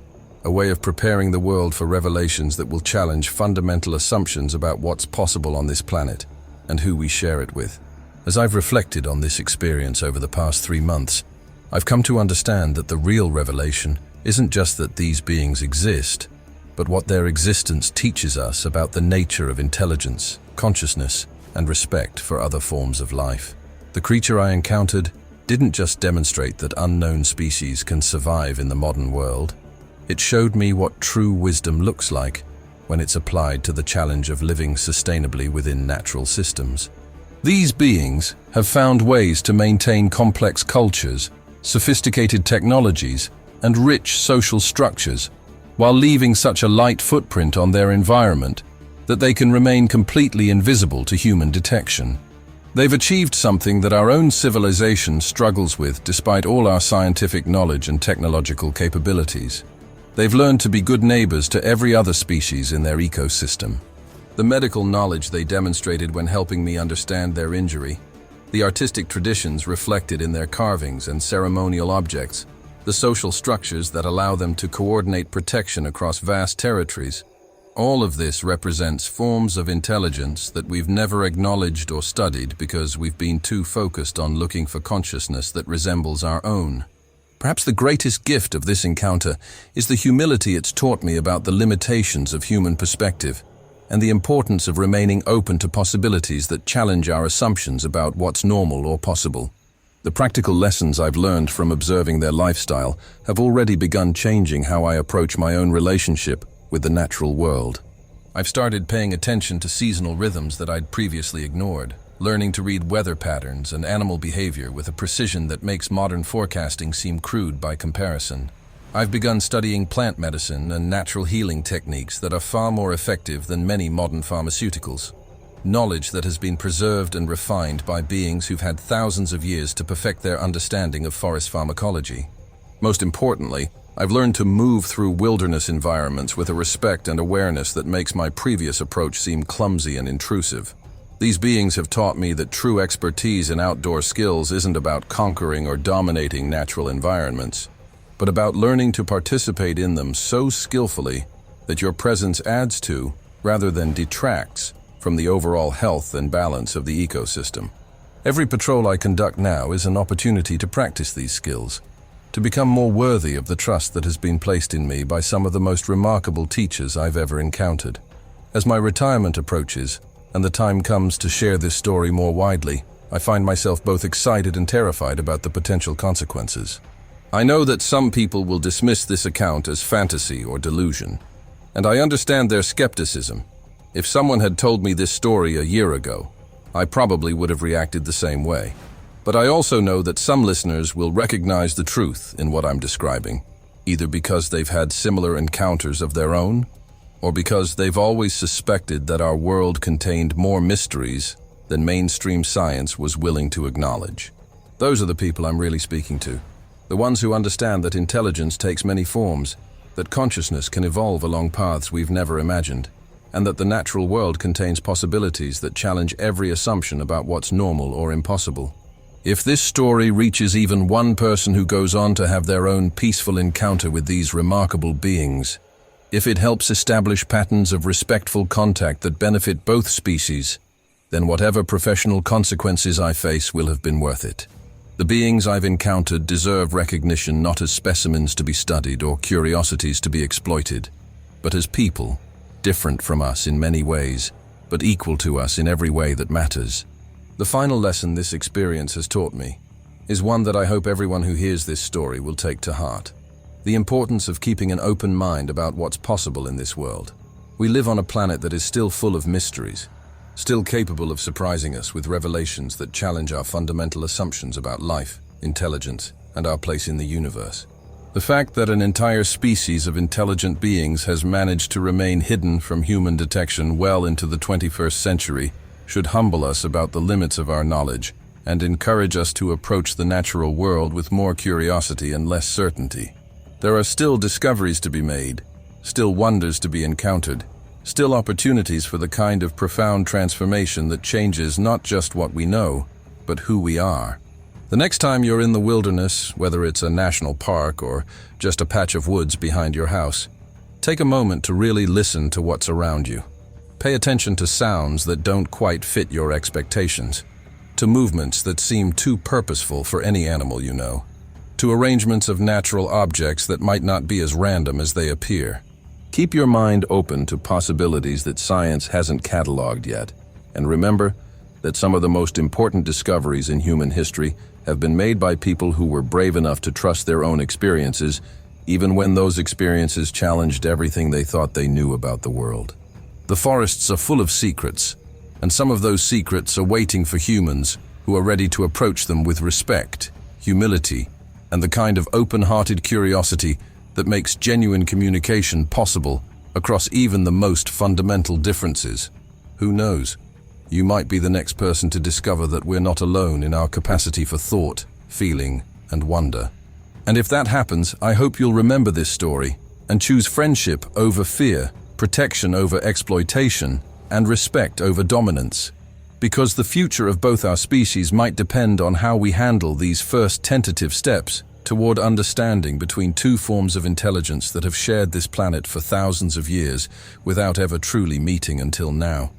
a way of preparing the world for revelations that will challenge fundamental assumptions about what's possible on this planet and who we share it with. As I've reflected on this experience over the past 3 months, I've come to understand that the real revelation isn't just that these beings exist, but what their existence teaches us about the nature of intelligence, consciousness, and respect for other forms of life. The creature I encountered didn't just demonstrate that unknown species can survive in the modern world. It showed me what true wisdom looks like when it's applied to the challenge of living sustainably within natural systems. These beings have found ways to maintain complex cultures, sophisticated technologies, and rich social structures, while leaving such a light footprint on their environment that they can remain completely invisible to human detection. They've achieved something that our own civilization struggles with despite all our scientific knowledge and technological capabilities. They've learned to be good neighbors to every other species in their ecosystem. The medical knowledge they demonstrated when helping me understand their injury, the artistic traditions reflected in their carvings and ceremonial objects, the social structures that allow them to coordinate protection across vast territories, all of this represents forms of intelligence that we've never acknowledged or studied because we've been too focused on looking for consciousness that resembles our own. Perhaps the greatest gift of this encounter is the humility it's taught me about the limitations of human perspective and the importance of remaining open to possibilities that challenge our assumptions about what's normal or possible. The practical lessons I've learned from observing their lifestyle have already begun changing how I approach my own relationship with the natural world. I've started paying attention to seasonal rhythms that I'd previously ignored, learning to read weather patterns and animal behavior with a precision that makes modern forecasting seem crude by comparison. I've begun studying plant medicine and natural healing techniques that are far more effective than many modern pharmaceuticals. Knowledge that has been preserved and refined by beings who've had thousands of years to perfect their understanding of forest pharmacology. Most importantly, I've learned to move through wilderness environments with a respect and awareness that makes my previous approach seem clumsy and intrusive. These beings have taught me that true expertise in outdoor skills isn't about conquering or dominating natural environments, but about learning to participate in them so skillfully that your presence adds to, rather than detracts, from the overall health and balance of the ecosystem. Every patrol I conduct now is an opportunity to practice these skills, to become more worthy of the trust that has been placed in me by some of the most remarkable teachers I've ever encountered. As my retirement approaches, and the time comes to share this story more widely, I find myself both excited and terrified about the potential consequences. I know that some people will dismiss this account as fantasy or delusion, and I understand their skepticism. If someone had told me this story a year ago, I probably would have reacted the same way. But I also know that some listeners will recognize the truth in what I'm describing, either because they've had similar encounters of their own, or because they've always suspected that our world contained more mysteries than mainstream science was willing to acknowledge. Those are the people I'm really speaking to. The ones who understand that intelligence takes many forms, that consciousness can evolve along paths we've never imagined, and that the natural world contains possibilities that challenge every assumption about what's normal or impossible. If this story reaches even one person who goes on to have their own peaceful encounter with these remarkable beings, if it helps establish patterns of respectful contact that benefit both species, then whatever professional consequences I face will have been worth it. The beings I've encountered deserve recognition not as specimens to be studied or curiosities to be exploited, but as people, different from us in many ways, but equal to us in every way that matters. The final lesson this experience has taught me is one that I hope everyone who hears this story will take to heart. The importance of keeping an open mind about what's possible in this world. We live on a planet that is still full of mysteries, still capable of surprising us with revelations that challenge our fundamental assumptions about life, intelligence, and our place in the universe. The fact that an entire species of intelligent beings has managed to remain hidden from human detection well into the 21st century should humble us about the limits of our knowledge and encourage us to approach the natural world with more curiosity and less certainty. There are still discoveries to be made, still wonders to be encountered, still opportunities for the kind of profound transformation that changes not just what we know, but who we are. The next time you're in the wilderness, whether it's a national park or just a patch of woods behind your house, take a moment to really listen to what's around you. Pay attention to sounds that don't quite fit your expectations, to movements that seem too purposeful for any animal you know, to arrangements of natural objects that might not be as random as they appear. Keep your mind open to possibilities that science hasn't cataloged yet, and remember that some of the most important discoveries in human history have been made by people who were brave enough to trust their own experiences, even when those experiences challenged everything they thought they knew about the world. The forests are full of secrets, and some of those secrets are waiting for humans who are ready to approach them with respect, humility, and the kind of open-hearted curiosity that makes genuine communication possible across even the most fundamental differences. Who knows? You might be the next person to discover that we're not alone in our capacity for thought, feeling, and wonder. And if that happens, I hope you'll remember this story and choose friendship over fear, protection over exploitation, and respect over dominance. Because the future of both our species might depend on how we handle these first tentative steps toward understanding between two forms of intelligence that have shared this planet for thousands of years without ever truly meeting until now.